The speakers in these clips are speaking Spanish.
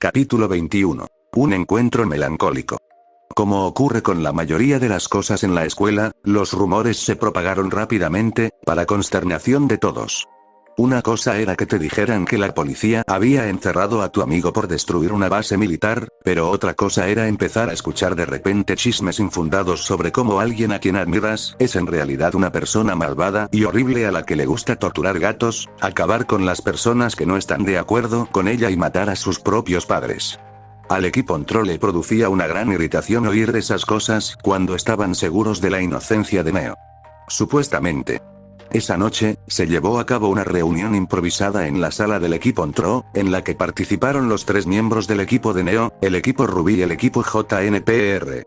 Capítulo 21. Un encuentro melancólico. Como ocurre con la mayoría de las cosas en la escuela, los rumores se propagaron rápidamente, para consternación de todos. Una cosa era que te dijeran que la policía había encerrado a tu amigo por destruir una base militar, pero otra cosa era empezar a escuchar de repente chismes infundados sobre cómo alguien a quien admiras es en realidad una persona malvada y horrible a la que le gusta torturar gatos, acabar con las personas que no están de acuerdo con ella y matar a sus propios padres. Al equipo Ontro le producía una gran irritación oír esas cosas cuando estaban seguros de la inocencia de Neo. Supuestamente. Esa noche, se llevó a cabo una reunión improvisada en la sala del equipo Ontro, en la que participaron los 3 miembros del equipo de Neo, el equipo Ruby y el equipo JNPR.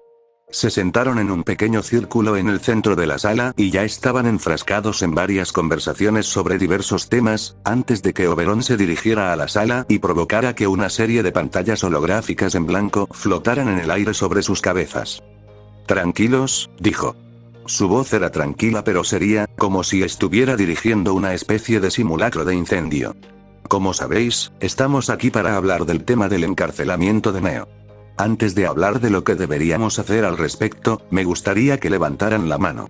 Se sentaron en un pequeño círculo en el centro de la sala y ya estaban enfrascados en varias conversaciones sobre diversos temas, antes de que Oberon se dirigiera a la sala y provocara que una serie de pantallas holográficas en blanco flotaran en el aire sobre sus cabezas. «Tranquilos», dijo. Su voz era tranquila pero seria, como si estuviera dirigiendo una especie de simulacro de incendio. Como sabéis, estamos aquí para hablar del tema del encarcelamiento de Neo. Antes de hablar de lo que deberíamos hacer al respecto, me gustaría que levantaran la mano.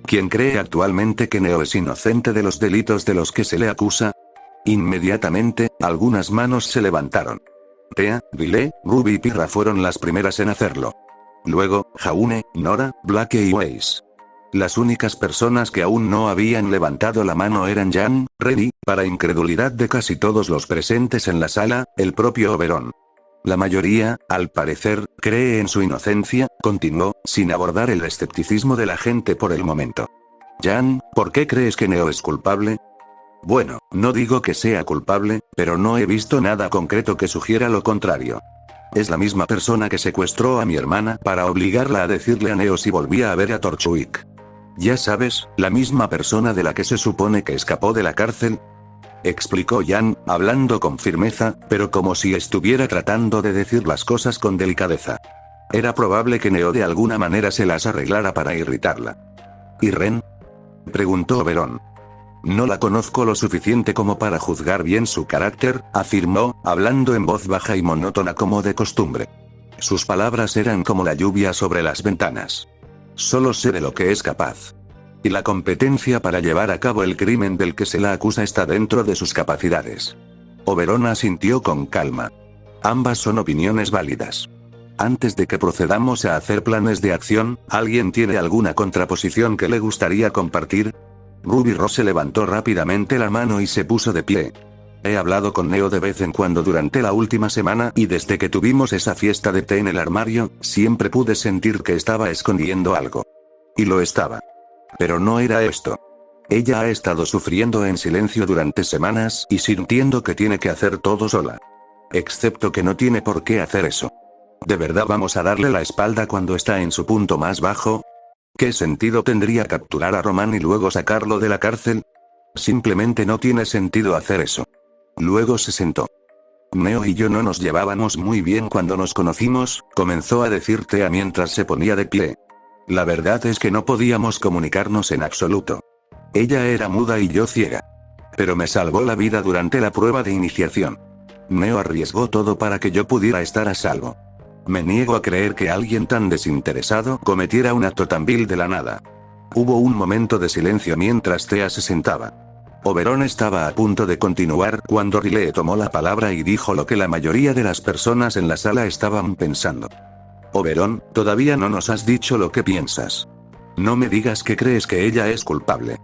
¿Quién cree actualmente que Neo es inocente de los delitos de los que se le acusa? Inmediatamente, algunas manos se levantaron. Tea, Vile, Ruby y Pirra fueron las primeras en hacerlo. Luego, Jaune, Nora, Blake y Weiss. Las únicas personas que aún no habían levantado la mano eran Jan, Reddy, para incredulidad de casi todos los presentes en la sala, el propio Oberon. La mayoría, al parecer, cree en su inocencia, continuó, sin abordar el escepticismo de la gente por el momento. Jan, ¿por qué crees que Neo es culpable? Bueno, no digo que sea culpable, pero no he visto nada concreto que sugiera lo contrario. Es la misma persona que secuestró a mi hermana para obligarla a decirle a Neo si volvía a ver a Torchwick. Ya sabes, la misma persona de la que se supone que escapó de la cárcel. Explicó Jan, hablando con firmeza, pero como si estuviera tratando de decir las cosas con delicadeza. Era probable que Neo de alguna manera se las arreglara para irritarla. ¿Y Ren? Preguntó Oberon. No la conozco lo suficiente como para juzgar bien su carácter, afirmó, hablando en voz baja y monótona como de costumbre. Sus palabras eran como la lluvia sobre las ventanas. Solo sé de lo que es capaz. Y la competencia para llevar a cabo el crimen del que se la acusa está dentro de sus capacidades. Oberon asintió con calma. Ambas son opiniones válidas. Antes de que procedamos a hacer planes de acción, ¿alguien tiene alguna contraposición que le gustaría compartir? Ruby Rose levantó rápidamente la mano y se puso de pie. He hablado con Neo de vez en cuando durante la última semana y desde que tuvimos esa fiesta de té en el armario, siempre pude sentir que estaba escondiendo algo. Y lo estaba. Pero no era esto. Ella ha estado sufriendo en silencio durante semanas y sintiendo que tiene que hacer todo sola. Excepto que no tiene por qué hacer eso. ¿De verdad vamos a darle la espalda cuando está en su punto más bajo? ¿Qué sentido tendría capturar a Roman y luego sacarlo de la cárcel? Simplemente no tiene sentido hacer eso. Luego se sentó. Neo y yo no nos llevábamos muy bien cuando nos conocimos, comenzó a decir Tea mientras se ponía de pie. La verdad es que no podíamos comunicarnos en absoluto. Ella era muda y yo ciega. Pero me salvó la vida durante la prueba de iniciación. Neo arriesgó todo para que yo pudiera estar a salvo. Me niego a creer que alguien tan desinteresado cometiera un acto tan vil de la nada. Hubo un momento de silencio mientras Tea se sentaba. Oberon estaba a punto de continuar cuando Riley tomó la palabra y dijo lo que la mayoría de las personas en la sala estaban pensando. Oberon, todavía no nos has dicho lo que piensas. No me digas que crees que ella es culpable.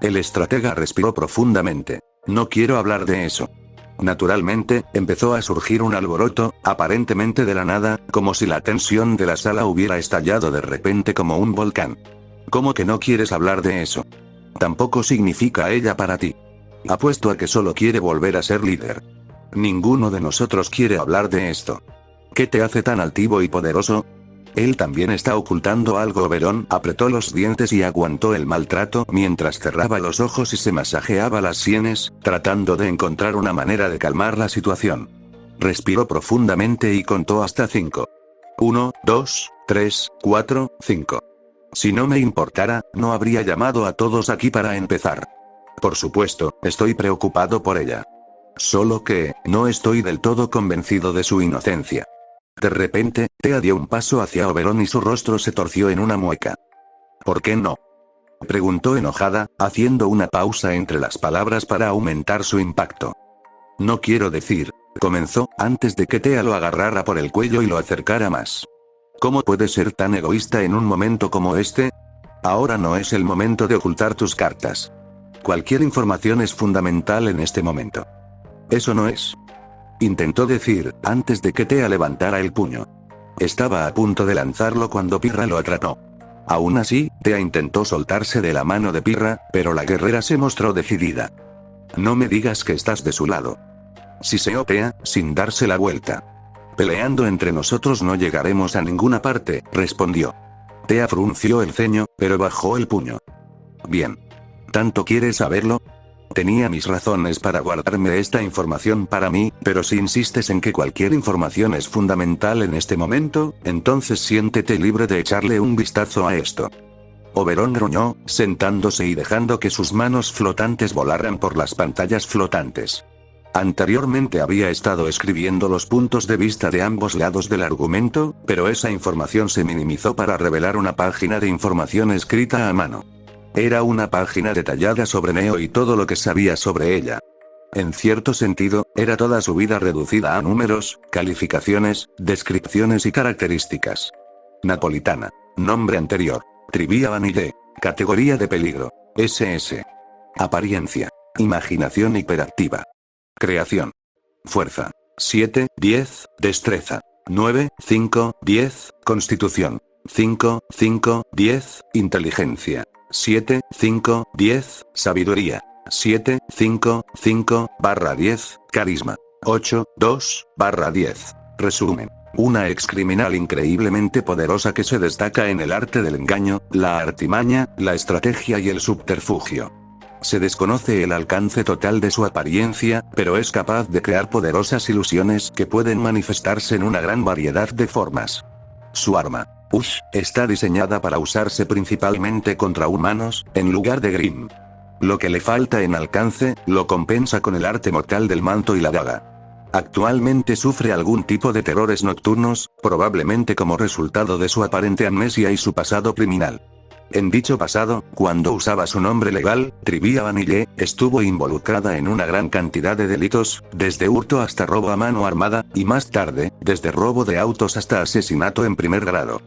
El estratega respiró profundamente. No quiero hablar de eso. Naturalmente, empezó a surgir un alboroto, aparentemente de la nada, como si la tensión de la sala hubiera estallado de repente como un volcán. ¿Cómo que no quieres hablar de eso? Tampoco significa ella para ti. Apuesto a que solo quiere volver a ser líder. Ninguno de nosotros quiere hablar de esto. ¿Qué te hace tan altivo y poderoso? Él también está ocultando algo. Oberon apretó los dientes y aguantó el maltrato mientras cerraba los ojos y se masajeaba las sienes, tratando de encontrar una manera de calmar la situación. Respiró profundamente y contó hasta 5. 1, 2, 3, 4, 5. Si no me importara, no habría llamado a todos aquí para empezar. Por supuesto, estoy preocupado por ella. Solo que, no estoy del todo convencido de su inocencia. De repente, Thea dio un paso hacia Oberon y su rostro se torció en una mueca. ¿Por qué no? Preguntó enojada, haciendo una pausa entre las palabras para aumentar su impacto. No quiero decir, comenzó, antes de que Thea lo agarrara por el cuello y lo acercara más. ¿Cómo puedes ser tan egoísta en un momento como este? Ahora no es el momento de ocultar tus cartas. Cualquier información es fundamental en este momento. Eso no es. Intentó decir, antes de que Thea levantara el puño. Estaba a punto de lanzarlo cuando Pirra lo atrapó. Aún así, Thea intentó soltarse de la mano de Pirra, pero la guerrera se mostró decidida. No me digas que estás de su lado. Siseó Thea, sin darse la vuelta. Peleando entre nosotros no llegaremos a ninguna parte, respondió. Thea frunció el ceño, pero bajó el puño. Bien. ¿Tanto quieres saberlo? Tenía mis razones para guardarme esta información para mí, pero si insistes en que cualquier información es fundamental en este momento, entonces siéntete libre de echarle un vistazo a esto. Oberon gruñó, sentándose y dejando que sus manos flotantes volaran por las pantallas flotantes. Anteriormente había estado escribiendo los puntos de vista de ambos lados del argumento, pero esa información se minimizó para revelar una página de información escrita a mano. Era una página detallada sobre Neo y todo lo que sabía sobre ella. En cierto sentido, era toda su vida reducida a números, calificaciones, descripciones y características. Napolitana. Nombre anterior. Trivia Vanille. Categoría de peligro. SS. Apariencia. Imaginación hiperactiva. Creación. Fuerza. 7, 10, destreza. 9, 5, 10, constitución. 5, 5, 10, inteligencia. 7, 5, 10, sabiduría. 7, 5, 5/10, carisma. 8, 2/10. Resumen. Una excriminal increíblemente poderosa que se destaca en el arte del engaño, la artimaña, la estrategia y el subterfugio. Se desconoce el alcance total de su apariencia, pero es capaz de crear poderosas ilusiones que pueden manifestarse en una gran variedad de formas. Su arma, Ush, está diseñada para usarse principalmente contra humanos, en lugar de Grimm. Lo que le falta en alcance, lo compensa con el arte mortal del manto y la daga. Actualmente sufre algún tipo de terrores nocturnos, probablemente como resultado de su aparente amnesia y su pasado criminal. En dicho pasado, cuando usaba su nombre legal, Trivia Vanille, estuvo involucrada en una gran cantidad de delitos, desde hurto hasta robo a mano armada, y más tarde, desde robo de autos hasta asesinato en primer grado.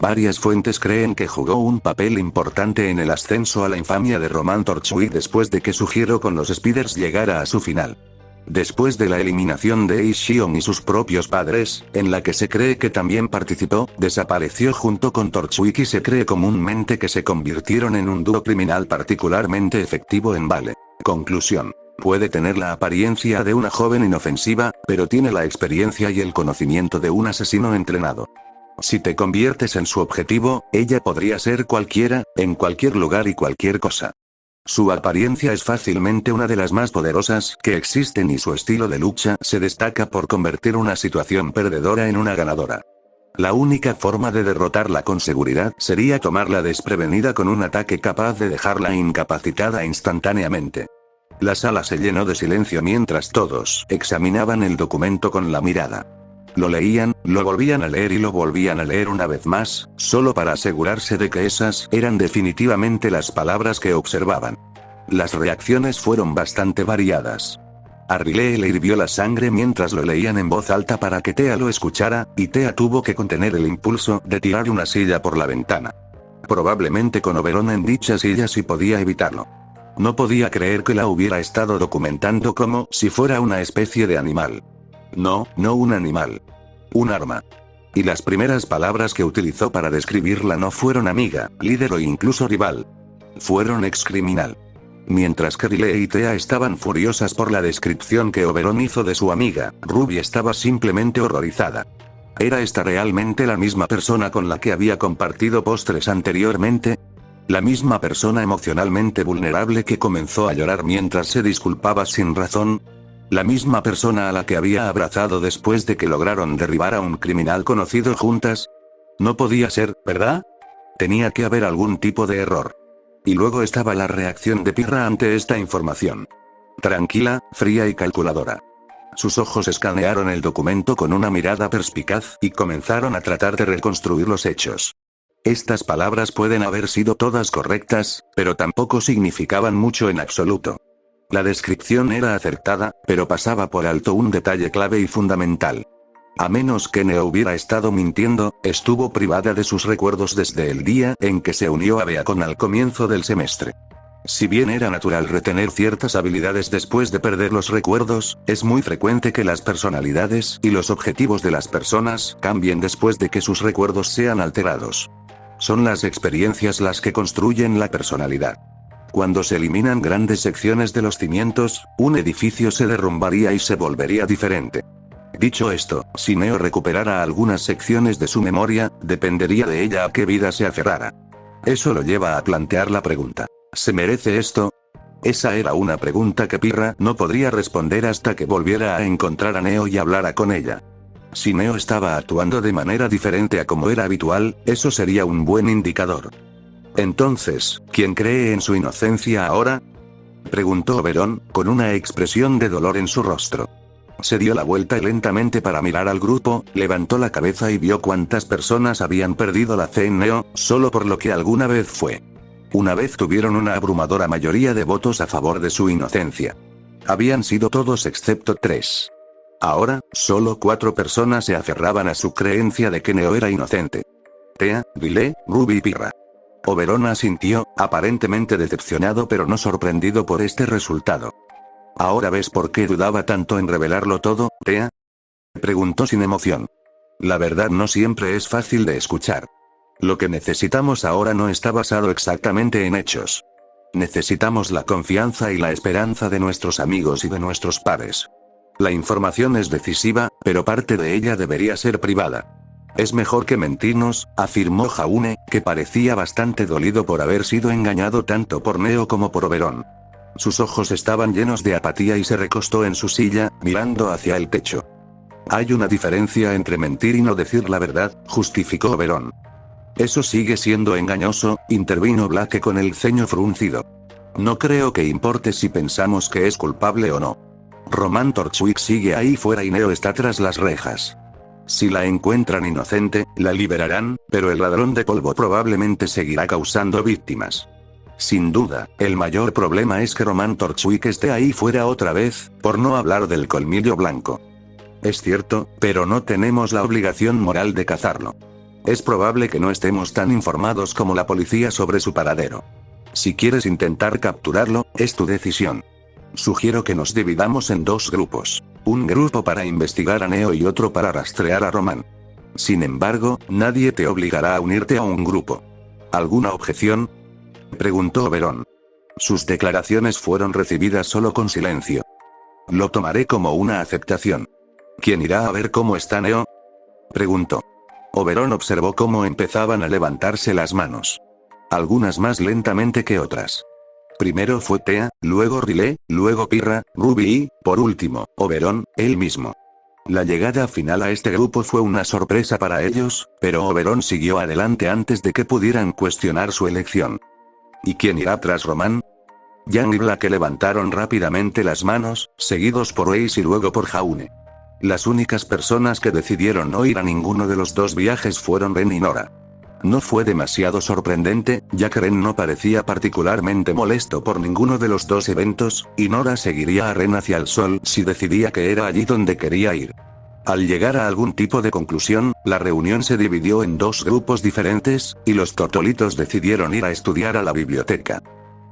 Varias fuentes creen que jugó un papel importante en el ascenso a la infamia de Roman Torchui después de que su giro con los Spiders llegara a su final. Después de la eliminación de Ishion y sus propios padres, en la que se cree que también participó, desapareció junto con Torchwick y se cree comúnmente que se convirtieron en un dúo criminal particularmente efectivo en Vale. Conclusión. Puede tener la apariencia de una joven inofensiva, pero tiene la experiencia y el conocimiento de un asesino entrenado. Si te conviertes en su objetivo, ella podría ser cualquiera, en cualquier lugar y cualquier cosa. Su apariencia es fácilmente una de las más poderosas que existen y su estilo de lucha se destaca por convertir una situación perdedora en una ganadora. La única forma de derrotarla con seguridad sería tomarla desprevenida con un ataque capaz de dejarla incapacitada instantáneamente. La sala se llenó de silencio mientras todos examinaban el documento con la mirada. Lo leían, lo volvían a leer y lo volvían a leer una vez más, solo para asegurarse de que esas eran definitivamente las palabras que observaban. Las reacciones fueron bastante variadas. A Riley le hirvió la sangre mientras lo leían en voz alta para que Thea lo escuchara, y Thea tuvo que contener el impulso de tirar una silla por la ventana. Probablemente con Oberon en dicha silla si podía evitarlo. No podía creer que la hubiera estado documentando como si fuera una especie de animal. No, no un animal. Un arma. Y las primeras palabras que utilizó para describirla no fueron amiga, líder o incluso rival. Fueron excriminal. Mientras que Riley y Thea estaban furiosas por la descripción que Oberon hizo de su amiga, Ruby estaba simplemente horrorizada. ¿Era esta realmente la misma persona con la que había compartido postres anteriormente? La misma persona emocionalmente vulnerable que comenzó a llorar mientras se disculpaba sin razón. La misma persona a la que había abrazado después de que lograron derribar a un criminal conocido juntas. No podía ser, ¿verdad? Tenía que haber algún tipo de error. Y luego estaba la reacción de Pirra ante esta información. Tranquila, fría y calculadora. Sus ojos escanearon el documento con una mirada perspicaz y comenzaron a tratar de reconstruir los hechos. Estas palabras pueden haber sido todas correctas, pero tampoco significaban mucho en absoluto. La descripción era acertada, pero pasaba por alto un detalle clave y fundamental. A menos que Neo hubiera estado mintiendo, estuvo privada de sus recuerdos desde el día en que se unió a Beacon al comienzo del semestre. Si bien era natural retener ciertas habilidades después de perder los recuerdos, es muy frecuente que las personalidades y los objetivos de las personas cambien después de que sus recuerdos sean alterados. Son las experiencias las que construyen la personalidad. Cuando se eliminan grandes secciones de los cimientos, un edificio se derrumbaría y se volvería diferente. Dicho esto, si Neo recuperara algunas secciones de su memoria, dependería de ella a qué vida se aferrara. Eso lo lleva a plantear la pregunta: ¿se merece esto? Esa era una pregunta que Pirra no podría responder hasta que volviera a encontrar a Neo y hablara con ella. Si Neo estaba actuando de manera diferente a como era habitual, eso sería un buen indicador. Entonces, ¿quién cree en su inocencia ahora?, preguntó Oberon, con una expresión de dolor en su rostro. Se dio la vuelta lentamente para mirar al grupo, levantó la cabeza y vio cuántas personas habían perdido la fe en Neo, solo por lo que alguna vez fue. Una vez tuvieron una abrumadora mayoría de votos a favor de su inocencia. Habían sido todos excepto 3. Ahora, solo 4 personas se aferraban a su creencia de que Neo era inocente. Thea, Riley, Ruby y Pirra. Oberon asintió, aparentemente decepcionado pero no sorprendido por este resultado. ¿Ahora ves por qué dudaba tanto en revelarlo todo, Thea?, preguntó sin emoción. La verdad no siempre es fácil de escuchar. Lo que necesitamos ahora no está basado exactamente en hechos. Necesitamos la confianza y la esperanza de nuestros amigos y de nuestros pares. La información es decisiva, pero parte de ella debería ser privada. Es mejor que mentirnos, afirmó Jaune, que parecía bastante dolido por haber sido engañado tanto por Neo como por Oberon. Sus ojos estaban llenos de apatía y se recostó en su silla, mirando hacia el techo. Hay una diferencia entre mentir y no decir la verdad, justificó Oberon. Eso sigue siendo engañoso, intervino Blake con el ceño fruncido. No creo que importe si pensamos que es culpable o no. Roman Torchwick sigue ahí fuera y Neo está tras las rejas. Si la encuentran inocente, la liberarán, pero el ladrón de polvo probablemente seguirá causando víctimas. Sin duda, el mayor problema es que Roman Torchwick esté ahí fuera otra vez, por no hablar del colmillo blanco. Es cierto, pero no tenemos la obligación moral de cazarlo. Es probable que no estemos tan informados como la policía sobre su paradero. Si quieres intentar capturarlo, es tu decisión. Sugiero que nos dividamos en 2 grupos. Un grupo para investigar a Neo y otro para rastrear a Roman. Sin embargo, nadie te obligará a unirte a un grupo. ¿Alguna objeción?, preguntó Oberon. Sus declaraciones fueron recibidas solo con silencio. Lo tomaré como una aceptación. ¿Quién irá a ver cómo está Neo?, preguntó. Oberon observó cómo empezaban a levantarse las manos. Algunas más lentamente que otras. Primero fue Thea, luego Riley, luego Pirra, Ruby y, por último, Oberon, él mismo. La llegada final a este grupo fue una sorpresa para ellos, pero Oberon siguió adelante antes de que pudieran cuestionar su elección. ¿Y quién irá tras Roman? Jan y Blake levantaron rápidamente las manos, seguidos por Ace y luego por Jaune. Las únicas personas que decidieron no ir a ninguno de los 2 viajes fueron Ren y Nora. No fue demasiado sorprendente, ya que Ren no parecía particularmente molesto por ninguno de los 2 eventos, y Nora seguiría a Ren hacia el sol si decidía que era allí donde quería ir. Al llegar a algún tipo de conclusión, la reunión se dividió en 2 grupos diferentes, y los tortolitos decidieron ir a estudiar a la biblioteca.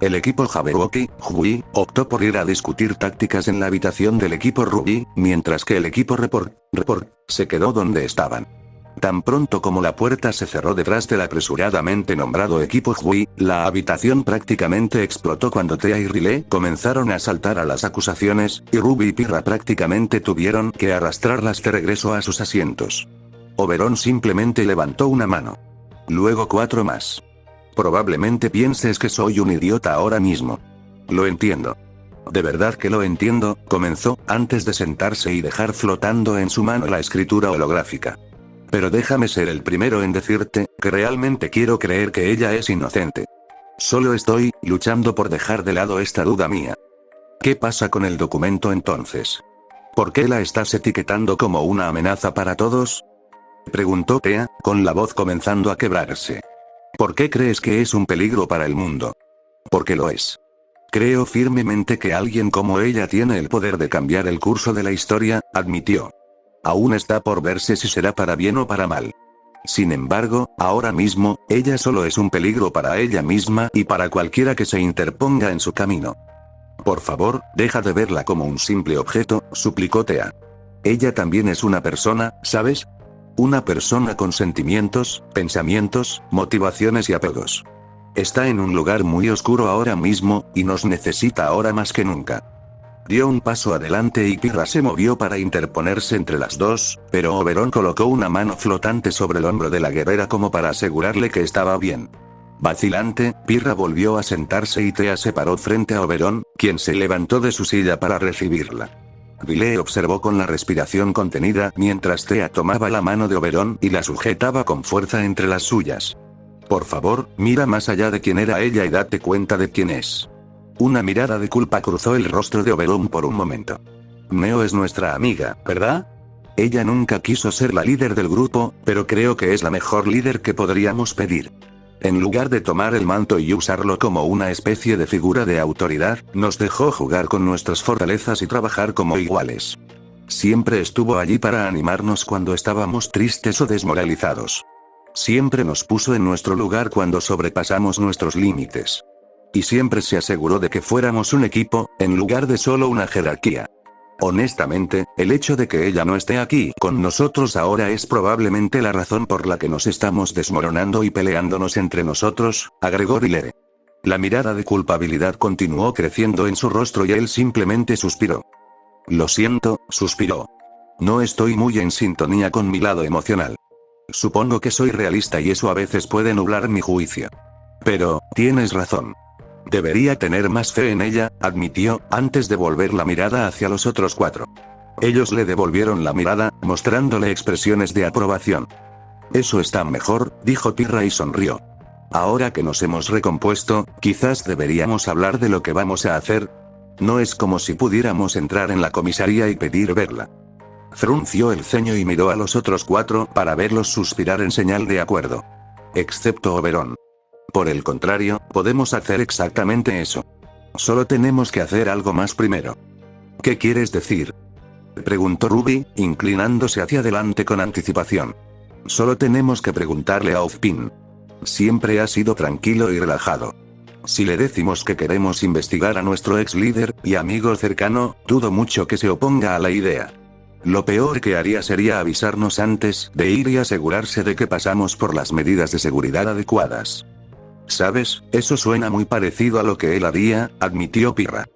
El equipo Jabberwocky, Hui, optó por ir a discutir tácticas en la habitación del equipo Ruby, mientras que el equipo Report se quedó donde estaban. Tan pronto como la puerta se cerró detrás del apresuradamente nombrado equipo Hui, la habitación prácticamente explotó cuando Thea y Riley comenzaron a saltar a las acusaciones, y Ruby y Pirra prácticamente tuvieron que arrastrarlas de regreso a sus asientos. Oberon simplemente levantó una mano. Luego 4 más. Probablemente pienses que soy un idiota ahora mismo. Lo entiendo. De verdad que lo entiendo, comenzó, antes de sentarse y dejar flotando en su mano la escritura holográfica. Pero déjame ser el primero en decirte, que realmente quiero creer que ella es inocente. Solo estoy luchando por dejar de lado esta duda mía. ¿Qué pasa con el documento entonces? ¿Por qué la estás etiquetando como una amenaza para todos? Preguntó Tea, con la voz comenzando a quebrarse. ¿Por qué crees que es un peligro para el mundo? Porque lo es. Creo firmemente que alguien como ella tiene el poder de cambiar el curso de la historia, admitió. Aún está por verse si será para bien o para mal. Sin embargo, ahora mismo, ella solo es un peligro para ella misma y para cualquiera que se interponga en su camino. Por favor, deja de verla como un simple objeto, suplicó Tea. Ella también es una persona, ¿sabes? Una persona con sentimientos, pensamientos, motivaciones y apegos. Está en un lugar muy oscuro ahora mismo, y nos necesita ahora más que nunca. Dio un paso adelante y Pirra se movió para interponerse entre las dos, pero Oberon colocó una mano flotante sobre el hombro de la guerrera como para asegurarle que estaba bien. Vacilante, Pirra volvió a sentarse y Tea se paró frente a Oberon, quien se levantó de su silla para recibirla. Riley observó con la respiración contenida mientras Tea tomaba la mano de Oberon y la sujetaba con fuerza entre las suyas. Por favor, mira más allá de quién era ella y date cuenta de quién es. Una mirada de culpa cruzó el rostro de Oberon por un momento. Neo es nuestra amiga, ¿verdad? Ella nunca quiso ser la líder del grupo, pero creo que es la mejor líder que podríamos pedir. En lugar de tomar el manto y usarlo como una especie de figura de autoridad, nos dejó jugar con nuestras fortalezas y trabajar como iguales. Siempre estuvo allí para animarnos cuando estábamos tristes o desmoralizados. Siempre nos puso en nuestro lugar cuando sobrepasamos nuestros límites. Y siempre se aseguró de que fuéramos un equipo, en lugar de solo una jerarquía. Honestamente, el hecho de que ella no esté aquí con nosotros ahora es probablemente la razón por la que nos estamos desmoronando y peleándonos entre nosotros, agregó Riley. La mirada de culpabilidad continuó creciendo en su rostro y él simplemente suspiró. Lo siento, suspiró. No estoy muy en sintonía con mi lado emocional. Supongo que soy realista y eso a veces puede nublar mi juicio. Pero, tienes razón. Debería tener más fe en ella, admitió, antes de volver la mirada hacia los otros cuatro. Ellos le devolvieron la mirada, mostrándole expresiones de aprobación. Eso está mejor, dijo Pirra y sonrió. Ahora que nos hemos recompuesto, quizás deberíamos hablar de lo que vamos a hacer. No es como si pudiéramos entrar en la comisaría y pedir verla. Frunció el ceño y miró a los otros cuatro para verlos suspirar en señal de acuerdo. Excepto Oberon. Por el contrario, podemos hacer exactamente eso. Solo tenemos que hacer algo más primero. ¿Qué quieres decir? Preguntó Ruby, inclinándose hacia adelante con anticipación. Solo tenemos que preguntarle a Ozpin. Siempre ha sido tranquilo y relajado. Si le decimos que queremos investigar a nuestro ex líder y amigo cercano, dudo mucho que se oponga a la idea. Lo peor que haría sería avisarnos antes de ir y asegurarse de que pasamos por las medidas de seguridad adecuadas. ¿Sabes? Eso suena muy parecido a lo que él haría, admitió Pirra.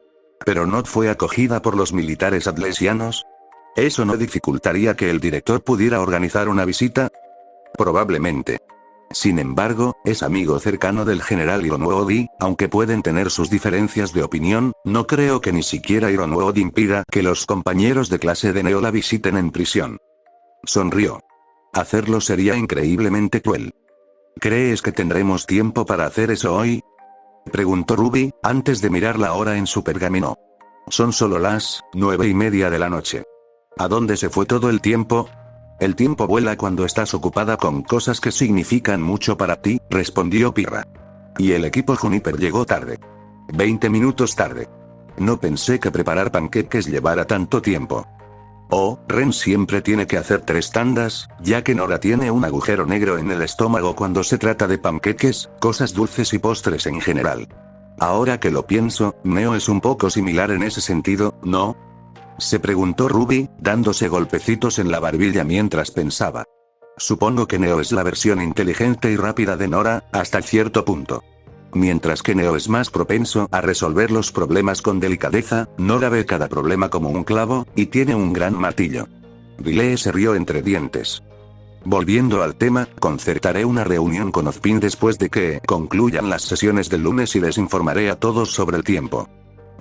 ¿Pero no fue acogida por los militares atlesianos? ¿Eso no dificultaría que el director pudiera organizar una visita? Probablemente. Sin embargo, es amigo cercano del general Ironwood, aunque pueden tener sus diferencias de opinión, no creo que ni siquiera Ironwood impida que los compañeros de clase de Neo la visiten en prisión. Sonrió. Hacerlo sería increíblemente cruel. ¿Crees que tendremos tiempo para hacer eso hoy? Preguntó Ruby, antes de mirar la hora en su pergamino. Son solo las 9:30 de la noche. ¿A dónde se fue todo el tiempo? El tiempo vuela cuando estás ocupada con cosas que significan mucho para ti, respondió Pirra. Y el equipo Juniper llegó tarde. 20 minutos tarde. No pensé que preparar panqueques llevara tanto tiempo. Oh, Ren siempre tiene que hacer 3 tandas, ya que Nora tiene un agujero negro en el estómago cuando se trata de panqueques, cosas dulces y postres en general. Ahora que lo pienso, Neo es un poco similar en ese sentido, ¿no? Se preguntó Ruby, dándose golpecitos en la barbilla mientras pensaba. Supongo que Neo es la versión inteligente y rápida de Nora, hasta cierto punto. Mientras que Neo es más propenso a resolver los problemas con delicadeza, Nora ve cada problema como un clavo, y tiene un gran martillo. Riley se rió entre dientes. Volviendo al tema, concertaré una reunión con Ozpin después de que concluyan las sesiones del lunes y les informaré a todos sobre el tiempo.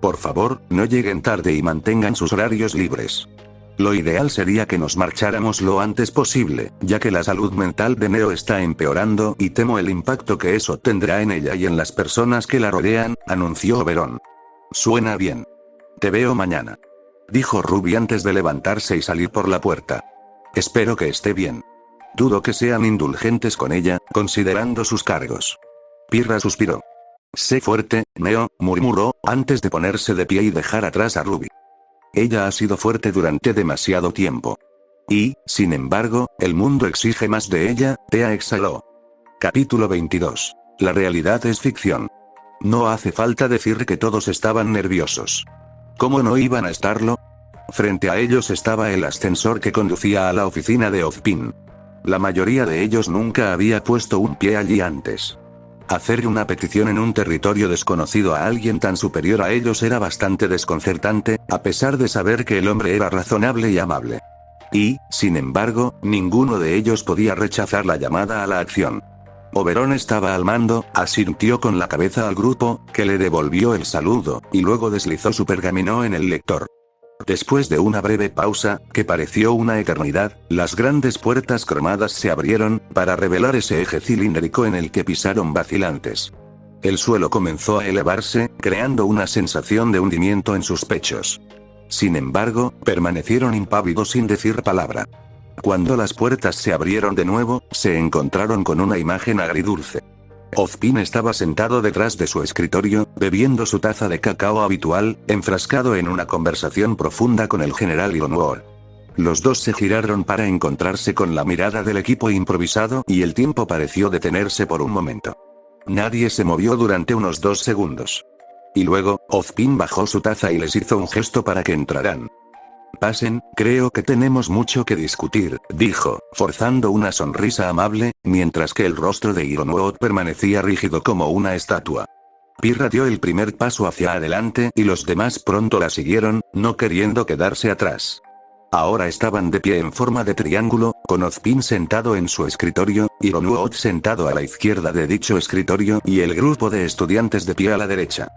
Por favor, no lleguen tarde y mantengan sus horarios libres. Lo ideal sería que nos marcháramos lo antes posible, ya que la salud mental de Neo está empeorando y temo el impacto que eso tendrá en ella y en las personas que la rodean, anunció Oberon. Suena bien. Te veo mañana, dijo Ruby antes de levantarse y salir por la puerta. Espero que esté bien. Dudo que sean indulgentes con ella, considerando sus cargos. Pirra suspiró. Sé fuerte, Neo, murmuró, antes de ponerse de pie y dejar atrás a Ruby. Ella ha sido fuerte durante demasiado tiempo. Y, sin embargo, el mundo exige más de ella, Tea exhaló. Capítulo 22. La realidad es ficción. No hace falta decir que todos estaban nerviosos. ¿Cómo no iban a estarlo? Frente a ellos estaba el ascensor que conducía a la oficina de Ozpin. La mayoría de ellos nunca había puesto un pie allí antes. Hacer una petición en un territorio desconocido a alguien tan superior a ellos era bastante desconcertante, a pesar de saber que el hombre era razonable y amable. Y, sin embargo, ninguno de ellos podía rechazar la llamada a la acción. Oberon estaba al mando, asintió con la cabeza al grupo, que le devolvió el saludo, y luego deslizó su pergamino en el lector. Después de una breve pausa, que pareció una eternidad, las grandes puertas cromadas se abrieron, para revelar ese eje cilíndrico en el que pisaron vacilantes. El suelo comenzó a elevarse, creando una sensación de hundimiento en sus pechos. Sin embargo, permanecieron impávidos sin decir palabra. Cuando las puertas se abrieron de nuevo, se encontraron con una imagen agridulce. Ozpin estaba sentado detrás de su escritorio, bebiendo su taza de cacao habitual, enfrascado en una conversación profunda con el general Ironwood. Los dos se giraron para encontrarse con la mirada del equipo improvisado y el tiempo pareció detenerse por un momento. Nadie se movió durante unos 2 segundos. Y luego, Ozpin bajó su taza y les hizo un gesto para que entraran. Pasen, creo que tenemos mucho que discutir, dijo, forzando una sonrisa amable, mientras que el rostro de Ironwood permanecía rígido como una estatua. Pirra dio el primer paso hacia adelante y los demás pronto la siguieron, no queriendo quedarse atrás. Ahora estaban de pie en forma de triángulo, con Ozpin sentado en su escritorio, Ironwood sentado a la izquierda de dicho escritorio y el grupo de estudiantes de pie a la derecha.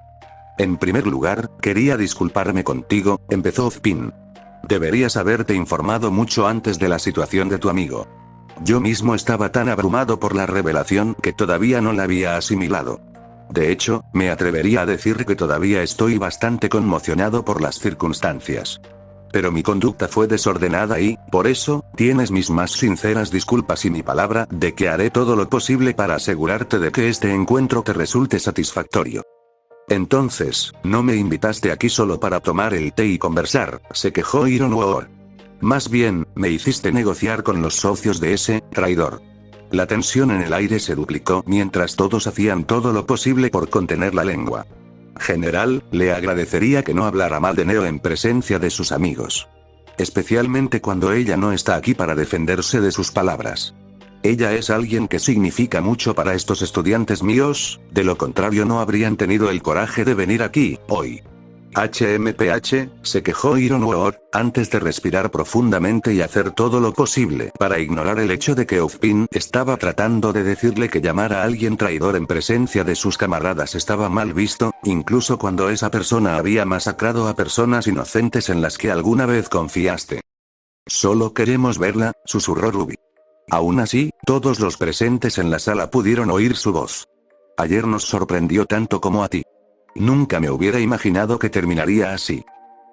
En primer lugar, quería disculparme contigo, empezó Ozpin. Deberías haberte informado mucho antes de la situación de tu amigo. Yo mismo estaba tan abrumado por la revelación que todavía no la había asimilado. De hecho, me atrevería a decir que todavía estoy bastante conmocionado por las circunstancias. Pero mi conducta fue desordenada y, por eso, tienes mis más sinceras disculpas y mi palabra de que haré todo lo posible para asegurarte de que este encuentro te resulte satisfactorio. Entonces, no me invitaste aquí solo para tomar el té y conversar, se quejó Ironwood. Más bien, me hiciste negociar con los socios de ese traidor. La tensión en el aire se duplicó mientras todos hacían todo lo posible por contener la lengua. General, le agradecería que no hablara mal de Neo en presencia de sus amigos. Especialmente cuando ella no está aquí para defenderse de sus palabras. Ella es alguien que significa mucho para estos estudiantes míos, de lo contrario no habrían tenido el coraje de venir aquí, hoy. HMPH, se quejó Ironwood, antes de respirar profundamente y hacer todo lo posible para ignorar el hecho de que Ozpin estaba tratando de decirle que llamar a alguien traidor en presencia de sus camaradas estaba mal visto, incluso cuando esa persona había masacrado a personas inocentes en las que alguna vez confiaste. Solo queremos verla, susurró Ruby. Aún así, todos los presentes en la sala pudieron oír su voz. Ayer nos sorprendió tanto como a ti. Nunca me hubiera imaginado que terminaría así.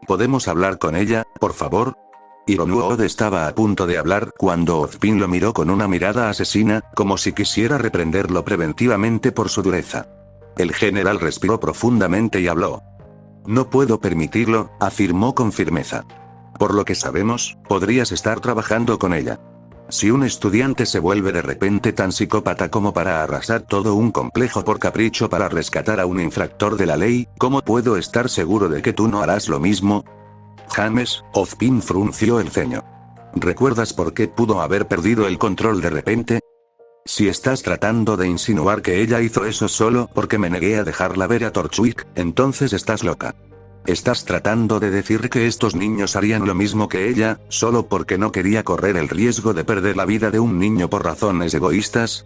¿Podemos hablar con ella, por favor? Ironwood estaba a punto de hablar cuando Ozpin lo miró con una mirada asesina, como si quisiera reprenderlo preventivamente por su dureza. El general respiró profundamente y habló. No puedo permitirlo, afirmó con firmeza. Por lo que sabemos, podrías estar trabajando con ella. Si un estudiante se vuelve de repente tan psicópata como para arrasar todo un complejo por capricho para rescatar a un infractor de la ley, ¿cómo puedo estar seguro de que tú no harás lo mismo? James, Ozpin frunció el ceño. ¿Recuerdas por qué pudo haber perdido el control de repente? Si estás tratando de insinuar que ella hizo eso solo porque me negué a dejarla ver a Torchwick, entonces estás loca. ¿Estás tratando de decir que estos niños harían lo mismo que ella, solo porque no quería correr el riesgo de perder la vida de un niño por razones egoístas?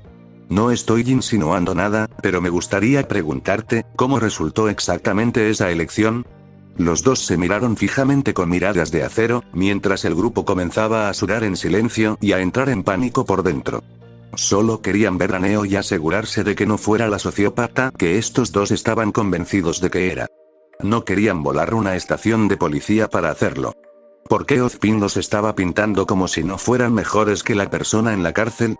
No estoy insinuando nada, pero me gustaría preguntarte, ¿cómo resultó exactamente esa elección? Los dos se miraron fijamente con miradas de acero, mientras el grupo comenzaba a sudar en silencio y a entrar en pánico por dentro. Solo querían ver a Neo y asegurarse de que no fuera la sociópata que estos dos estaban convencidos de que era. No querían volar una estación de policía para hacerlo. ¿Por qué Ozpin los estaba pintando como si no fueran mejores que la persona en la cárcel?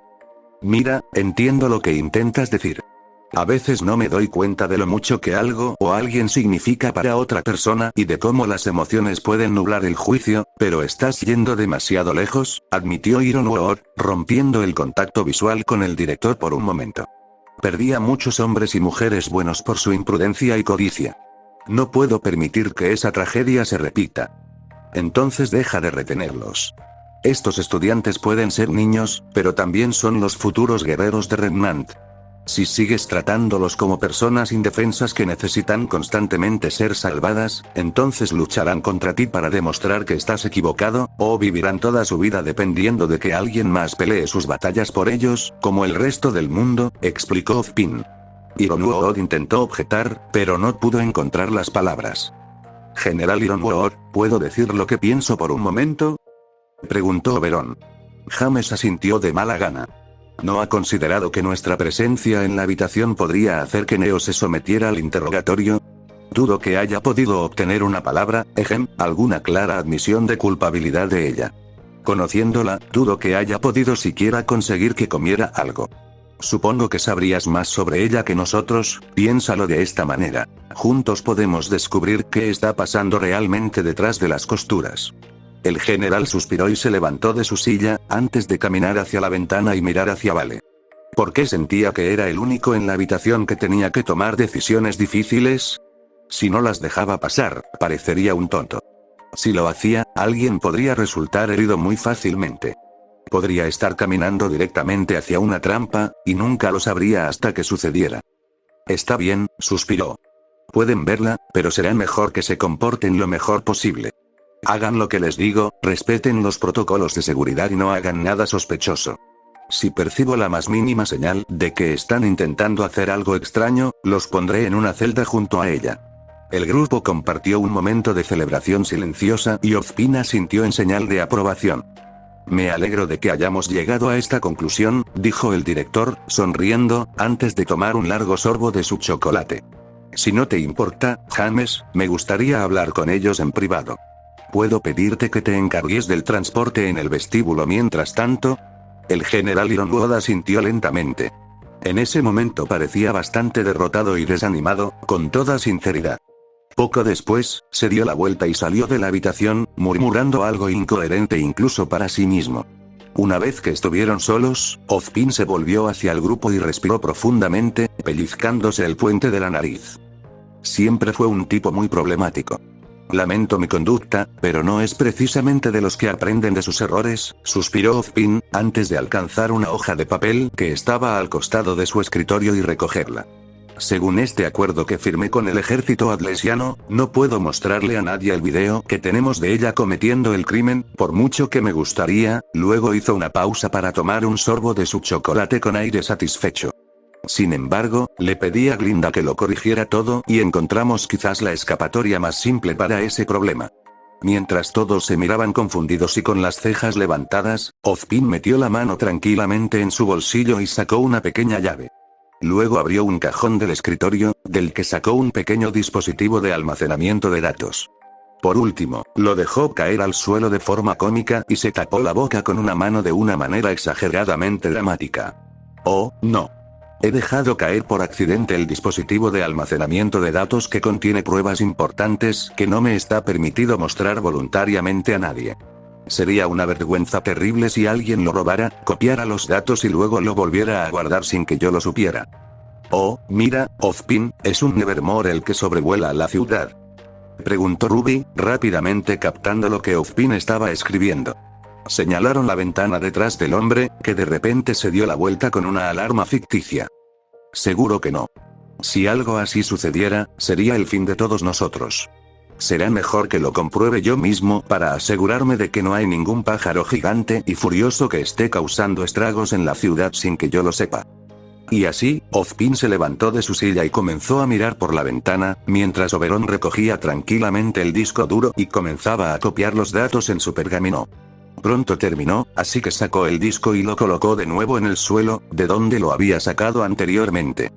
Mira, entiendo lo que intentas decir. A veces no me doy cuenta de lo mucho que algo o alguien significa para otra persona y de cómo las emociones pueden nublar el juicio, pero estás yendo demasiado lejos, admitió Iron Wood, rompiendo el contacto visual con el director por un momento. Perdí a muchos hombres y mujeres buenos por su imprudencia y codicia. No puedo permitir que esa tragedia se repita. Entonces deja de retenerlos. Estos estudiantes pueden ser niños, pero también son los futuros guerreros de Remnant. Si sigues tratándolos como personas indefensas que necesitan constantemente ser salvadas, entonces lucharán contra ti para demostrar que estás equivocado, o vivirán toda su vida dependiendo de que alguien más pelee sus batallas por ellos, como el resto del mundo, explicó Ozpin. Iron Wood intentó objetar, pero no pudo encontrar las palabras. General Iron Wood, ¿puedo decir lo que pienso por un momento? Preguntó Oberon. James asintió de mala gana. ¿No ha considerado que nuestra presencia en la habitación podría hacer que Neo se sometiera al interrogatorio? Dudo que haya podido obtener una palabra, alguna clara admisión de culpabilidad de ella. Conociéndola, dudo que haya podido siquiera conseguir que comiera algo. Supongo que sabrías más sobre ella que nosotros, piénsalo de esta manera. Juntos podemos descubrir qué está pasando realmente detrás de las costuras. El general suspiró y se levantó de su silla, antes de caminar hacia la ventana y mirar hacia Vale. ¿Por qué sentía que era el único en la habitación que tenía que tomar decisiones difíciles? Si no las dejaba pasar, parecería un tonto. Si lo hacía, alguien podría resultar herido muy fácilmente. Podría estar caminando directamente hacia una trampa, y nunca lo sabría hasta que sucediera. Está bien, suspiró. Pueden verla, pero será mejor que se comporten lo mejor posible. Hagan lo que les digo, respeten los protocolos de seguridad y no hagan nada sospechoso. Si percibo la más mínima señal de que están intentando hacer algo extraño, los pondré en una celda junto a ella. El grupo compartió un momento de celebración silenciosa y Ozpin asintió en señal de aprobación. Me alegro de que hayamos llegado a esta conclusión, dijo el director, sonriendo, antes de tomar un largo sorbo de su chocolate. Si no te importa, James, me gustaría hablar con ellos en privado. ¿Puedo pedirte que te encargues del transporte en el vestíbulo mientras tanto? El general Iron Wood asintió lentamente. En ese momento parecía bastante derrotado y desanimado, con toda sinceridad. Poco después, se dio la vuelta y salió de la habitación, murmurando algo incoherente incluso para sí mismo. Una vez que estuvieron solos, Ozpin se volvió hacia el grupo y respiró profundamente, pellizcándose el puente de la nariz. Siempre fue un tipo muy problemático. Lamento mi conducta, pero no es precisamente de los que aprenden de sus errores, suspiró Ozpin, antes de alcanzar una hoja de papel que estaba al costado de su escritorio y recogerla. Según este acuerdo que firmé con el ejército atlesiano, no puedo mostrarle a nadie el video que tenemos de ella cometiendo el crimen, por mucho que me gustaría. Luego hizo una pausa para tomar un sorbo de su chocolate con aire satisfecho. Sin embargo, le pedí a Glinda que lo corrigiera todo y encontramos quizás la escapatoria más simple para ese problema. Mientras todos se miraban confundidos y con las cejas levantadas, Ozpin metió la mano tranquilamente en su bolsillo y sacó una pequeña llave. Luego abrió un cajón del escritorio, del que sacó un pequeño dispositivo de almacenamiento de datos. Por último, lo dejó caer al suelo de forma cómica y se tapó la boca con una mano de una manera exageradamente dramática. Oh, no. He dejado caer por accidente el dispositivo de almacenamiento de datos que contiene pruebas importantes que no me está permitido mostrar voluntariamente a nadie. Sería una vergüenza terrible si alguien lo robara, copiara los datos y luego lo volviera a guardar sin que yo lo supiera. Oh, mira, Ozpin, ¿es un Nevermore el que sobrevuela la ciudad?, preguntó Ruby, rápidamente captando lo que Ozpin estaba escribiendo. Señalaron la ventana detrás del hombre, que de repente se dio la vuelta con una alarma ficticia. Seguro que no. Si algo así sucediera, sería el fin de todos nosotros. Será mejor que lo compruebe yo mismo para asegurarme de que no hay ningún pájaro gigante y furioso que esté causando estragos en la ciudad sin que yo lo sepa. Y así, Ozpin se levantó de su silla y comenzó a mirar por la ventana, mientras Oberon recogía tranquilamente el disco duro y comenzaba a copiar los datos en su pergamino. Pronto terminó, así que sacó el disco y lo colocó de nuevo en el suelo, de donde lo había sacado anteriormente.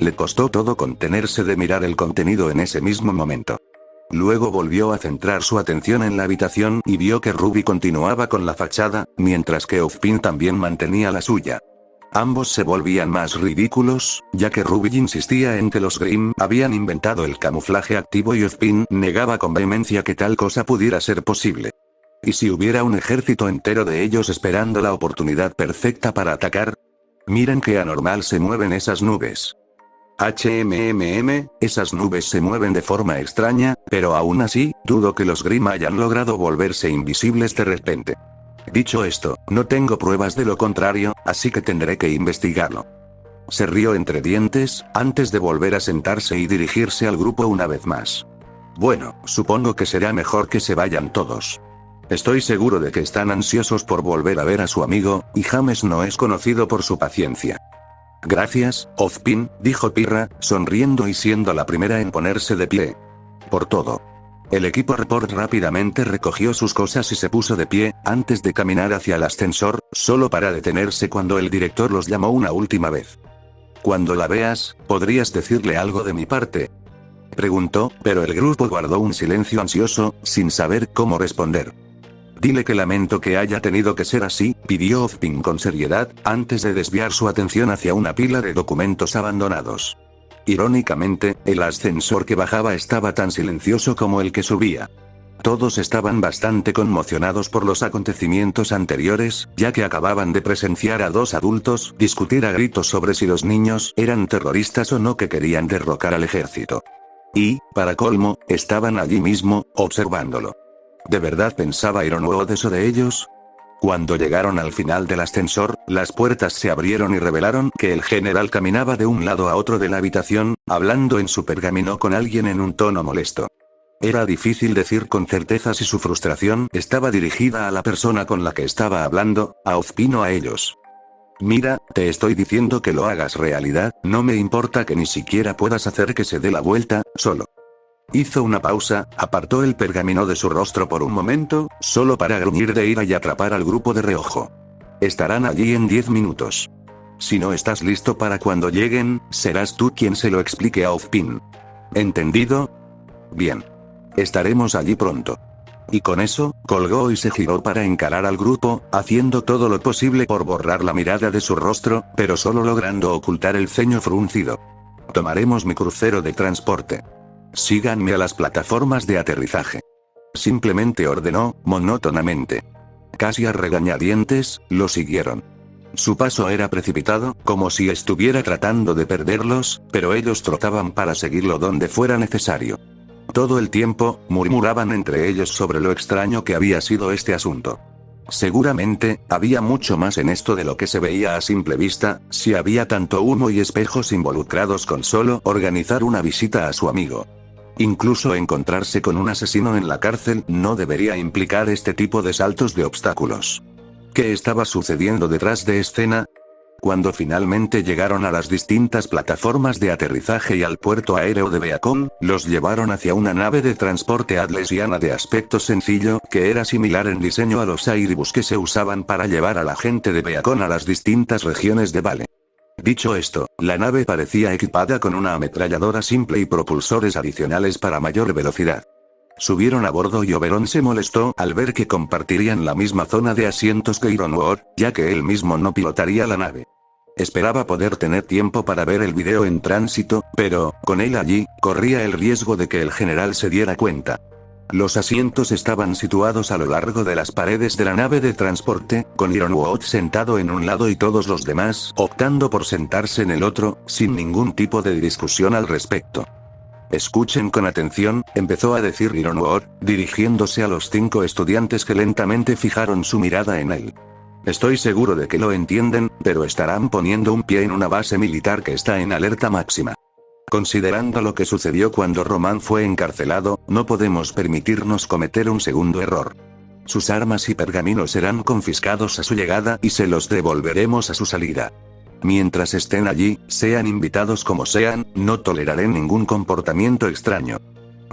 le costó todo contenerse de mirar el contenido en ese mismo momento. Luego volvió a centrar su atención en la habitación y vio que Ruby continuaba con la fachada, mientras que Ozpin también mantenía la suya. Ambos se volvían más ridículos, ya que Ruby insistía en que los Grimm habían inventado el camuflaje activo y Ozpin negaba con vehemencia que tal cosa pudiera ser posible. ¿Y si hubiera un ejército entero de ellos esperando la oportunidad perfecta para atacar? Miren qué anormal se mueven esas nubes. Esas nubes se mueven de forma extraña, pero aún así, dudo que los Grimm hayan logrado volverse invisibles de repente. Dicho esto, no tengo pruebas de lo contrario, así que tendré que investigarlo. Se rió entre dientes, antes de volver a sentarse y dirigirse al grupo una vez más. Bueno, supongo que será mejor que se vayan todos. Estoy seguro de que están ansiosos por volver a ver a su amigo, y James no es conocido por su paciencia. Gracias, Ozpin, dijo Pirra, sonriendo y siendo la primera en ponerse de pie. Por todo. El equipo Report rápidamente recogió sus cosas y se puso de pie, antes de caminar hacia el ascensor, solo para detenerse cuando el director los llamó una última vez. Cuando la veas, ¿podrías decirle algo de mi parte?, preguntó, pero el grupo guardó un silencio ansioso, sin saber cómo responder. Dile que lamento que haya tenido que ser así, pidió Ozpin con seriedad, antes de desviar su atención hacia una pila de documentos abandonados. Irónicamente, el ascensor que bajaba estaba tan silencioso como el que subía. Todos estaban bastante conmocionados por los acontecimientos anteriores, ya que acababan de presenciar a dos adultos discutir a gritos sobre si los niños eran terroristas o no que querían derrocar al ejército. Y, para colmo, estaban allí mismo, observándolo. ¿De verdad pensaba Ironwood eso de ellos? Cuando llegaron al final del ascensor, las puertas se abrieron y revelaron que el general caminaba de un lado a otro de la habitación, hablando en su pergamino con alguien en un tono molesto. Era difícil decir con certeza si su frustración estaba dirigida a la persona con la que estaba hablando, a Ozpin o a ellos. Mira, te estoy diciendo que lo hagas realidad, no me importa que ni siquiera puedas hacer que se dé la vuelta, solo. Hizo una pausa, apartó el pergamino de su rostro por un momento, solo para gruñir de ira y atrapar al grupo de reojo. Estarán allí en 10 minutos. Si no estás listo para cuando lleguen, serás tú quien se lo explique a Ozpin. ¿Entendido? Bien. Estaremos allí pronto. Y con eso, colgó y se giró para encarar al grupo, haciendo todo lo posible por borrar la mirada de su rostro, pero solo logrando ocultar el ceño fruncido. Tomaremos mi crucero de transporte. Síganme a las plataformas de aterrizaje. Simplemente ordenó, monótonamente. Casi a regañadientes, lo siguieron. Su paso era precipitado, como si estuviera tratando de perderlos, pero ellos trotaban para seguirlo donde fuera necesario. Todo el tiempo, murmuraban entre ellos sobre lo extraño que había sido este asunto. Seguramente, había mucho más en esto de lo que se veía a simple vista, si había tanto humo y espejos involucrados con solo organizar una visita a su amigo. Incluso encontrarse con un asesino en la cárcel no debería implicar este tipo de saltos de obstáculos. ¿Qué estaba sucediendo detrás de escena? Cuando finalmente llegaron a las distintas plataformas de aterrizaje y al puerto aéreo de Beacon, los llevaron hacia una nave de transporte adlesiana de aspecto sencillo, que era similar en diseño a los Airbus que se usaban para llevar a la gente de Beacon a las distintas regiones de Vale. Dicho esto, la nave parecía equipada con una ametralladora simple y propulsores adicionales para mayor velocidad. Subieron a bordo y Oberon se molestó al ver que compartirían la misma zona de asientos que Ironwood, ya que él mismo no pilotaría la nave. Esperaba poder tener tiempo para ver el video en tránsito, pero, con él allí, corría el riesgo de que el general se diera cuenta. Los asientos estaban situados a lo largo de las paredes de la nave de transporte, con Ironwood sentado en un lado y todos los demás optando por sentarse en el otro, sin ningún tipo de discusión al respecto. Escuchen con atención, empezó a decir Ironwood, dirigiéndose a los 5 estudiantes que lentamente fijaron su mirada en él. Estoy seguro de que lo entienden, pero estarán poniendo un pie en una base militar que está en alerta máxima. Considerando lo que sucedió cuando Roman fue encarcelado, no podemos permitirnos cometer un segundo error. Sus armas y pergaminos serán confiscados a su llegada y se los devolveremos a su salida. Mientras estén allí, sean invitados como sean, no toleraré ningún comportamiento extraño.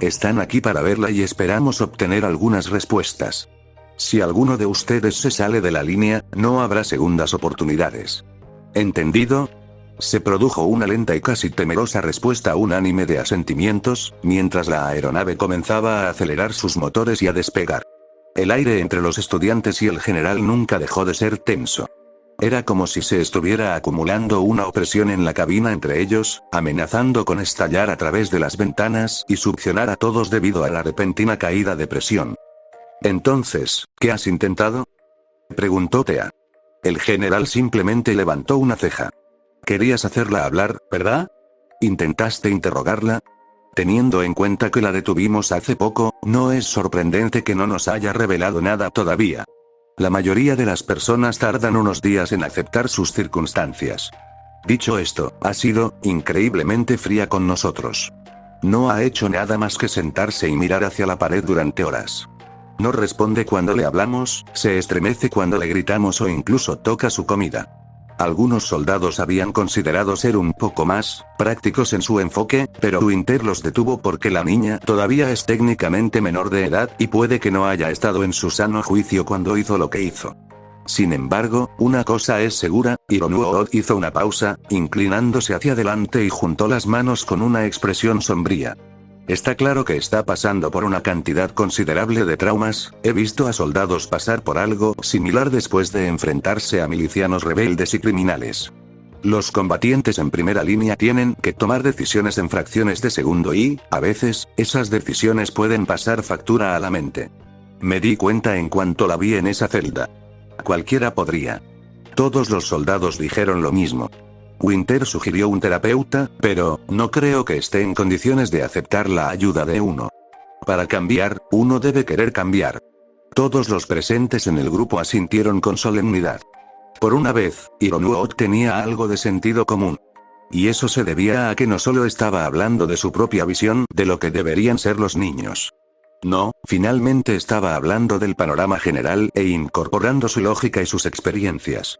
Están aquí para verla y esperamos obtener algunas respuestas. Si alguno de ustedes se sale de la línea, no habrá segundas oportunidades. ¿Entendido? Se produjo una lenta y casi temerosa respuesta unánime de asentimientos, mientras la aeronave comenzaba a acelerar sus motores y a despegar. El aire entre los estudiantes y el general nunca dejó de ser tenso. Era como si se estuviera acumulando una opresión en la cabina entre ellos, amenazando con estallar a través de las ventanas y succionar a todos debido a la repentina caída de presión. Entonces, ¿qué has intentado?, preguntó Thea. El general simplemente levantó una ceja. Querías hacerla hablar, ¿verdad? ¿Intentaste interrogarla? Teniendo en cuenta que la detuvimos hace poco, no es sorprendente que no nos haya revelado nada todavía. La mayoría de las personas tardan unos días en aceptar sus circunstancias. Dicho esto, ha sido increíblemente fría con nosotros. No ha hecho nada más que sentarse y mirar hacia la pared durante horas. No responde cuando le hablamos, se estremece cuando le gritamos o incluso toca su comida. Algunos soldados habían considerado ser un poco más prácticos en su enfoque, pero Winter los detuvo porque la niña todavía es técnicamente menor de edad y puede que no haya estado en su sano juicio cuando hizo lo que hizo. Sin embargo, una cosa es segura, Ironuood hizo una pausa, inclinándose hacia adelante y juntó las manos con una expresión sombría. Está claro que está pasando por una cantidad considerable de traumas, he visto a soldados pasar por algo similar después de enfrentarse a milicianos rebeldes y criminales. Los combatientes en primera línea tienen que tomar decisiones en fracciones de segundo y, a veces, esas decisiones pueden pasar factura a la mente. Me di cuenta en cuanto la vi en esa celda. Cualquiera podría. Todos los soldados dijeron lo mismo. Winter sugirió un terapeuta, pero no creo que esté en condiciones de aceptar la ayuda de uno. Para cambiar, uno debe querer cambiar. Todos los presentes en el grupo asintieron con solemnidad. Por una vez, Ironuood tenía algo de sentido común. Y eso se debía a que no solo estaba hablando de su propia visión de lo que deberían ser los niños. No, finalmente estaba hablando del panorama general e incorporando su lógica y sus experiencias.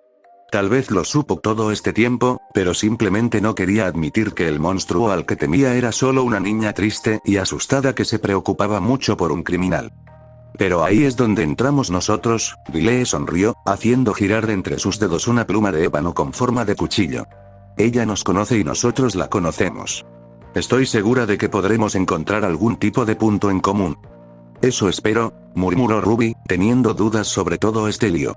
Tal vez lo supo todo este tiempo, pero simplemente no quería admitir que el monstruo al que temía era solo una niña triste y asustada que se preocupaba mucho por un criminal. Pero ahí es donde entramos nosotros, Vile sonrió, haciendo girar entre sus dedos una pluma de ébano con forma de cuchillo. Ella nos conoce y nosotros la conocemos. Estoy segura de que podremos encontrar algún tipo de punto en común. Eso espero, murmuró Ruby, teniendo dudas sobre todo este lío.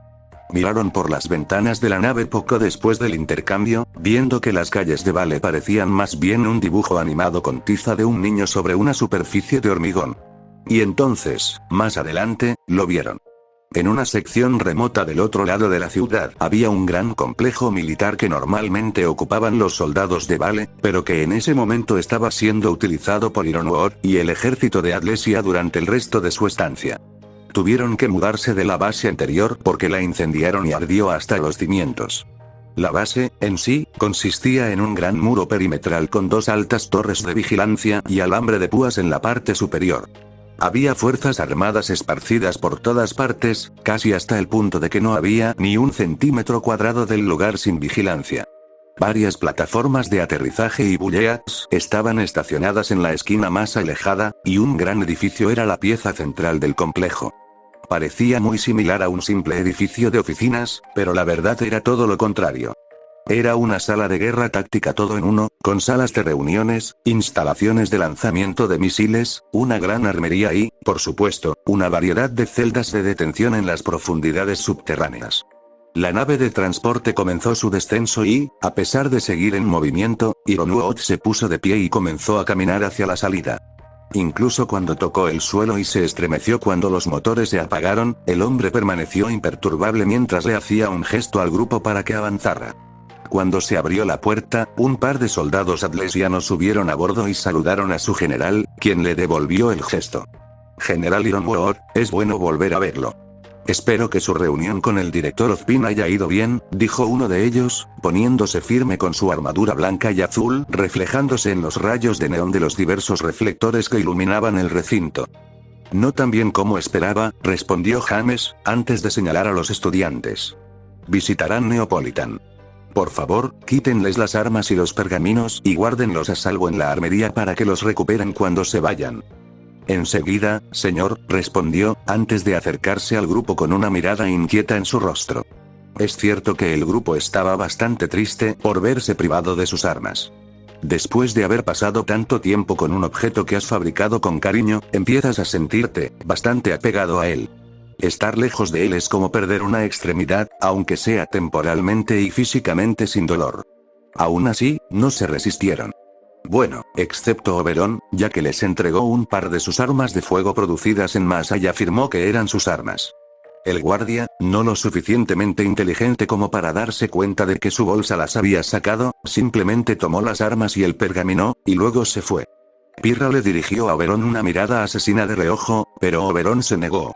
Miraron por las ventanas de la nave poco después del intercambio, viendo que las calles de Vale parecían más bien un dibujo animado con tiza de un niño sobre una superficie de hormigón. Y entonces, más adelante, lo vieron. En una sección remota del otro lado de la ciudad había un gran complejo militar que normalmente ocupaban los soldados de Vale, pero que en ese momento estaba siendo utilizado por Ironuood y el ejército de Adlesia durante el resto de su estancia. Tuvieron que mudarse de la base anterior porque la incendiaron y ardió hasta los cimientos. La base, en sí, consistía en un gran muro perimetral con dos altas torres de vigilancia y alambre de púas en la parte superior. Había fuerzas armadas esparcidas por todas partes, casi hasta el punto de que no había ni un centímetro cuadrado del lugar sin vigilancia. Varias plataformas de aterrizaje y bulleas estaban estacionadas en la esquina más alejada, y un gran edificio era la pieza central del complejo. Parecía muy similar a un simple edificio de oficinas, pero la verdad era todo lo contrario. Era una sala de guerra táctica todo en uno, con salas de reuniones, instalaciones de lanzamiento de misiles, una gran armería y, por supuesto, una variedad de celdas de detención en las profundidades subterráneas. La nave de transporte comenzó su descenso y, a pesar de seguir en movimiento, Ironuood se puso de pie y comenzó a caminar hacia la salida. Incluso cuando tocó el suelo y se estremeció cuando los motores se apagaron, el hombre permaneció imperturbable mientras le hacía un gesto al grupo para que avanzara. Cuando se abrió la puerta, un par de soldados adlesianos subieron a bordo y saludaron a su general, quien le devolvió el gesto. General Ironuood, es bueno volver a verlo. Espero que su reunión con el director Ozpin haya ido bien, dijo uno de ellos, poniéndose firme con su armadura blanca y azul, reflejándose en los rayos de neón de los diversos reflectores que iluminaban el recinto. No tan bien como esperaba, respondió James, antes de señalar a los estudiantes. Visitarán Neopolitan. Por favor, quítenles las armas y los pergaminos y guárdenlos a salvo en la armería para que los recuperen cuando se vayan. Enseguida, señor, respondió, antes de acercarse al grupo con una mirada inquieta en su rostro. Es cierto que el grupo estaba bastante triste por verse privado de sus armas. Después de haber pasado tanto tiempo con un objeto que has fabricado con cariño, empiezas a sentirte bastante apegado a él. Estar lejos de él es como perder una extremidad, aunque sea temporalmente y físicamente sin dolor. Aún así, no se resistieron. Bueno, excepto Oberon, ya que les entregó un par de sus armas de fuego producidas en masa y afirmó que eran sus armas. El guardia, no lo suficientemente inteligente como para darse cuenta de que su bolsa las había sacado, simplemente tomó las armas y el pergamino, y luego se fue. Pirra le dirigió a Oberon una mirada asesina de reojo, pero Oberon se negó.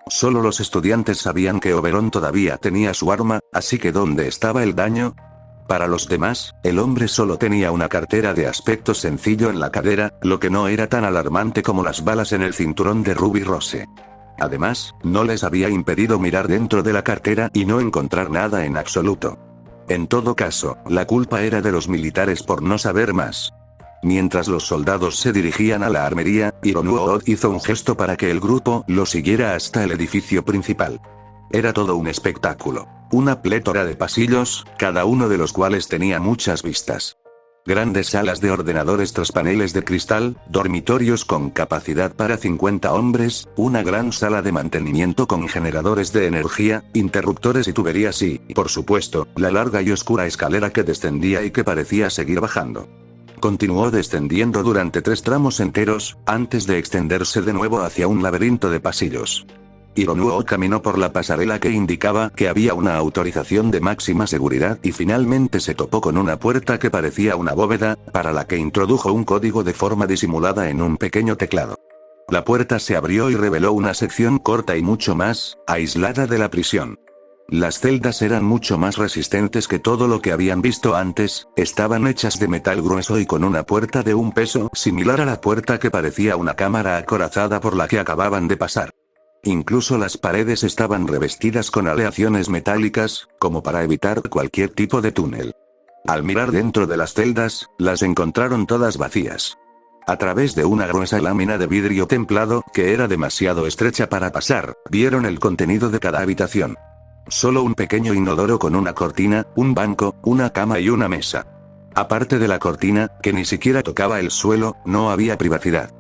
Solo los estudiantes sabían que Oberon todavía tenía su arma, así que ¿dónde estaba el daño? Para los demás, el hombre solo tenía una cartera de aspecto sencillo en la cadera, lo que no era tan alarmante como las balas en el cinturón de Ruby Rose. Además, no les había impedido mirar dentro de la cartera y no encontrar nada en absoluto. En todo caso, la culpa era de los militares por no saber más. Mientras los soldados se dirigían a la armería, Ironuood hizo un gesto para que el grupo lo siguiera hasta el edificio principal. Era todo un espectáculo. Una plétora de pasillos, cada uno de los cuales tenía muchas vistas. Grandes salas de ordenadores tras paneles de cristal, dormitorios con capacidad para 50 hombres, una gran sala de mantenimiento con generadores de energía, interruptores y tuberías y, por supuesto, la larga y oscura escalera que descendía y que parecía seguir bajando. Continuó descendiendo durante 3 tramos enteros, antes de extenderse de nuevo hacia un laberinto de pasillos. Ironuood caminó por la pasarela que indicaba que había una autorización de máxima seguridad y finalmente se topó con una puerta que parecía una bóveda, para la que introdujo un código de forma disimulada en un pequeño teclado. La puerta se abrió y reveló una sección corta y mucho más aislada de la prisión. Las celdas eran mucho más resistentes que todo lo que habían visto antes, estaban hechas de metal grueso y con una puerta de un peso similar a la puerta que parecía una cámara acorazada por la que acababan de pasar. Incluso las paredes estaban revestidas con aleaciones metálicas, como para evitar cualquier tipo de túnel. Al mirar dentro de las celdas, las encontraron todas vacías. A través de una gruesa lámina de vidrio templado, que era demasiado estrecha para pasar, vieron el contenido de cada habitación. Solo un pequeño inodoro con una cortina, un banco, una cama y una mesa. Aparte de la cortina, que ni siquiera tocaba el suelo, no había privacidad.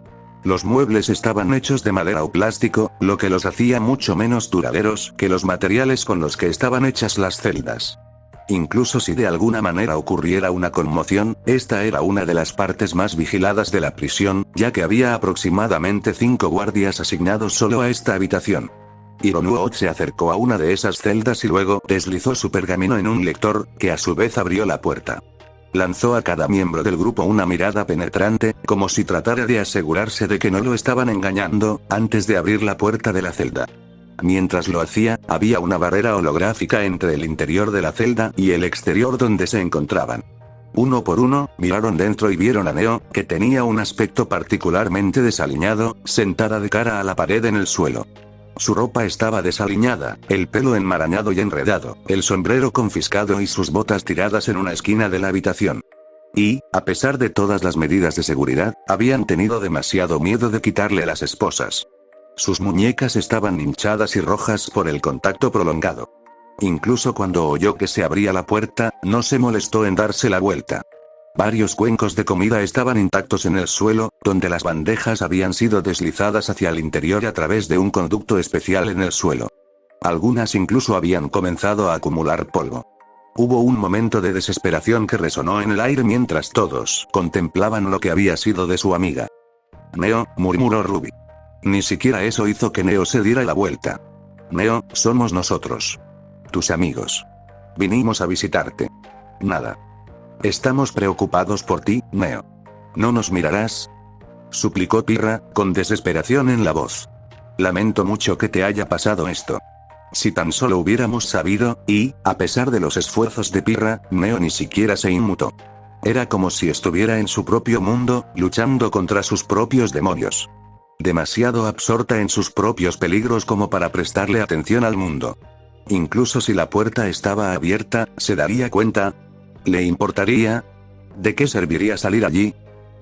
Los muebles estaban hechos de madera o plástico, lo que los hacía mucho menos duraderos que los materiales con los que estaban hechas las celdas. Incluso si de alguna manera ocurriera una conmoción, esta era una de las partes más vigiladas de la prisión, ya que había aproximadamente 5 guardias asignados solo a esta habitación. Ironuood se acercó a una de esas celdas y luego deslizó su pergamino en un lector, que a su vez abrió la puerta. Lanzó a cada miembro del grupo una mirada penetrante, como si tratara de asegurarse de que no lo estaban engañando, antes de abrir la puerta de la celda. Mientras lo hacía, había una barrera holográfica entre el interior de la celda y el exterior donde se encontraban. Uno por uno, miraron dentro y vieron a Neo, que tenía un aspecto particularmente desaliñado, sentada de cara a la pared en el suelo. Su ropa estaba desaliñada, el pelo enmarañado y enredado, el sombrero confiscado y sus botas tiradas en una esquina de la habitación. Y, a pesar de todas las medidas de seguridad, habían tenido demasiado miedo de quitarle las esposas. Sus muñecas estaban hinchadas y rojas por el contacto prolongado. Incluso cuando oyó que se abría la puerta, no se molestó en darse la vuelta. Varios cuencos de comida estaban intactos en el suelo, donde las bandejas habían sido deslizadas hacia el interior a través de un conducto especial en el suelo. Algunas incluso habían comenzado a acumular polvo. Hubo un momento de desesperación que resonó en el aire mientras todos contemplaban lo que había sido de su amiga. Neo, murmuró Ruby. Ni siquiera eso hizo que Neo se diera la vuelta. Neo, somos nosotros. Tus amigos. Vinimos a visitarte. Nada. Estamos preocupados por ti, Neo. ¿No nos mirarás?, suplicó Pirra, con desesperación en la voz. Lamento mucho que te haya pasado esto. Si tan solo hubiéramos sabido, y, a pesar de los esfuerzos de Pirra, Neo ni siquiera se inmutó. Era como si estuviera en su propio mundo, luchando contra sus propios demonios. Demasiado absorta en sus propios peligros como para prestarle atención al mundo. Incluso si la puerta estaba abierta, ¿se daría cuenta? ¿Le importaría? ¿De qué serviría salir allí?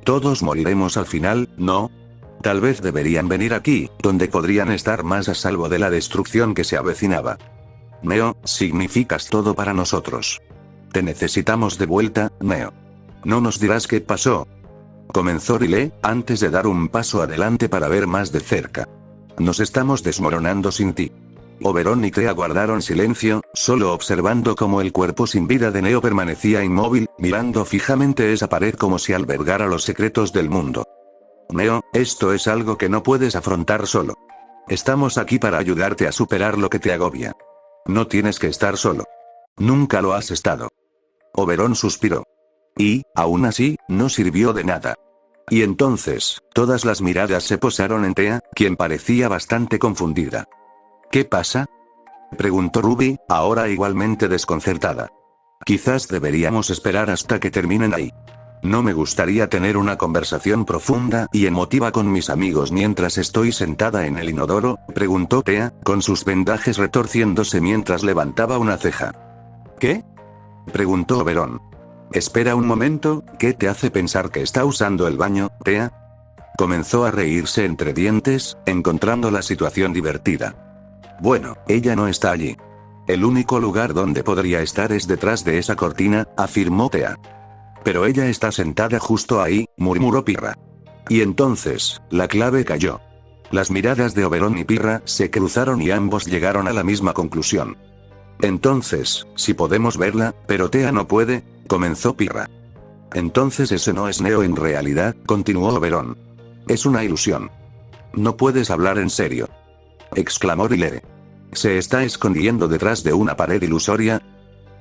Todos moriremos al final, ¿no? Tal vez deberían venir aquí, donde podrían estar más a salvo de la destrucción que se avecinaba. Neo, significas todo para nosotros. Te necesitamos de vuelta, Neo. ¿No nos dirás qué pasó? Comenzó Riley, antes de dar un paso adelante para ver más de cerca. Nos estamos desmoronando sin ti. Oberon y Thea guardaron silencio, solo observando cómo el cuerpo sin vida de Neo permanecía inmóvil, mirando fijamente esa pared como si albergara los secretos del mundo. Neo, esto es algo que no puedes afrontar solo. Estamos aquí para ayudarte a superar lo que te agobia. No tienes que estar solo. Nunca lo has estado. Oberon suspiró. Y, aún así, no sirvió de nada. Y entonces, todas las miradas se posaron en Thea, quien parecía bastante confundida. ¿Qué pasa?, preguntó Ruby, ahora igualmente desconcertada. Quizás deberíamos esperar hasta que terminen ahí. No me gustaría tener una conversación profunda y emotiva con mis amigos mientras estoy sentada en el inodoro, preguntó Thea, con sus vendajes retorciéndose mientras levantaba una ceja. ¿Qué?, preguntó Oberon. Espera un momento, ¿qué te hace pensar que está usando el baño, Thea? Comenzó a reírse entre dientes, encontrando la situación divertida. Bueno, ella no está allí. El único lugar donde podría estar es detrás de esa cortina, afirmó Thea. Pero ella está sentada justo ahí, murmuró Pirra. Y entonces, la clave cayó. Las miradas de Oberon y Pirra se cruzaron y ambos llegaron a la misma conclusión. Entonces, si podemos verla, pero Thea no puede, comenzó Pirra. Entonces ese no es Neo en realidad, continuó Oberon. Es una ilusión. No puedes hablar en serio, exclamó Riley. ¿Se está escondiendo detrás de una pared ilusoria?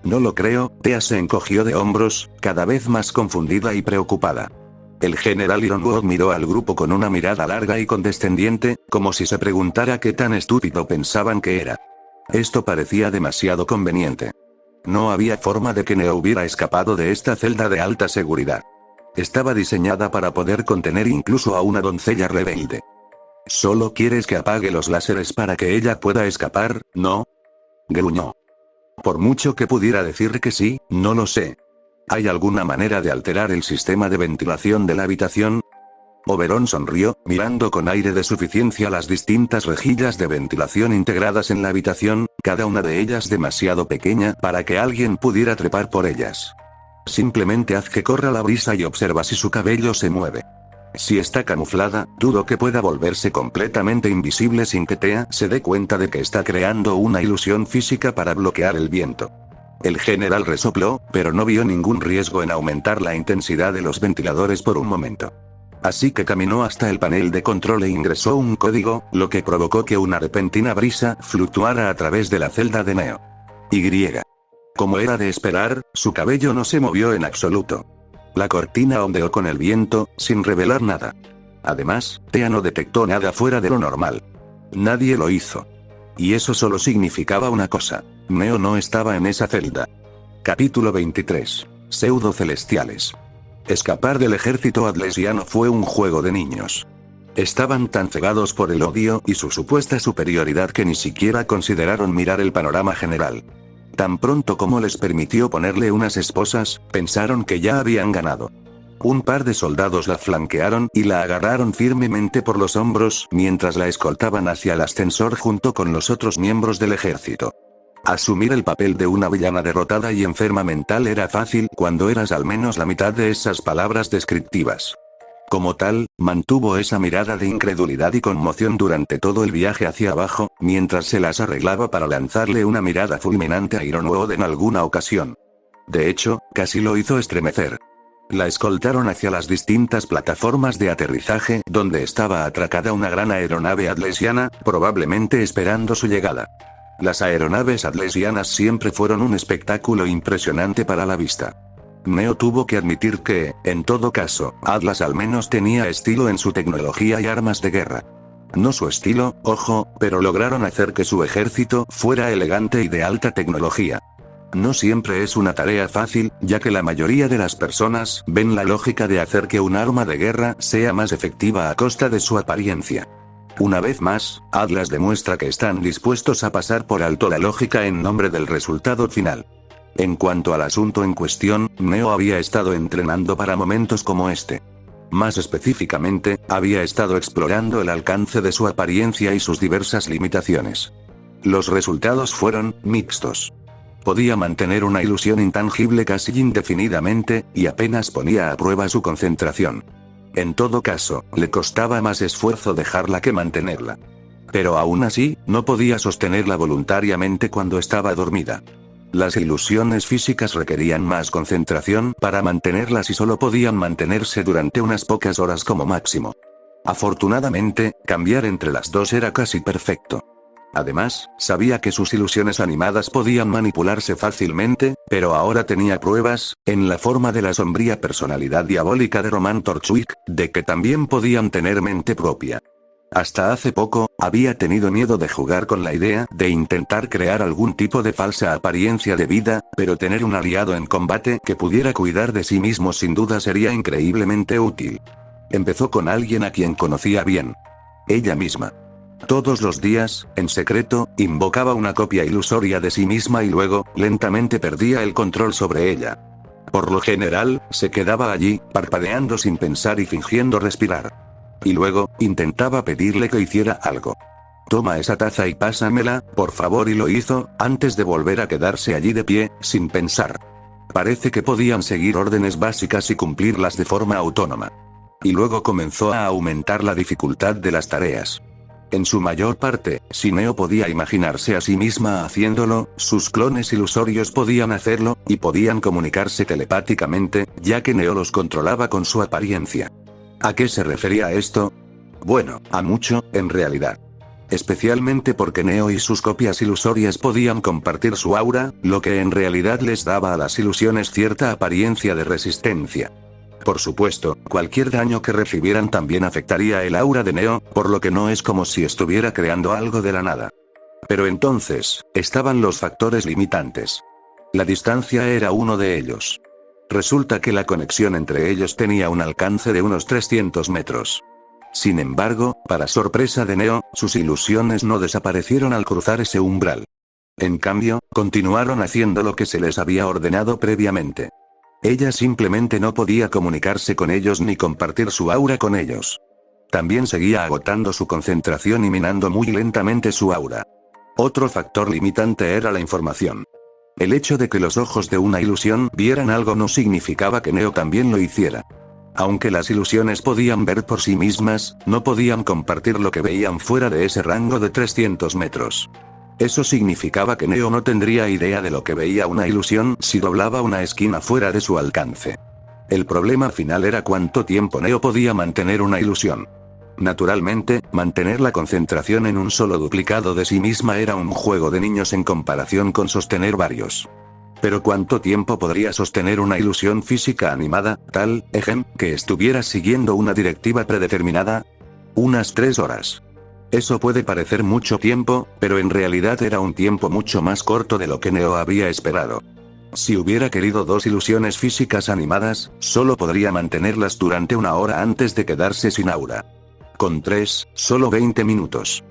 No lo creo, Thea se encogió de hombros, cada vez más confundida y preocupada. El general Ironwood miró al grupo con una mirada larga y condescendiente, como si se preguntara qué tan estúpido pensaban que era. Esto parecía demasiado conveniente. No había forma de que Neo hubiera escapado de esta celda de alta seguridad. Estaba diseñada para poder contener incluso a una doncella rebelde. ¿Solo quieres que apague los láseres para que ella pueda escapar, no?, gruñó. Por mucho que pudiera decir que sí, no lo sé. ¿Hay alguna manera de alterar el sistema de ventilación de la habitación? Oberon sonrió, mirando con aire de suficiencia las distintas rejillas de ventilación integradas en la habitación, cada una de ellas demasiado pequeña para que alguien pudiera trepar por ellas. Simplemente haz que corra la brisa y observa si su cabello se mueve. Si está camuflada, dudo que pueda volverse completamente invisible sin que Thea se dé cuenta de que está creando una ilusión física para bloquear el viento. El general resopló, pero no vio ningún riesgo en aumentar la intensidad de los ventiladores por un momento. Así que caminó hasta el panel de control e ingresó un código, lo que provocó que una repentina brisa fluctuara a través de la celda de Neo. Y. Como era de esperar, su cabello no se movió en absoluto. La cortina ondeó con el viento, sin revelar nada. Además, Thea no detectó nada fuera de lo normal. Nadie lo hizo. Y eso solo significaba una cosa: Neo no estaba en esa celda. Capítulo 23. Pseudo-celestiales. Escapar del ejército adlesiano fue un juego de niños. Estaban tan cegados por el odio y su supuesta superioridad que ni siquiera consideraron mirar el panorama general. Tan pronto como les permitió ponerle unas esposas, pensaron que ya habían ganado. Un par de soldados la flanquearon y la agarraron firmemente por los hombros mientras la escoltaban hacia el ascensor junto con los otros miembros del ejército. Asumir el papel de una villana derrotada y enferma mental era fácil cuando eras al menos la mitad de esas palabras descriptivas. Como tal, mantuvo esa mirada de incredulidad y conmoción durante todo el viaje hacia abajo, mientras se las arreglaba para lanzarle una mirada fulminante a Ironwood en alguna ocasión. De hecho, casi lo hizo estremecer. La escoltaron hacia las distintas plataformas de aterrizaje donde estaba atracada una gran aeronave adlesiana, probablemente esperando su llegada. Las aeronaves adlesianas siempre fueron un espectáculo impresionante para la vista. Neo tuvo que admitir que, en todo caso, Atlas al menos tenía estilo en su tecnología y armas de guerra. No su estilo, ojo, pero lograron hacer que su ejército fuera elegante y de alta tecnología. No siempre es una tarea fácil, ya que la mayoría de las personas ven la lógica de hacer que un arma de guerra sea más efectiva a costa de su apariencia. Una vez más, Atlas demuestra que están dispuestos a pasar por alto la lógica en nombre del resultado final. En cuanto al asunto en cuestión, Neo había estado entrenando para momentos como este. Más específicamente, había estado explorando el alcance de su apariencia y sus diversas limitaciones. Los resultados fueron mixtos. Podía mantener una ilusión intangible casi indefinidamente, y apenas ponía a prueba su concentración. En todo caso, le costaba más esfuerzo dejarla que mantenerla. Pero aún así, no podía sostenerla voluntariamente cuando estaba dormida. Las ilusiones físicas requerían más concentración para mantenerlas y solo podían mantenerse durante unas pocas horas como máximo. Afortunadamente, cambiar entre las dos era casi perfecto. Además, sabía que sus ilusiones animadas podían manipularse fácilmente, pero ahora tenía pruebas, en la forma de la sombría personalidad diabólica de Roman Torchwick, de que también podían tener mente propia. Hasta hace poco, había tenido miedo de jugar con la idea de intentar crear algún tipo de falsa apariencia de vida, pero tener un aliado en combate que pudiera cuidar de sí mismo sin duda sería increíblemente útil. Empezó con alguien a quien conocía bien. Ella misma. Todos los días, en secreto, invocaba una copia ilusoria de sí misma y luego, lentamente perdía el control sobre ella. Por lo general, se quedaba allí, parpadeando sin pensar y fingiendo respirar. Y luego, intentaba pedirle que hiciera algo. Toma esa taza y pásamela, por favor, y lo hizo, antes de volver a quedarse allí de pie, sin pensar. Parece que podían seguir órdenes básicas y cumplirlas de forma autónoma. Y luego comenzó a aumentar la dificultad de las tareas. En su mayor parte, si Neo podía imaginarse a sí misma haciéndolo, sus clones ilusorios podían hacerlo, y podían comunicarse telepáticamente, ya que Neo los controlaba con su apariencia. ¿A qué se refería esto? Bueno, a mucho, en realidad. Especialmente porque Neo y sus copias ilusorias podían compartir su aura, lo que en realidad les daba a las ilusiones cierta apariencia de resistencia. Por supuesto, cualquier daño que recibieran también afectaría el aura de Neo, por lo que no es como si estuviera creando algo de la nada. Pero entonces, estaban los factores limitantes. La distancia era uno de ellos. Resulta que la conexión entre ellos tenía un alcance de unos 300 metros. Sin embargo, para sorpresa de Neo, sus ilusiones no desaparecieron al cruzar ese umbral. En cambio, continuaron haciendo lo que se les había ordenado previamente. Ella simplemente no podía comunicarse con ellos ni compartir su aura con ellos. También seguía agotando su concentración y minando muy lentamente su aura. Otro factor limitante era la información. El hecho de que los ojos de una ilusión vieran algo no significaba que Neo también lo hiciera. Aunque las ilusiones podían ver por sí mismas, no podían compartir lo que veían fuera de ese rango de 300 metros. Eso significaba que Neo no tendría idea de lo que veía una ilusión si doblaba una esquina fuera de su alcance. El problema final era cuánto tiempo Neo podía mantener una ilusión. Naturalmente, mantener la concentración en un solo duplicado de sí misma era un juego de niños en comparación con sostener varios. Pero ¿cuánto tiempo podría sostener una ilusión física animada, tal, que estuviera siguiendo una directiva predeterminada? Unas 3 horas. Eso puede parecer mucho tiempo, pero en realidad era un tiempo mucho más corto de lo que Neo había esperado. Si hubiera querido 2 ilusiones físicas animadas, solo podría mantenerlas durante 1 hora antes de quedarse sin aura. Con 3, solo 20 minutos.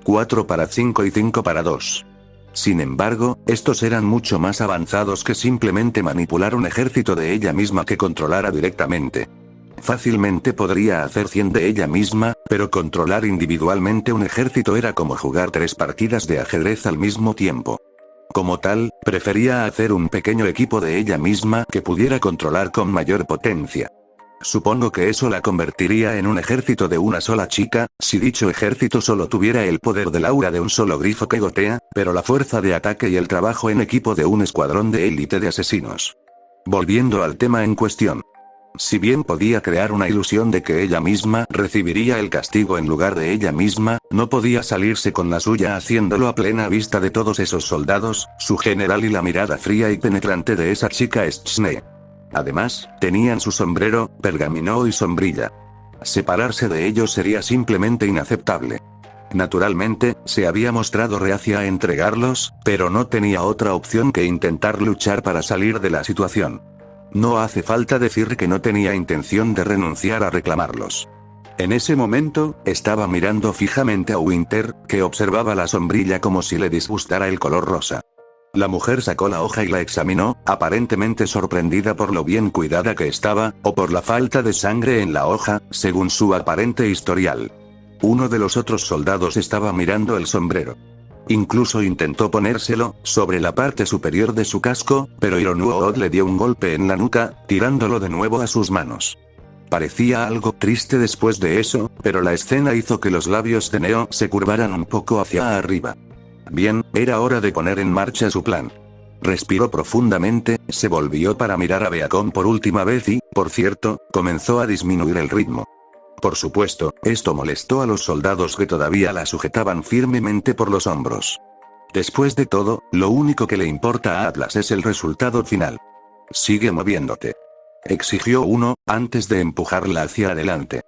4 para 5 y 5 para 2. Sin embargo, estos eran mucho más avanzados que simplemente manipular un ejército de ella misma que controlara directamente. Fácilmente podría hacer 100 de ella misma, pero controlar individualmente un ejército era como jugar 3 partidas de ajedrez al mismo tiempo. Como tal, prefería hacer un pequeño equipo de ella misma que pudiera controlar con mayor potencia. Supongo que eso la convertiría en un ejército de una sola chica, si dicho ejército solo tuviera el poder del aura de un solo grifo que gotea, pero la fuerza de ataque y el trabajo en equipo de un escuadrón de élite de asesinos. Volviendo al tema en cuestión. Si bien podía crear una ilusión de que ella misma recibiría el castigo en lugar de ella misma, no podía salirse con la suya haciéndolo a plena vista de todos esos soldados, su general y la mirada fría y penetrante de esa chica Schne. Además, tenían su sombrero, pergamino y sombrilla. Separarse de ellos sería simplemente inaceptable. Naturalmente, se había mostrado reacia a entregarlos, pero no tenía otra opción que intentar luchar para salir de la situación. No hace falta decir que no tenía intención de renunciar a reclamarlos. En ese momento, estaba mirando fijamente a Winter, que observaba la sombrilla como si le disgustara el color rosa. La mujer sacó la hoja y la examinó, aparentemente sorprendida por lo bien cuidada que estaba, o por la falta de sangre en la hoja, según su aparente historial. Uno de los otros soldados estaba mirando el sombrero. Incluso intentó ponérselo sobre la parte superior de su casco, pero Ironwood le dio un golpe en la nuca, tirándolo de nuevo a sus manos. Parecía algo triste después de eso, pero la escena hizo que los labios de Neo se curvaran un poco hacia arriba. Bien, era hora de poner en marcha su plan. Respiró profundamente, se volvió para mirar a Beacon por última vez y, por cierto, comenzó a disminuir el ritmo. Por supuesto, esto molestó a los soldados que todavía la sujetaban firmemente por los hombros. Después de todo, lo único que le importa a Atlas es el resultado final. Sigue moviéndote, exigió uno, antes de empujarla hacia adelante.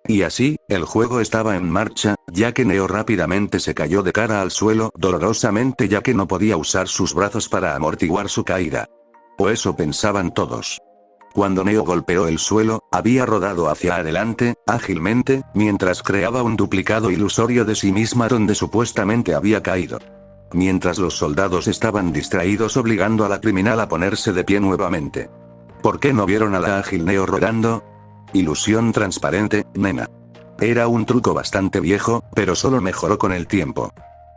Y así, el juego estaba en marcha, ya que Neo rápidamente se cayó de cara al suelo dolorosamente ya que no podía usar sus brazos para amortiguar su caída. O eso pensaban todos. Cuando Neo golpeó el suelo, había rodado hacia adelante, ágilmente, mientras creaba un duplicado ilusorio de sí misma donde supuestamente había caído. Mientras los soldados estaban distraídos obligando a la criminal a ponerse de pie nuevamente. ¿Por qué no vieron a la ágil Neo rodando? Ilusión transparente, nena. Era un truco bastante viejo, pero solo mejoró con el tiempo.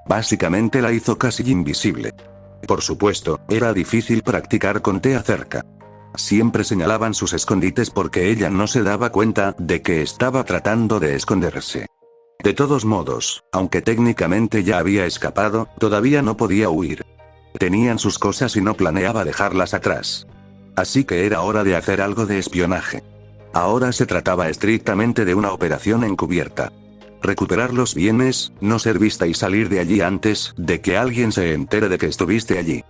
Básicamente la hizo casi invisible. Por supuesto, era difícil practicar con Thea cerca. Siempre señalaban sus escondites porque ella no se daba cuenta de que estaba tratando de esconderse. De todos modos, aunque técnicamente ya había escapado, todavía no podía huir. Tenían sus cosas y no planeaba dejarlas atrás. Así que era hora de hacer algo de espionaje. Ahora se trataba estrictamente de una operación encubierta. Recuperar los bienes, no ser vista y salir de allí antes de que alguien se entere de que estuviste allí.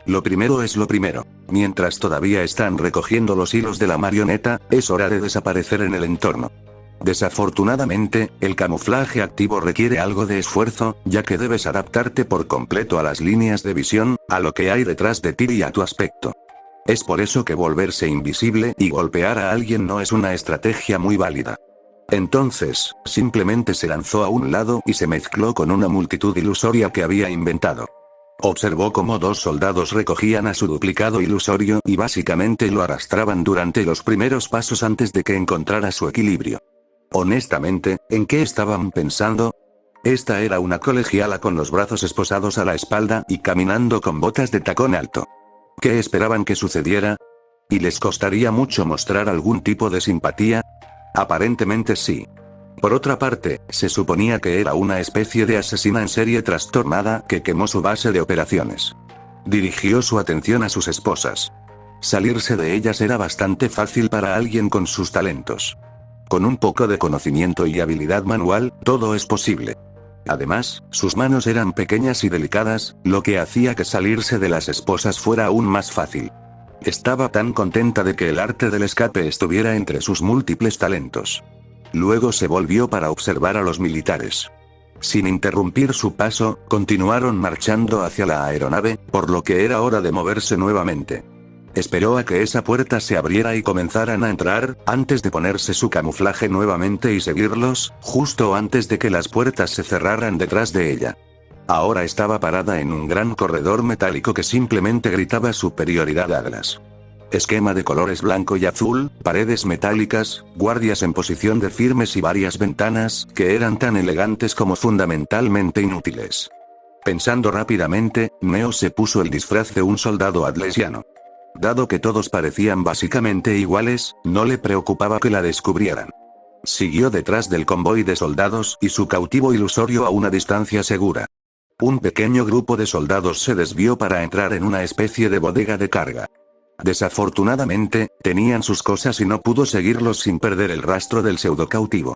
Lo primero es lo primero. Mientras todavía están recogiendo los hilos de la marioneta, es hora de desaparecer en el entorno. Desafortunadamente, el camuflaje activo requiere algo de esfuerzo, ya que debes adaptarte por completo a las líneas de visión, a lo que hay detrás de ti y a tu aspecto. Es por eso que volverse invisible y golpear a alguien no es una estrategia muy válida. Entonces, simplemente se lanzó a un lado y se mezcló con una multitud ilusoria que había inventado. Observó cómo dos soldados recogían a su duplicado ilusorio y básicamente lo arrastraban durante los primeros pasos antes de que encontrara su equilibrio. Honestamente, ¿en qué estaban pensando? Esta era una colegiala con los brazos esposados a la espalda y caminando con botas de tacón alto. ¿Qué esperaban que sucediera? ¿Y les costaría mucho mostrar algún tipo de simpatía? Aparentemente sí. Por otra parte, se suponía que era una especie de asesina en serie trastornada que quemó su base de operaciones. Dirigió su atención a sus esposas. Salirse de ellas era bastante fácil para alguien con sus talentos. Con un poco de conocimiento y habilidad manual, todo es posible. Además, sus manos eran pequeñas y delicadas, lo que hacía que salirse de las esposas fuera aún más fácil. Estaba tan contenta de que el arte del escape estuviera entre sus múltiples talentos. Luego se volvió para observar a los militares. Sin interrumpir su paso, continuaron marchando hacia la aeronave, por lo que era hora de moverse nuevamente. Esperó a que esa puerta se abriera y comenzaran a entrar, antes de ponerse su camuflaje nuevamente y seguirlos, justo antes de que las puertas se cerraran detrás de ella. Ahora estaba parada en un gran corredor metálico que simplemente gritaba superioridad a Atlas. Esquema de colores blanco y azul, paredes metálicas, guardias en posición de firmes y varias ventanas, que eran tan elegantes como fundamentalmente inútiles. Pensando rápidamente, Neo se puso el disfraz de un soldado atlesiano. Dado que todos parecían básicamente iguales, no le preocupaba que la descubrieran. Siguió detrás del convoy de soldados y su cautivo ilusorio a una distancia segura. Un pequeño grupo de soldados se desvió para entrar en una especie de bodega de carga. Desafortunadamente, tenían sus cosas y no pudo seguirlos sin perder el rastro del pseudo cautivo.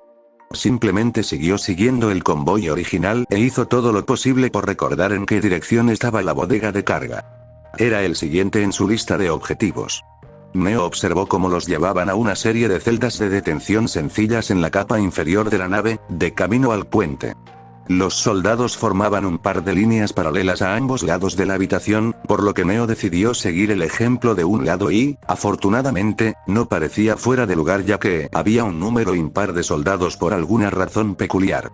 Simplemente siguió siguiendo el convoy original e hizo todo lo posible por recordar en qué dirección estaba la bodega de carga. Era el siguiente en su lista de objetivos. Neo observó cómo los llevaban a una serie de celdas de detención sencillas en la capa inferior de la nave, de camino al puente. Los soldados formaban un par de líneas paralelas a ambos lados de la habitación, por lo que Neo decidió seguir el ejemplo de un lado y, afortunadamente, no parecía fuera de lugar ya que había un número impar de soldados por alguna razón peculiar.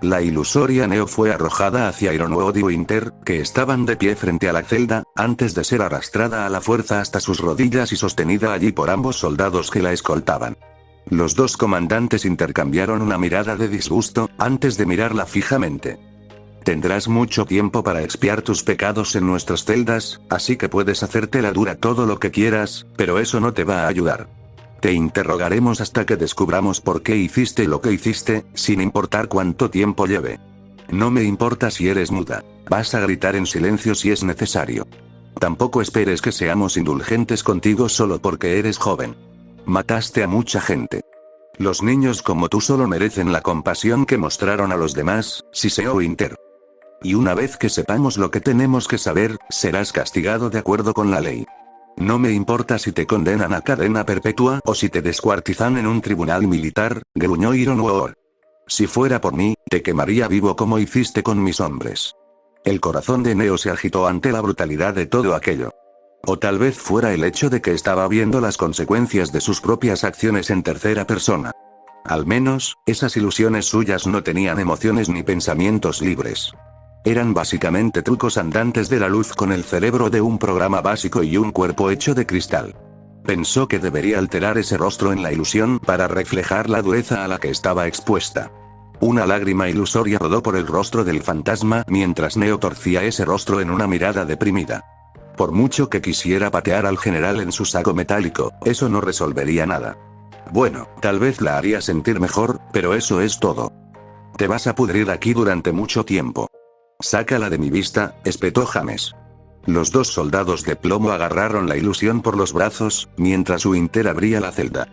La ilusoria Neo fue arrojada hacia Ironwood y Winter, que estaban de pie frente a la celda, antes de ser arrastrada a la fuerza hasta sus rodillas y sostenida allí por ambos soldados que la escoltaban. Los dos comandantes intercambiaron una mirada de disgusto, antes de mirarla fijamente. Tendrás mucho tiempo para expiar tus pecados en nuestras celdas, así que puedes hacerte la dura todo lo que quieras, pero eso no te va a ayudar. Te interrogaremos hasta que descubramos por qué hiciste lo que hiciste, sin importar cuánto tiempo lleve. No me importa si eres muda. Vas a gritar en silencio si es necesario. Tampoco esperes que seamos indulgentes contigo solo porque eres joven. Mataste a mucha gente. Los niños como tú solo merecen la compasión que mostraron a los demás, Siseo Winter. Y una vez que sepamos lo que tenemos que saber, serás castigado de acuerdo con la ley. No me importa si te condenan a cadena perpetua o si te descuartizan en un tribunal militar, gruñó Ironuor. Si fuera por mí, te quemaría vivo como hiciste con mis hombres. El corazón de Neo se agitó ante la brutalidad de todo aquello. O tal vez fuera el hecho de que estaba viendo las consecuencias de sus propias acciones en tercera persona. Al menos, esas ilusiones suyas no tenían emociones ni pensamientos libres. Eran básicamente trucos andantes de la luz con el cerebro de un programa básico y un cuerpo hecho de cristal. Pensó que debería alterar ese rostro en la ilusión para reflejar la dureza a la que estaba expuesta. Una lágrima ilusoria rodó por el rostro del fantasma mientras Neo torcía ese rostro en una mirada deprimida. Por mucho que quisiera patear al general en su saco metálico, eso no resolvería nada. Bueno, tal vez la haría sentir mejor, pero eso es todo. Te vas a pudrir aquí durante mucho tiempo. Sácala de mi vista, espetó James. Los dos soldados de plomo agarraron la ilusión por los brazos, mientras Winter abría la celda.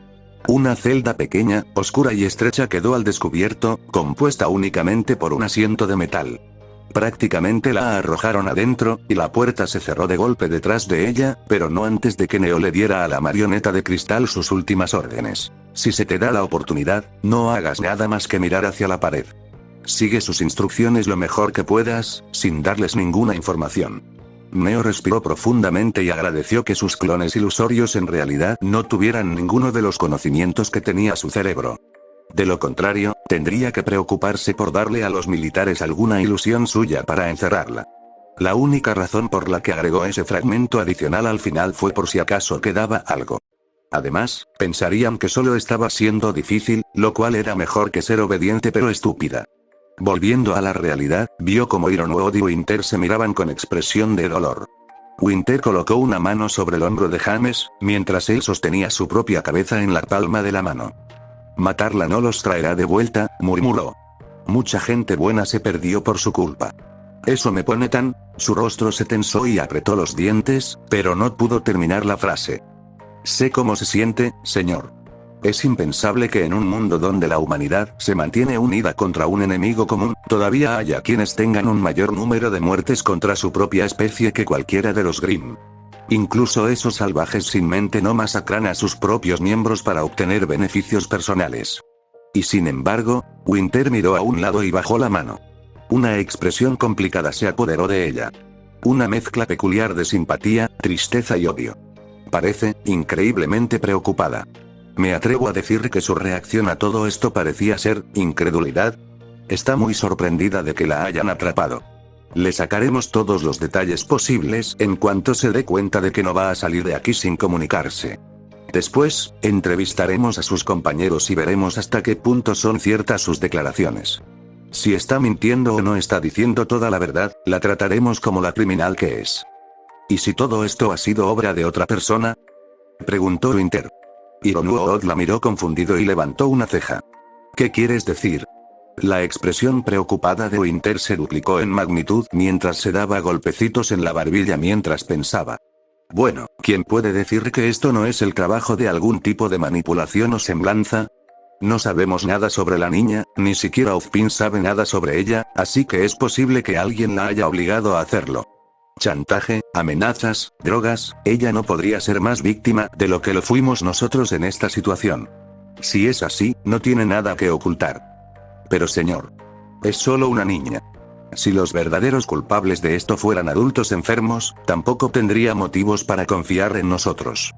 Una celda pequeña, oscura y estrecha quedó al descubierto, compuesta únicamente por un asiento de metal. Prácticamente la arrojaron adentro, y la puerta se cerró de golpe detrás de ella, pero no antes de que Neo le diera a la marioneta de cristal sus últimas órdenes. Si se te da la oportunidad, no hagas nada más que mirar hacia la pared. Sigue sus instrucciones lo mejor que puedas, sin darles ninguna información. Neo respiró profundamente y agradeció que sus clones ilusorios en realidad no tuvieran ninguno de los conocimientos que tenía su cerebro. De lo contrario, tendría que preocuparse por darle a los militares alguna ilusión suya para encerrarla. La única razón por la que agregó ese fragmento adicional al final fue por si acaso quedaba algo. Además, pensarían que solo estaba siendo difícil, lo cual era mejor que ser obediente pero estúpida. Volviendo a la realidad, vio como Ironuod y Winter se miraban con expresión de dolor. Winter colocó una mano sobre el hombro de James, mientras él sostenía su propia cabeza en la palma de la mano. Matarla no los traerá de vuelta, murmuró. Mucha gente buena se perdió por su culpa. Eso me pone tan... Su rostro se tensó y apretó los dientes, pero no pudo terminar la frase. Sé cómo se siente, señor. Es impensable que en un mundo donde la humanidad se mantiene unida contra un enemigo común, todavía haya quienes tengan un mayor número de muertes contra su propia especie que cualquiera de los Grimm. Incluso esos salvajes sin mente no masacran a sus propios miembros para obtener beneficios personales. Y sin embargo, Winter miró a un lado y bajó la mano. Una expresión complicada se apoderó de ella. Una mezcla peculiar de simpatía, tristeza y odio. Parece, increíblemente preocupada. Me atrevo a decir que su reacción a todo esto parecía ser, incredulidad. Está muy sorprendida de que la hayan atrapado. Le sacaremos todos los detalles posibles en cuanto se dé cuenta de que no va a salir de aquí sin comunicarse. Después, entrevistaremos a sus compañeros y veremos hasta qué punto son ciertas sus declaraciones. Si está mintiendo o no está diciendo toda la verdad, la trataremos como la criminal que es. ¿Y si todo esto ha sido obra de otra persona?, preguntó Winter. Ironuod la miró confundido y levantó una ceja. ¿Qué quieres decir? La expresión preocupada de Winter se duplicó en magnitud mientras se daba golpecitos en la barbilla mientras pensaba. Bueno, ¿quién puede decir que esto no es el trabajo de algún tipo de manipulación o semblanza? No sabemos nada sobre la niña, ni siquiera Ozpin sabe nada sobre ella, así que es posible que alguien la haya obligado a hacerlo. Chantaje, amenazas, drogas, ella no podría ser más víctima de lo que lo fuimos nosotros en esta situación. Si es así, no tiene nada que ocultar. Pero señor, es solo una niña. Si los verdaderos culpables de esto fueran adultos enfermos, tampoco tendría motivos para confiar en nosotros.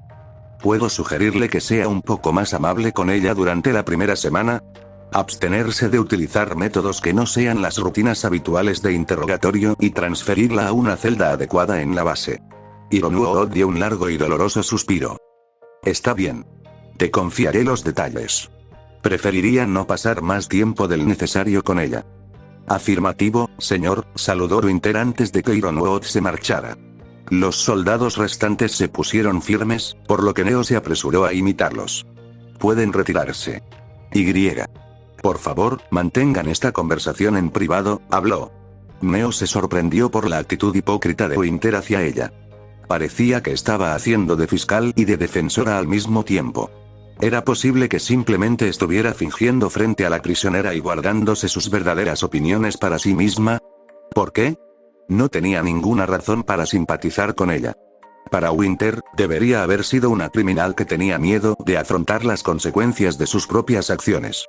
¿Puedo sugerirle que sea un poco más amable con ella durante la primera semana? Abstenerse de utilizar métodos que no sean las rutinas habituales de interrogatorio y transferirla a una celda adecuada en la base. Ironuod dio un largo y doloroso suspiro. Está bien. Te confiaré los detalles. Preferiría no pasar más tiempo del necesario con ella. Afirmativo, señor, saludó Winter antes de que Ironwood se marchara. Los soldados restantes se pusieron firmes, por lo que Neo se apresuró a imitarlos. Pueden retirarse. Y. Por favor, mantengan esta conversación en privado, habló. Neo se sorprendió por la actitud hipócrita de Winter hacia ella. Parecía que estaba haciendo de fiscal y de defensora al mismo tiempo. ¿Era posible que simplemente estuviera fingiendo frente a la prisionera y guardándose sus verdaderas opiniones para sí misma? ¿Por qué? No tenía ninguna razón para simpatizar con ella. Para Winter, debería haber sido una criminal que tenía miedo de afrontar las consecuencias de sus propias acciones.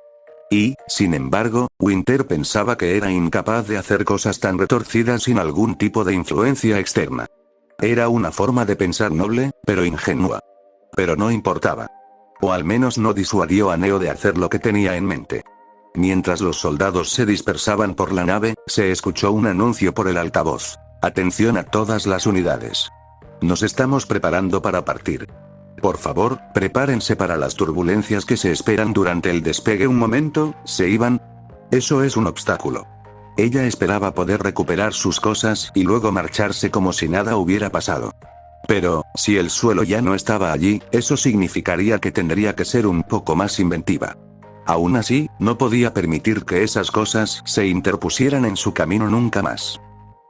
Y, sin embargo, Winter pensaba que era incapaz de hacer cosas tan retorcidas sin algún tipo de influencia externa. Era una forma de pensar noble, pero ingenua. Pero no importaba. O al menos no disuadió a Neo de hacer lo que tenía en mente. Mientras los soldados se dispersaban por la nave, se escuchó un anuncio por el altavoz. Atención a todas las unidades. Nos estamos preparando para partir. Por favor, prepárense para las turbulencias que se esperan durante el despegue. Un momento, ¿se iban? Eso es un obstáculo. Ella esperaba poder recuperar sus cosas y luego marcharse como si nada hubiera pasado. Pero, si el suelo ya no estaba allí, eso significaría que tendría que ser un poco más inventiva. Aún así, no podía permitir que esas cosas se interpusieran en su camino nunca más.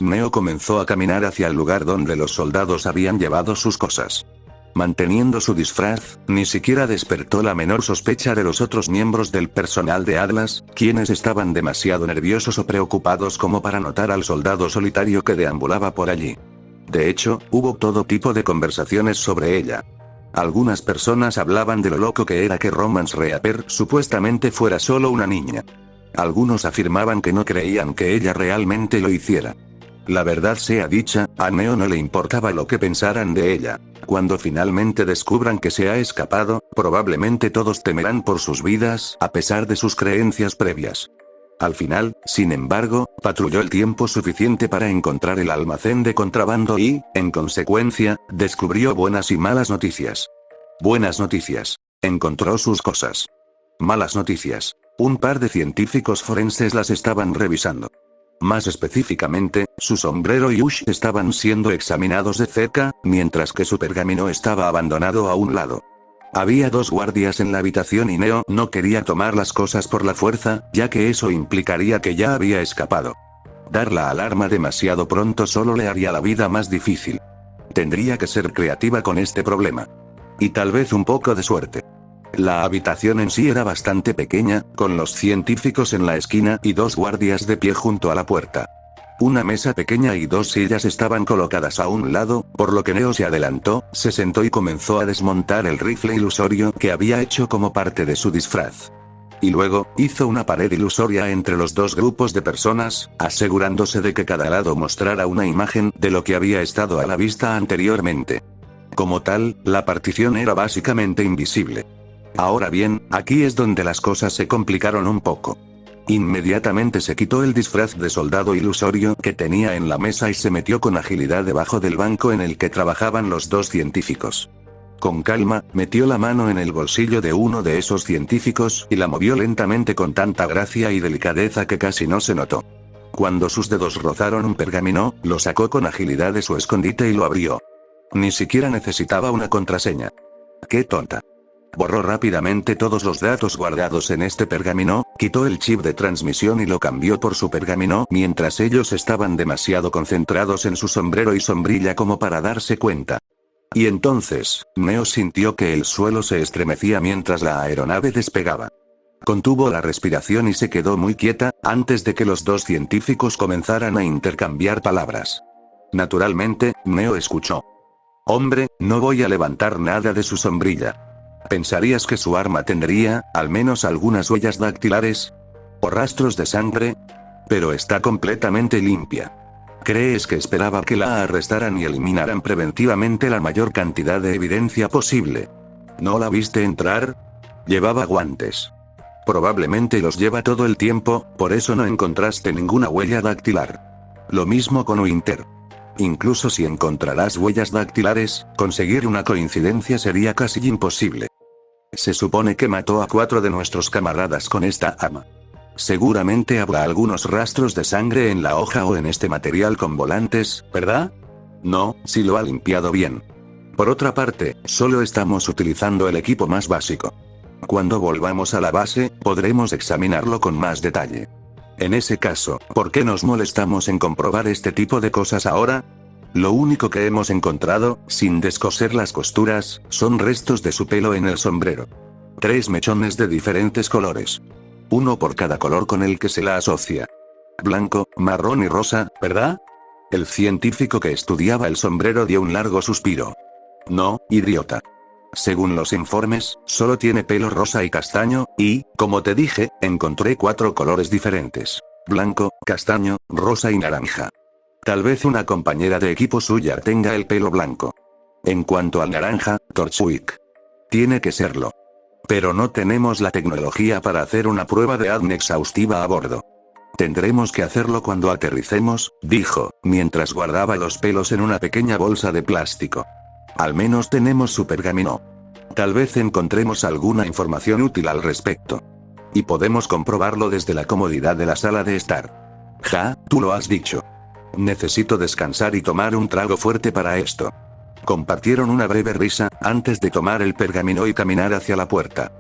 Neo comenzó a caminar hacia el lugar donde los soldados habían llevado sus cosas. Manteniendo su disfraz, ni siquiera despertó la menor sospecha de los otros miembros del personal de Atlas, quienes estaban demasiado nerviosos o preocupados como para notar al soldado solitario que deambulaba por allí. De hecho, hubo todo tipo de conversaciones sobre ella. Algunas personas hablaban de lo loco que era que Romance Reaper supuestamente fuera solo una niña. Algunos afirmaban que no creían que ella realmente lo hiciera. La verdad sea dicha, a Neo no le importaba lo que pensaran de ella. Cuando finalmente descubran que se ha escapado, probablemente todos temerán por sus vidas, a pesar de sus creencias previas. Al final, sin embargo, patrulló el tiempo suficiente para encontrar el almacén de contrabando y, en consecuencia, descubrió buenas y malas noticias. Buenas noticias. Encontró sus cosas. Malas noticias. Un par de científicos forenses las estaban revisando. Más específicamente, su sombrero y Ush estaban siendo examinados de cerca, mientras que su pergamino estaba abandonado a un lado. Había 2 guardias en la habitación y Neo no quería tomar las cosas por la fuerza, ya que eso implicaría que ya había escapado. Dar la alarma demasiado pronto solo le haría la vida más difícil. Tendría que ser creativa con este problema. Y tal vez un poco de suerte. La habitación en sí era bastante pequeña, con los científicos en la esquina y 2 guardias de pie junto a la puerta. Una mesa pequeña y 2 sillas estaban colocadas a un lado, por lo que Neo se adelantó, se sentó y comenzó a desmontar el rifle ilusorio que había hecho como parte de su disfraz. Y luego, hizo una pared ilusoria entre los 2 grupos de personas, asegurándose de que cada lado mostrara una imagen de lo que había estado a la vista anteriormente. Como tal, la partición era básicamente invisible. Ahora bien, aquí es donde las cosas se complicaron un poco. Inmediatamente se quitó el disfraz de soldado ilusorio que tenía en la mesa y se metió con agilidad debajo del banco en el que trabajaban los 2 científicos. Con calma, metió la mano en el bolsillo de uno de esos científicos y la movió lentamente con tanta gracia y delicadeza que casi no se notó. Cuando sus dedos rozaron un pergamino, lo sacó con agilidad de su escondite y lo abrió. Ni siquiera necesitaba una contraseña. ¡Qué tonta! Borró rápidamente todos los datos guardados en este pergamino, quitó el chip de transmisión y lo cambió por su pergamino mientras ellos estaban demasiado concentrados en su sombrero y sombrilla como para darse cuenta. Y entonces, Neo sintió que el suelo se estremecía mientras la aeronave despegaba. Contuvo la respiración y se quedó muy quieta, antes de que los 2 científicos comenzaran a intercambiar palabras. Naturalmente, Neo escuchó. Hombre, no voy a levantar nada de su sombrilla. ¿Pensarías que su arma tendría, al menos algunas huellas dactilares? ¿O rastros de sangre? Pero está completamente limpia. ¿Crees que esperaba que la arrestaran y eliminaran preventivamente la mayor cantidad de evidencia posible? ¿No la viste entrar? Llevaba guantes. Probablemente los lleva todo el tiempo, por eso no encontraste ninguna huella dactilar. Lo mismo con Winter. Incluso si encontrarás huellas dactilares, conseguir una coincidencia sería casi imposible. Se supone que mató a 4 de nuestros camaradas con esta arma. Seguramente habrá algunos rastros de sangre en la hoja o en este material con volantes, ¿verdad? No, si lo ha limpiado bien. Por otra parte, solo estamos utilizando el equipo más básico. Cuando volvamos a la base, podremos examinarlo con más detalle. En ese caso, ¿por qué nos molestamos en comprobar este tipo de cosas ahora? Lo único que hemos encontrado, sin descoser las costuras, son restos de su pelo en el sombrero. 3 mechones de diferentes colores. Uno por cada color con el que se la asocia. Blanco, marrón y rosa, ¿verdad? El científico que estudiaba el sombrero dio un largo suspiro. No, idiota. Según los informes, solo tiene pelo rosa y castaño, y, como te dije, encontré 4 colores diferentes. Blanco, castaño, rosa y naranja. Tal vez una compañera de equipo suya tenga el pelo blanco. En cuanto al naranja, Torchwick. Tiene que serlo. Pero no tenemos la tecnología para hacer una prueba de ADN exhaustiva a bordo. Tendremos que hacerlo cuando aterricemos, dijo, mientras guardaba los pelos en una pequeña bolsa de plástico. Al menos tenemos su pergamino. Tal vez encontremos alguna información útil al respecto. Y podemos comprobarlo desde la comodidad de la sala de estar. Ja, tú lo has dicho. Necesito descansar y tomar un trago fuerte para esto. Compartieron una breve risa, antes de tomar el pergamino y caminar hacia la puerta.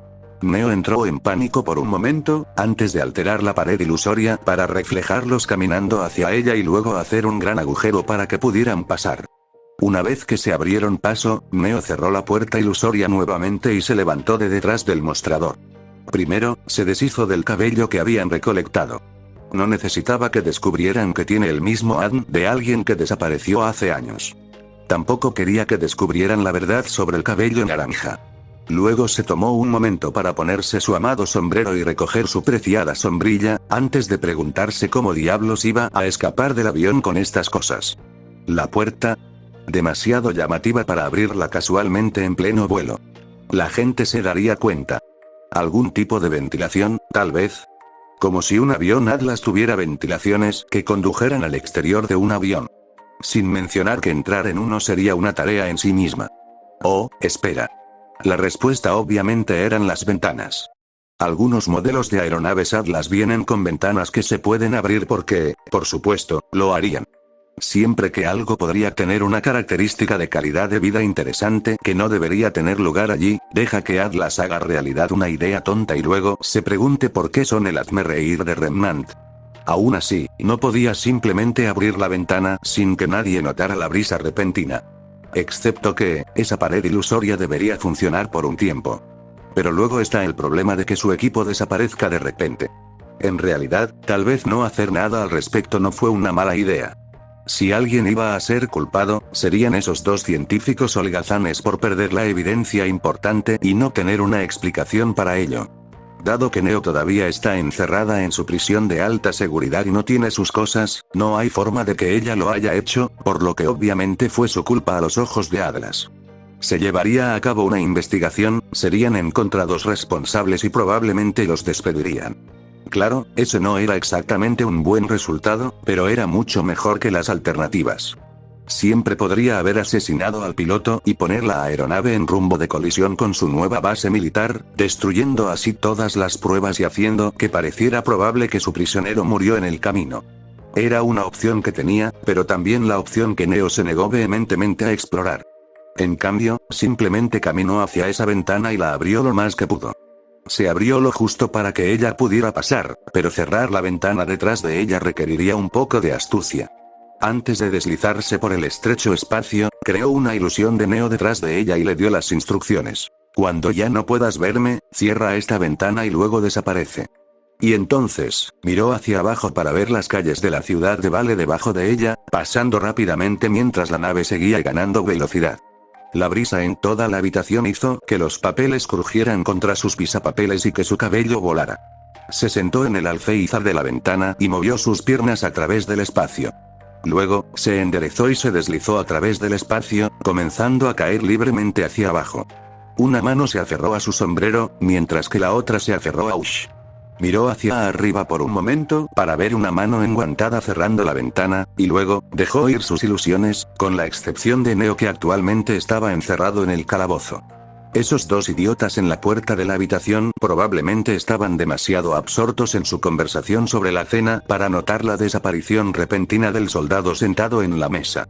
Neo entró en pánico por un momento, antes de alterar la pared ilusoria para reflejarlos caminando hacia ella y luego hacer un gran agujero para que pudieran pasar. Una vez que se abrieron paso, Neo cerró la puerta ilusoria nuevamente y se levantó de detrás del mostrador. Primero, se deshizo del cabello que habían recolectado. No necesitaba que descubrieran que tiene el mismo ADN de alguien que desapareció hace años. Tampoco quería que descubrieran la verdad sobre el cabello naranja. Luego se tomó un momento para ponerse su amado sombrero y recoger su preciada sombrilla, antes de preguntarse cómo diablos iba a escapar del avión con estas cosas. La puerta, demasiado llamativa para abrirla casualmente en pleno vuelo. La gente se daría cuenta. ¿Algún tipo de ventilación, tal vez? Como si un avión Atlas tuviera ventilaciones que condujeran al exterior de un avión. Sin mencionar que entrar en uno sería una tarea en sí misma. Oh, espera. La respuesta obviamente eran las ventanas. Algunos modelos de aeronaves Atlas vienen con ventanas que se pueden abrir porque, por supuesto, lo harían. Siempre que algo podría tener una característica de calidad de vida interesante que no debería tener lugar allí, deja que Atlas haga realidad una idea tonta y luego se pregunte por qué son el hazmerreír de Remnant. Aún así, no podía simplemente abrir la ventana sin que nadie notara la brisa repentina. Excepto que, esa pared ilusoria debería funcionar por un tiempo. Pero luego está el problema de que su equipo desaparezca de repente. En realidad, tal vez no hacer nada al respecto no fue una mala idea. Si alguien iba a ser culpado, serían esos 2 científicos holgazanes por perder la evidencia importante y no tener una explicación para ello. Dado que Neo todavía está encerrada en su prisión de alta seguridad y no tiene sus cosas, no hay forma de que ella lo haya hecho, por lo que obviamente fue su culpa a los ojos de Atlas. Se llevaría a cabo una investigación, serían encontrados responsables y probablemente los despedirían. Claro, ese no era exactamente un buen resultado, pero era mucho mejor que las alternativas. Siempre podría haber asesinado al piloto y poner la aeronave en rumbo de colisión con su nueva base militar, destruyendo así todas las pruebas y haciendo que pareciera probable que su prisionero murió en el camino. Era una opción que tenía, pero también la opción que Neo se negó vehementemente a explorar. En cambio, simplemente caminó hacia esa ventana y la abrió lo más que pudo. Se abrió lo justo para que ella pudiera pasar, pero cerrar la ventana detrás de ella requeriría un poco de astucia. Antes de deslizarse por el estrecho espacio, creó una ilusión de Neo detrás de ella y le dio las instrucciones. Cuando ya no puedas verme, cierra esta ventana y luego desaparece. Y entonces, miró hacia abajo para ver las calles de la ciudad de Vale debajo de ella, pasando rápidamente mientras la nave seguía ganando velocidad. La brisa en toda la habitación hizo que los papeles crujieran contra sus pisapapeles y que su cabello volara. Se sentó en el alféizar de la ventana y movió sus piernas a través del espacio. Luego, se enderezó y se deslizó a través del espacio, comenzando a caer libremente hacia abajo. Una mano se aferró a su sombrero, mientras que la otra se aferró a Ush. Miró hacia arriba por un momento para ver una mano enguantada cerrando la ventana, y luego, dejó ir sus ilusiones, con la excepción de Neo que actualmente estaba encerrado en el calabozo. Esos dos idiotas en la puerta de la habitación probablemente estaban demasiado absortos en su conversación sobre la cena para notar la desaparición repentina del soldado sentado en la mesa.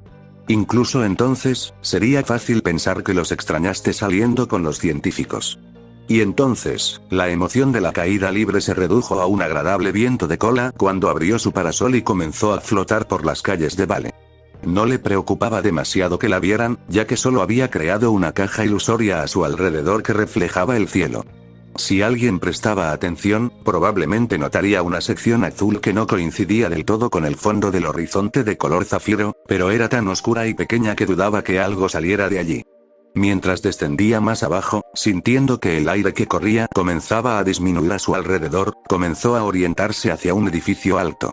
Incluso entonces, sería fácil pensar que los extrañaste saliendo con los científicos. Y entonces, la emoción de la caída libre se redujo a un agradable viento de cola cuando abrió su parasol y comenzó a flotar por las calles de Vale. No le preocupaba demasiado que la vieran, ya que solo había creado una caja ilusoria a su alrededor que reflejaba el cielo. Si alguien prestaba atención, probablemente notaría una sección azul que no coincidía del todo con el fondo del horizonte de color zafiro, pero era tan oscura y pequeña que dudaba que algo saliera de allí. Mientras descendía más abajo, sintiendo que el aire que corría comenzaba a disminuir a su alrededor, comenzó a orientarse hacia un edificio alto.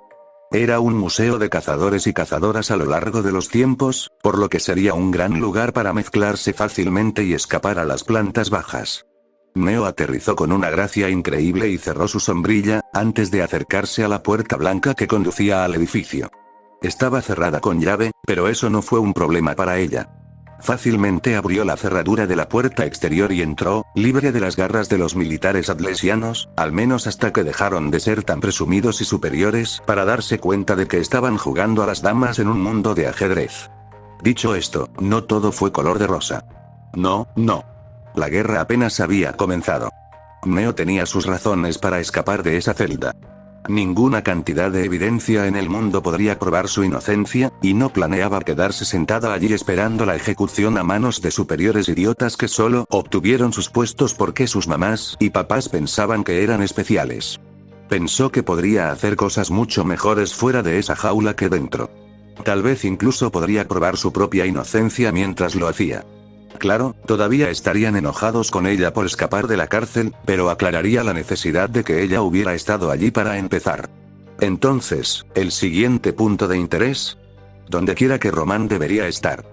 Era un museo de cazadores y cazadoras a lo largo de los tiempos, por lo que sería un gran lugar para mezclarse fácilmente y escapar a las plantas bajas. Neo aterrizó con una gracia increíble y cerró su sombrilla, antes de acercarse a la puerta blanca que conducía al edificio. Estaba cerrada con llave, pero eso no fue un problema para ella. Fácilmente abrió la cerradura de la puerta exterior y entró, libre de las garras de los militares atlesianos, al menos hasta que dejaron de ser tan presumidos y superiores para darse cuenta de que estaban jugando a las damas en un mundo de ajedrez. Dicho esto, no todo fue color de rosa. No. La guerra apenas había comenzado. Neo tenía sus razones para escapar de esa celda. Ninguna cantidad de evidencia en el mundo podría probar su inocencia, y no planeaba quedarse sentada allí esperando la ejecución a manos de superiores idiotas que solo obtuvieron sus puestos porque sus mamás y papás pensaban que eran especiales. Pensó que podría hacer cosas mucho mejores fuera de esa jaula que dentro. Tal vez incluso podría probar su propia inocencia mientras lo hacía. Claro, todavía estarían enojados con ella por escapar de la cárcel, pero aclararía la necesidad de que ella hubiera estado allí para empezar. Entonces, el siguiente punto de interés. Donde quiera que Román debería estar.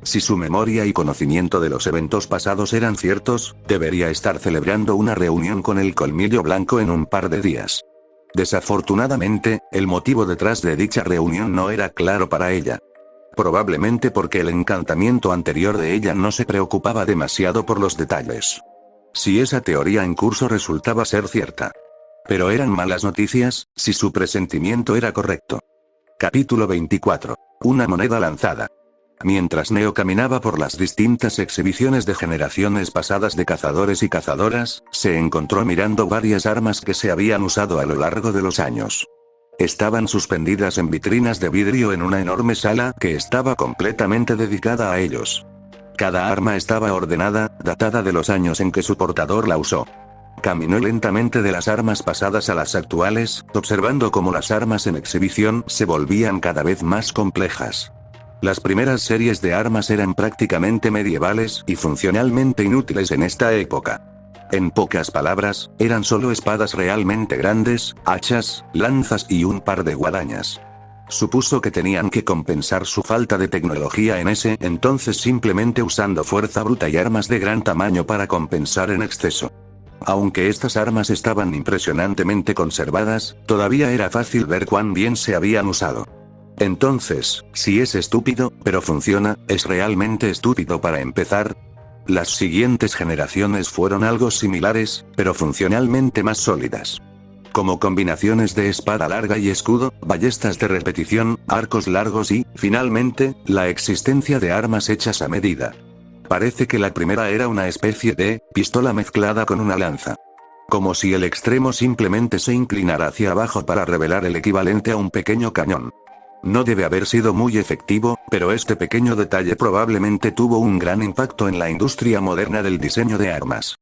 Si su memoria y conocimiento de los eventos pasados eran ciertos, debería estar celebrando una reunión con el Colmillo Blanco en un par de días. Desafortunadamente, el motivo detrás de dicha reunión no era claro para ella. Probablemente porque el encantamiento anterior de ella no se preocupaba demasiado por los detalles. Si esa teoría en curso resultaba ser cierta. Pero eran malas noticias, si su presentimiento era correcto. Capítulo 24. Una moneda lanzada. Mientras Neo caminaba por las distintas exhibiciones de generaciones pasadas de cazadores y cazadoras, se encontró mirando varias armas que se habían usado a lo largo de los años. Estaban suspendidas en vitrinas de vidrio en una enorme sala que estaba completamente dedicada a ellos. Cada arma estaba ordenada, datada de los años en que su portador la usó. Caminó lentamente de las armas pasadas a las actuales, observando cómo las armas en exhibición se volvían cada vez más complejas. Las primeras series de armas eran prácticamente medievales y funcionalmente inútiles en esta época. En pocas palabras, eran solo espadas realmente grandes, hachas, lanzas y un par de guadañas. Supuso que tenían que compensar su falta de tecnología en ese entonces simplemente usando fuerza bruta y armas de gran tamaño para compensar en exceso. Aunque estas armas estaban impresionantemente conservadas, todavía era fácil ver cuán bien se habían usado. Entonces, si es estúpido, pero funciona, ¿es realmente estúpido para empezar? Las siguientes generaciones fueron algo similares, pero funcionalmente más sólidas. Como combinaciones de espada larga y escudo, ballestas de repetición, arcos largos y, finalmente, la existencia de armas hechas a medida. Parece que la primera era una especie de pistola mezclada con una lanza. Como si el extremo simplemente se inclinara hacia abajo para revelar el equivalente a un pequeño cañón. No debe haber sido muy efectivo, pero este pequeño detalle probablemente tuvo un gran impacto en la industria moderna del diseño de armas.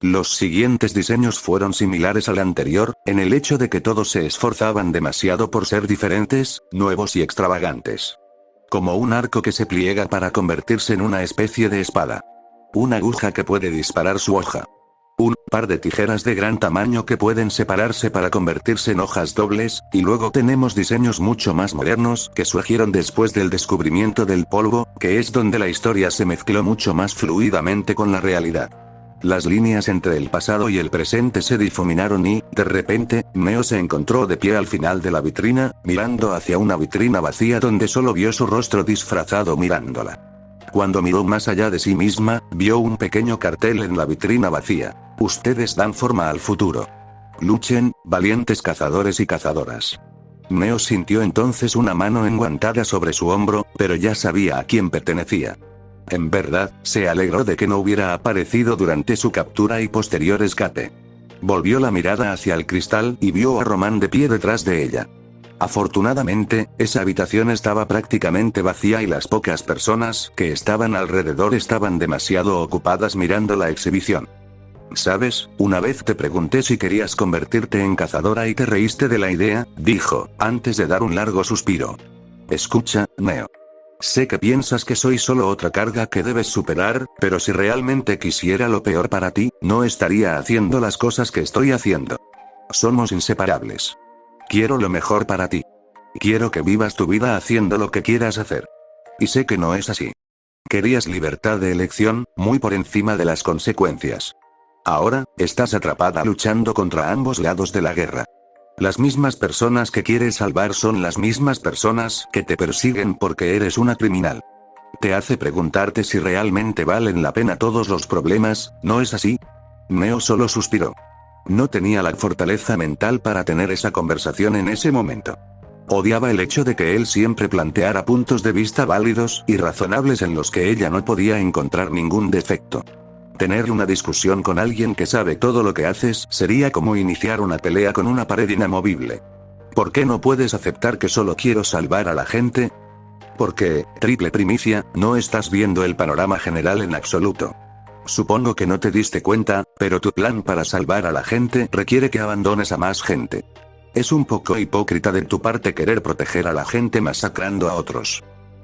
Los siguientes diseños fueron similares al anterior, en el hecho de que todos se esforzaban demasiado por ser diferentes, nuevos y extravagantes. Como un arco que se pliega para convertirse en una especie de espada. Una aguja que puede disparar su hoja. Un par de tijeras de gran tamaño que pueden separarse para convertirse en hojas dobles, y luego tenemos diseños mucho más modernos que surgieron después del descubrimiento del polvo, que es donde la historia se mezcló mucho más fluidamente con la realidad. Las líneas entre el pasado y el presente se difuminaron y, de repente, Neo se encontró de pie al final de la vitrina, mirando hacia una vitrina vacía donde solo vio su rostro disfrazado mirándola. Cuando miró más allá de sí misma, vio un pequeño cartel en la vitrina vacía. Ustedes dan forma al futuro. Luchen, valientes cazadores y cazadoras. Neo sintió entonces una mano enguantada sobre su hombro, pero ya sabía a quién pertenecía. En verdad, se alegró de que no hubiera aparecido durante su captura y posterior escape. Volvió la mirada hacia el cristal y vio a Román de pie detrás de ella. Afortunadamente, esa habitación estaba prácticamente vacía y las pocas personas que estaban alrededor estaban demasiado ocupadas mirando la exhibición. ¿Sabes? Una vez te pregunté si querías convertirte en cazadora y te reíste de la idea, dijo, antes de dar un largo suspiro. Escucha, Neo. Sé que piensas que soy solo otra carga que debes superar, pero si realmente quisiera lo peor para ti, no estaría haciendo las cosas que estoy haciendo. Somos inseparables. Quiero lo mejor para ti. Quiero que vivas tu vida haciendo lo que quieras hacer. Y sé que no es así. Querías libertad de elección, muy por encima de las consecuencias. Ahora, estás atrapada luchando contra ambos lados de la guerra. Las mismas personas que quieres salvar son las mismas personas que te persiguen porque eres una criminal. Te hace preguntarte si realmente valen la pena todos los problemas, ¿no es así? Neo solo suspiró. No tenía la fortaleza mental para tener esa conversación en ese momento. Odiaba el hecho de que él siempre planteara puntos de vista válidos y razonables en los que ella no podía encontrar ningún defecto. Tener una discusión con alguien que sabe todo lo que haces sería como iniciar una pelea con una pared inamovible. ¿Por qué no puedes aceptar que solo quiero salvar a la gente? Porque, triple primicia, no estás viendo el panorama general en absoluto. Supongo que no te diste cuenta, pero tu plan para salvar a la gente requiere que abandones a más gente. Es un poco hipócrita de tu parte querer proteger a la gente masacrando a otros.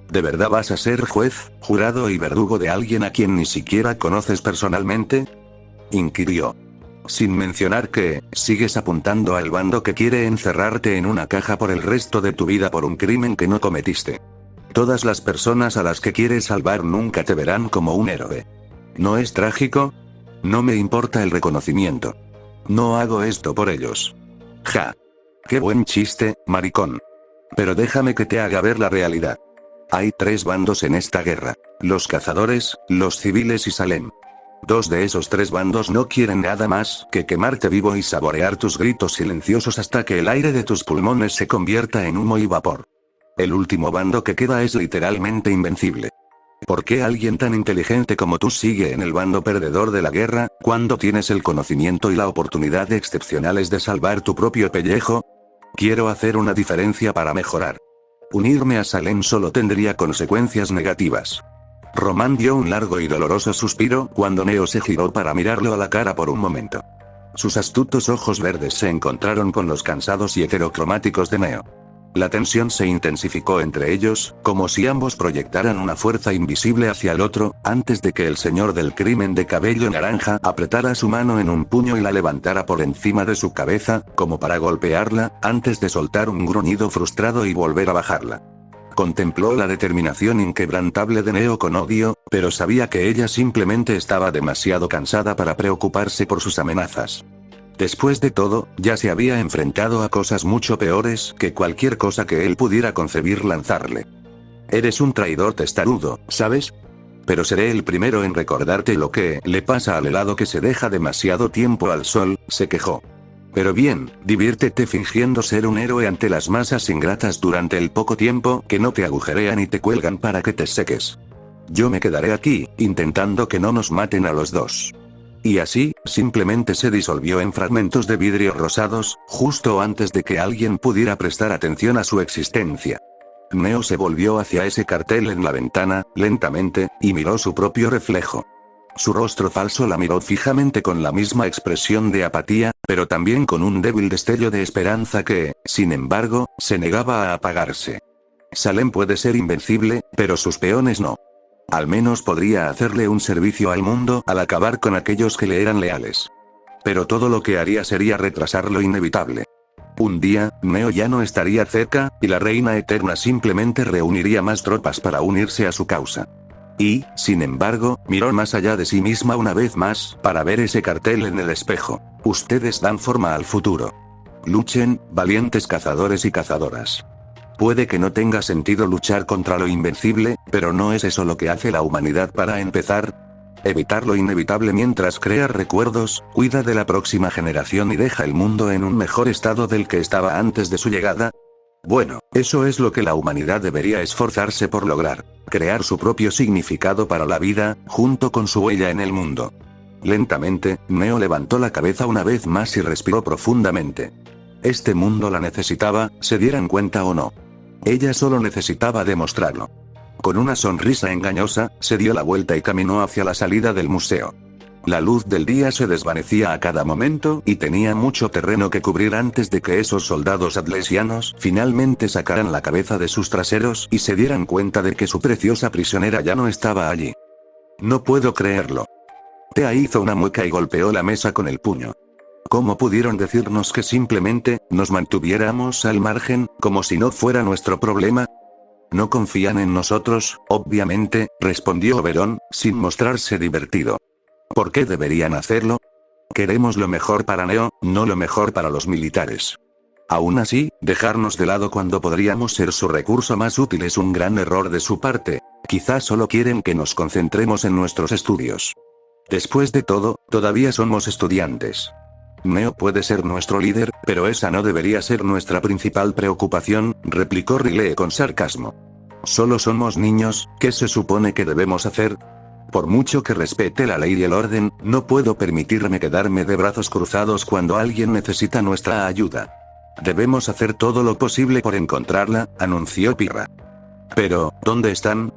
¿De verdad vas a ser juez, jurado y verdugo de alguien a quien ni siquiera conoces personalmente? Inquirió. Sin mencionar que, sigues apuntando al bando que quiere encerrarte en una caja por el resto de tu vida por un crimen que no cometiste. Todas las personas a las que quieres salvar nunca te verán como un héroe. ¿No es trágico? No me importa el reconocimiento. No hago esto por ellos. Ja. Qué buen chiste, maricón. Pero déjame que te haga ver la realidad. Hay 3 bandos en esta guerra. Los cazadores, los civiles y Salem. 2 de esos 3 bandos no quieren nada más que quemarte vivo y saborear tus gritos silenciosos hasta que el aire de tus pulmones se convierta en humo y vapor. El último bando que queda es literalmente invencible. ¿Por qué alguien tan inteligente como tú sigue en el bando perdedor de la guerra, cuando tienes el conocimiento y la oportunidad excepcionales de salvar tu propio pellejo? Quiero hacer una diferencia para mejorar. Unirme a Salem solo tendría consecuencias negativas. Román dio un largo y doloroso suspiro cuando Neo se giró para mirarlo a la cara por un momento. Sus astutos ojos verdes se encontraron con los cansados y heterocromáticos de Neo. La tensión se intensificó entre ellos, como si ambos proyectaran una fuerza invisible hacia el otro, antes de que el señor del crimen de cabello naranja apretara su mano en un puño y la levantara por encima de su cabeza, como para golpearla, antes de soltar un gruñido frustrado y volver a bajarla. Contempló la determinación inquebrantable de Neo con odio, pero sabía que ella simplemente estaba demasiado cansada para preocuparse por sus amenazas. Después de todo, ya se había enfrentado a cosas mucho peores que cualquier cosa que él pudiera concebir lanzarle. Eres un traidor testarudo, ¿sabes? Pero seré el primero en recordarte lo que le pasa al helado que se deja demasiado tiempo al sol, se quejó. Pero bien, diviértete fingiendo ser un héroe ante las masas ingratas durante el poco tiempo que no te agujerean y te cuelgan para que te seques. Yo me quedaré aquí, intentando que no nos maten a los dos. Y así, simplemente se disolvió en fragmentos de vidrio rosados, justo antes de que alguien pudiera prestar atención a su existencia. Neo se volvió hacia ese cartel en la ventana, lentamente, y miró su propio reflejo. Su rostro falso la miró fijamente con la misma expresión de apatía, pero también con un débil destello de esperanza que, sin embargo, se negaba a apagarse. Salem puede ser invencible, pero sus peones no. Al menos podría hacerle un servicio al mundo al acabar con aquellos que le eran leales. Pero todo lo que haría sería retrasar lo inevitable. Un día, Neo ya no estaría cerca, y la Reina Eterna simplemente reuniría más tropas para unirse a su causa. Y, sin embargo, miró más allá de sí misma una vez más, para ver ese cartel en el espejo. Ustedes dan forma al futuro. Luchen, valientes cazadores y cazadoras. Puede que no tenga sentido luchar contra lo invencible, pero ¿no es eso lo que hace la humanidad para empezar? Evitar lo inevitable mientras creas recuerdos, cuida de la próxima generación y deja el mundo en un mejor estado del que estaba antes de su llegada. Bueno, eso es lo que la humanidad debería esforzarse por lograr. Crear su propio significado para la vida, junto con su huella en el mundo. Lentamente, Neo levantó la cabeza una vez más y respiró profundamente. Este mundo la necesitaba, se dieran cuenta o no. Ella solo necesitaba demostrarlo. Con una sonrisa engañosa, se dio la vuelta y caminó hacia la salida del museo. La luz del día se desvanecía a cada momento y tenía mucho terreno que cubrir antes de que esos soldados atlesianos finalmente sacaran la cabeza de sus traseros y se dieran cuenta de que su preciosa prisionera ya no estaba allí. No puedo creerlo. Tea hizo una mueca y golpeó la mesa con el puño. ¿Cómo pudieron decirnos que simplemente nos mantuviéramos al margen, como si no fuera nuestro problema? No confían en nosotros, obviamente, respondió Oberon, sin mostrarse divertido. ¿Por qué deberían hacerlo? Queremos lo mejor para Neo, no lo mejor para los militares. Aún así, dejarnos de lado cuando podríamos ser su recurso más útil es un gran error de su parte. Quizás solo quieren que nos concentremos en nuestros estudios. Después de todo, todavía somos estudiantes. Neo puede ser nuestro líder, pero esa no debería ser nuestra principal preocupación, replicó Riley con sarcasmo. Solo somos niños, ¿qué se supone que debemos hacer? Por mucho que respete la ley y el orden, no puedo permitirme quedarme de brazos cruzados cuando alguien necesita nuestra ayuda. Debemos hacer todo lo posible por encontrarla, anunció Pirra. Pero, ¿dónde están?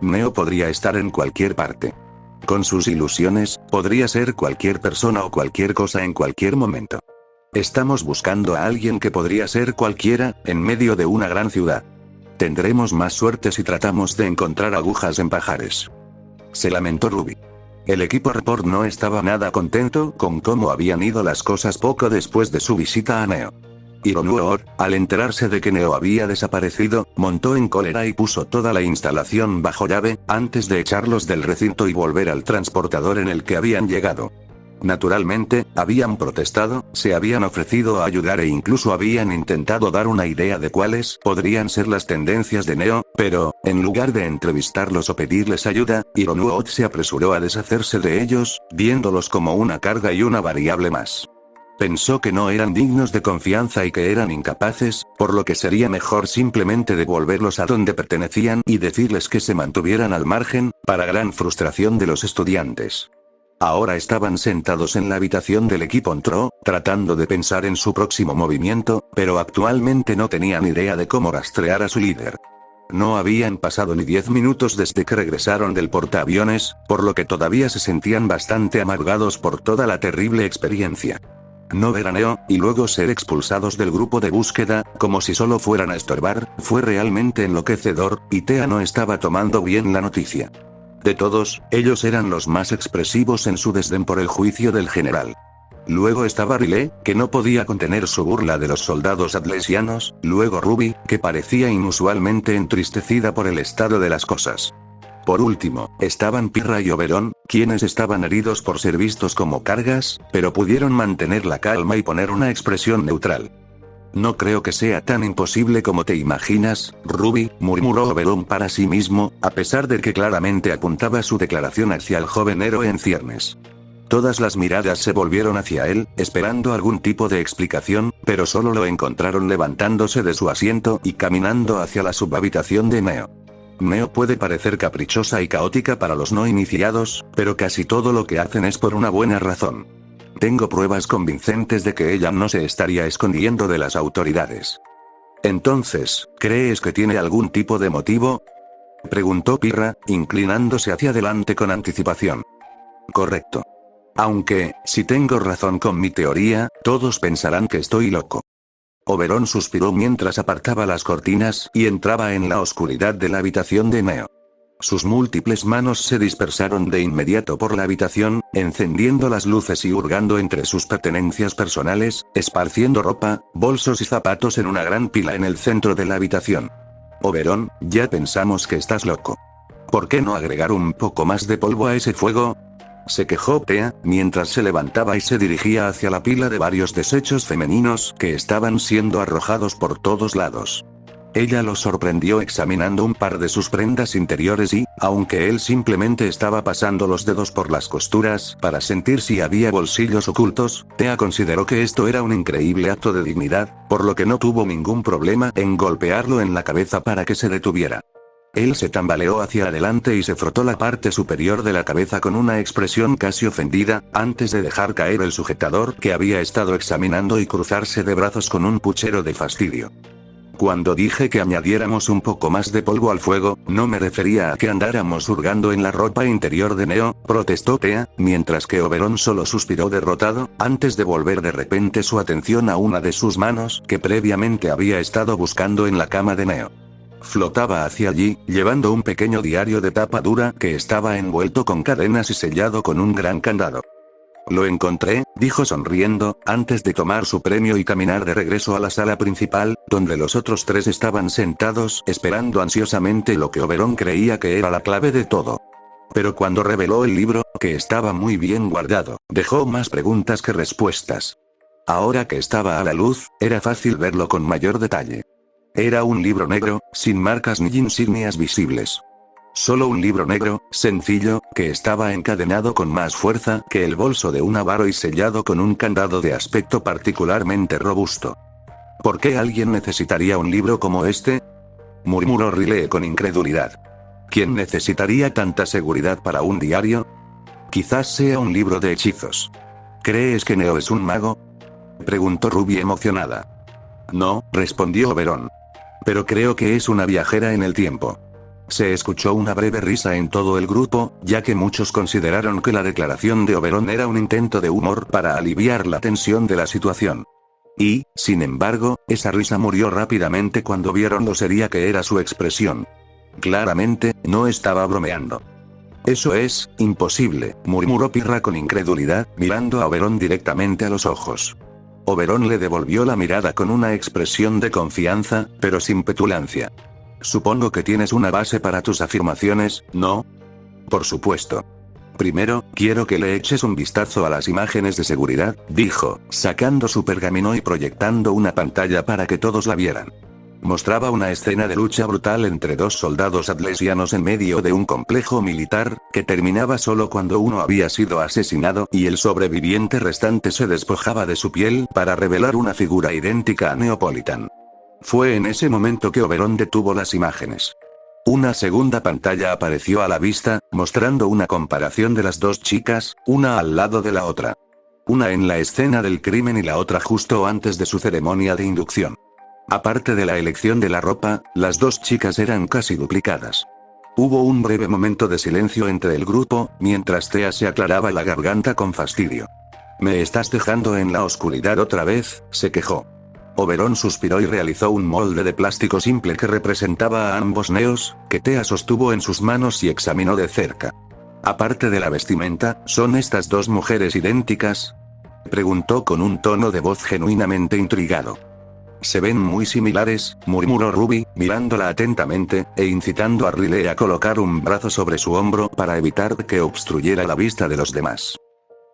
Neo podría estar en cualquier parte. Con sus ilusiones, podría ser cualquier persona o cualquier cosa en cualquier momento. Estamos buscando a alguien que podría ser cualquiera, en medio de una gran ciudad. Tendremos más suerte si tratamos de encontrar agujas en pajares. Se lamentó Ruby. El equipo Report no estaba nada contento con cómo habían ido las cosas poco después de su visita a Neo. Ironuor, al enterarse de que Neo había desaparecido, montó en cólera y puso toda la instalación bajo llave, antes de echarlos del recinto y volver al transportador en el que habían llegado. Naturalmente, habían protestado, se habían ofrecido a ayudar e incluso habían intentado dar una idea de cuáles podrían ser las tendencias de Neo, pero, en lugar de entrevistarlos o pedirles ayuda, Ironuor se apresuró a deshacerse de ellos, viéndolos como una carga y una variable más. Pensó que no eran dignos de confianza y que eran incapaces, por lo que sería mejor simplemente devolverlos a donde pertenecían y decirles que se mantuvieran al margen, para gran frustración de los estudiantes. Ahora estaban sentados en la habitación del equipo Ntro, tratando de pensar en su próximo movimiento, pero actualmente no tenían idea de cómo rastrear a su líder. No habían pasado ni 10 minutos desde que regresaron del portaaviones, por lo que todavía se sentían bastante amargados por toda la terrible experiencia. No ver a Neo, y luego ser expulsados del grupo de búsqueda, como si solo fueran a estorbar, fue realmente enloquecedor, y Tea no estaba tomando bien la noticia. De todos, ellos eran los más expresivos en su desdén por el juicio del general. Luego estaba Riley, que no podía contener su burla de los soldados atlesianos, luego Ruby, que parecía inusualmente entristecida por el estado de las cosas. Por último, estaban Pirra y Oberon, quienes estaban heridos por ser vistos como cargas, pero pudieron mantener la calma y poner una expresión neutral. No creo que sea tan imposible como te imaginas, Ruby, murmuró Oberon para sí mismo, a pesar de que claramente apuntaba su declaración hacia el joven héroe en ciernes. Todas las miradas se volvieron hacia él, esperando algún tipo de explicación, pero solo lo encontraron levantándose de su asiento y caminando hacia la subhabitación de Neo. Neo puede parecer caprichosa y caótica para los no iniciados, pero casi todo lo que hacen es por una buena razón. Tengo pruebas convincentes de que ella no se estaría escondiendo de las autoridades. Entonces, ¿crees que tiene algún tipo de motivo? Preguntó Pirra, inclinándose hacia adelante con anticipación. Correcto. Aunque, si tengo razón con mi teoría, todos pensarán que estoy loco. Oberon suspiró mientras apartaba las cortinas y entraba en la oscuridad de la habitación de Neo. Sus múltiples manos se dispersaron de inmediato por la habitación, encendiendo las luces y hurgando entre sus pertenencias personales, esparciendo ropa, bolsos y zapatos en una gran pila en el centro de la habitación. Oberon, ya pensamos que estás loco. ¿Por qué no agregar un poco más de polvo a ese fuego? Se quejó Tea, mientras se levantaba y se dirigía hacia la pila de varios desechos femeninos que estaban siendo arrojados por todos lados. Ella lo sorprendió examinando un par de sus prendas interiores y, aunque él simplemente estaba pasando los dedos por las costuras para sentir si había bolsillos ocultos, Thea consideró que esto era un increíble acto de dignidad, por lo que no tuvo ningún problema en golpearlo en la cabeza para que se detuviera. Él se tambaleó hacia adelante y se frotó la parte superior de la cabeza con una expresión casi ofendida, antes de dejar caer el sujetador que había estado examinando y cruzarse de brazos con un puchero de fastidio. Cuando dije que añadiéramos un poco más de polvo al fuego, no me refería a que andáramos hurgando en la ropa interior de Neo, protestó Thea, mientras que Oberon solo suspiró derrotado, antes de volver de repente su atención a una de sus manos que previamente había estado buscando en la cama de Neo. Flotaba hacia allí, llevando un pequeño diario de tapa dura que estaba envuelto con cadenas y sellado con un gran candado. Lo encontré, dijo sonriendo, antes de tomar su premio y caminar de regreso a la sala principal, donde los otros tres estaban sentados esperando ansiosamente lo que Oberon creía que era la clave de todo. Pero cuando reveló el libro, que estaba muy bien guardado, dejó más preguntas que respuestas. Ahora que estaba a la luz, era fácil verlo con mayor detalle. Era un libro negro, sin marcas ni insignias visibles. Solo un libro negro, sencillo, que estaba encadenado con más fuerza que el bolso de un avaro y sellado con un candado de aspecto particularmente robusto. ¿Por qué alguien necesitaría un libro como este?, murmuró Riley con incredulidad. ¿Quién necesitaría tanta seguridad para un diario? Quizás sea un libro de hechizos. ¿Crees que Neo es un mago?, preguntó Ruby emocionada. No, respondió Oberon. Pero creo que es una viajera en el tiempo. Se escuchó una breve risa en todo el grupo, ya que muchos consideraron que la declaración de Oberon era un intento de humor para aliviar la tensión de la situación. Y, sin embargo, esa risa murió rápidamente cuando vieron lo seria que era su expresión. Claramente, no estaba bromeando. Eso es imposible, murmuró Pirra con incredulidad, mirando a Oberon directamente a los ojos. Oberon le devolvió la mirada con una expresión de confianza, pero sin petulancia. Supongo que tienes una base para tus afirmaciones, ¿no? Por supuesto. Primero, quiero que le eches un vistazo a las imágenes de seguridad, dijo, sacando su pergamino y proyectando una pantalla para que todos la vieran. Mostraba una escena de lucha brutal entre dos soldados atlesianos en medio de un complejo militar, que terminaba solo cuando uno había sido asesinado y el sobreviviente restante se despojaba de su piel para revelar una figura idéntica a Neopolitan. Fue en ese momento que Oberon detuvo las imágenes. Una segunda pantalla apareció a la vista, mostrando una comparación de las dos chicas, una al lado de la otra. Una en la escena del crimen y la otra justo antes de su ceremonia de inducción. Aparte de la elección de la ropa, las dos chicas eran casi duplicadas. Hubo un breve momento de silencio entre el grupo, mientras Thea se aclaraba la garganta con fastidio. «¿Me estás dejando en la oscuridad otra vez?», se quejó. Oberon suspiró y realizó un molde de plástico simple que representaba a ambos neos, que Thea sostuvo en sus manos y examinó de cerca. «Aparte de la vestimenta, ¿son estas dos mujeres idénticas?», preguntó con un tono de voz genuinamente intrigado. «Se ven muy similares», murmuró Ruby, mirándola atentamente, e incitando a Riley a colocar un brazo sobre su hombro para evitar que obstruyera la vista de los demás.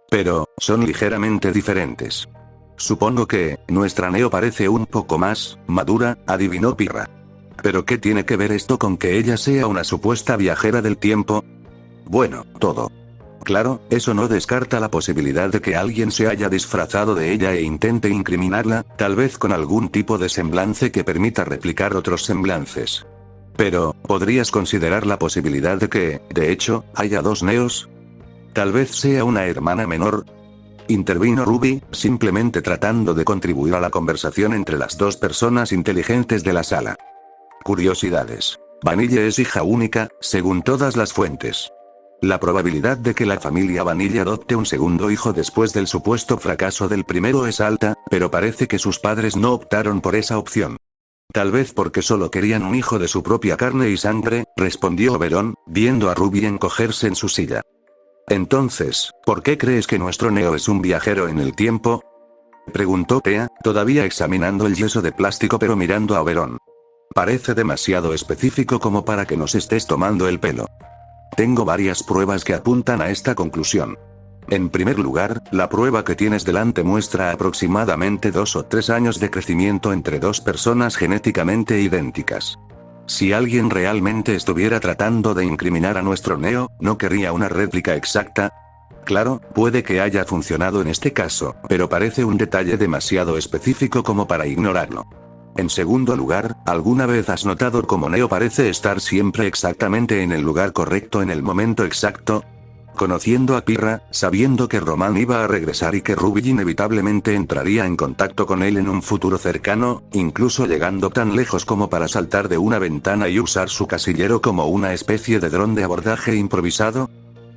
«Pero, son ligeramente diferentes. Supongo que, nuestra Neo parece un poco más madura», adivinó Pirra. «¿Pero qué tiene que ver esto con que ella sea una supuesta viajera del tiempo?». «Bueno, todo. Claro, eso no descarta la posibilidad de que alguien se haya disfrazado de ella e intente incriminarla, tal vez con algún tipo de semblance que permita replicar otros semblances. Pero, ¿podrías considerar la posibilidad de que, de hecho, haya dos Neos? Tal vez sea una hermana menor», intervino Ruby, simplemente tratando de contribuir a la conversación entre las dos personas inteligentes de la sala. Curiosidades. Vanille es hija única, según todas las fuentes. La probabilidad de que la familia Vanille adopte un segundo hijo después del supuesto fracaso del primero es alta, pero parece que sus padres no optaron por esa opción. Tal vez porque solo querían un hijo de su propia carne y sangre, respondió Oberon, viendo a Ruby encogerse en su silla. Entonces, ¿por qué crees que nuestro Neo es un viajero en el tiempo?, preguntó Thea, todavía examinando el yeso de plástico pero mirando a Oberon. Parece demasiado específico como para que nos estés tomando el pelo. Tengo varias pruebas que apuntan a esta conclusión. En primer lugar, la prueba que tienes delante muestra aproximadamente 2 o 3 años de crecimiento entre dos personas genéticamente idénticas. Si alguien realmente estuviera tratando de incriminar a nuestro Neo, ¿no querría una réplica exacta? Claro, puede que haya funcionado en este caso, pero parece un detalle demasiado específico como para ignorarlo. En segundo lugar, ¿alguna vez has notado cómo Neo parece estar siempre exactamente en el lugar correcto en el momento exacto? Conociendo a Pirra, sabiendo que Román iba a regresar y que Ruby inevitablemente entraría en contacto con él en un futuro cercano, incluso llegando tan lejos como para saltar de una ventana y usar su casillero como una especie de dron de abordaje improvisado.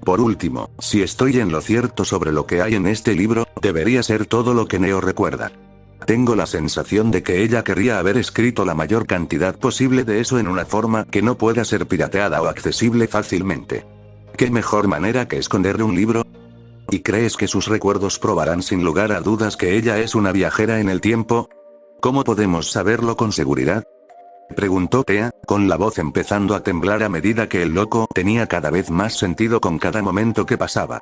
Por último, si estoy en lo cierto sobre lo que hay en este libro, debería ser todo lo que Neo recuerda. Tengo la sensación de que ella querría haber escrito la mayor cantidad posible de eso en una forma que no pueda ser pirateada o accesible fácilmente. ¿Qué mejor manera que esconderle un libro? ¿Y crees que sus recuerdos probarán sin lugar a dudas que ella es una viajera en el tiempo? ¿Cómo podemos saberlo con seguridad? Preguntó Thea, con la voz empezando a temblar a medida que el loco tenía cada vez más sentido con cada momento que pasaba.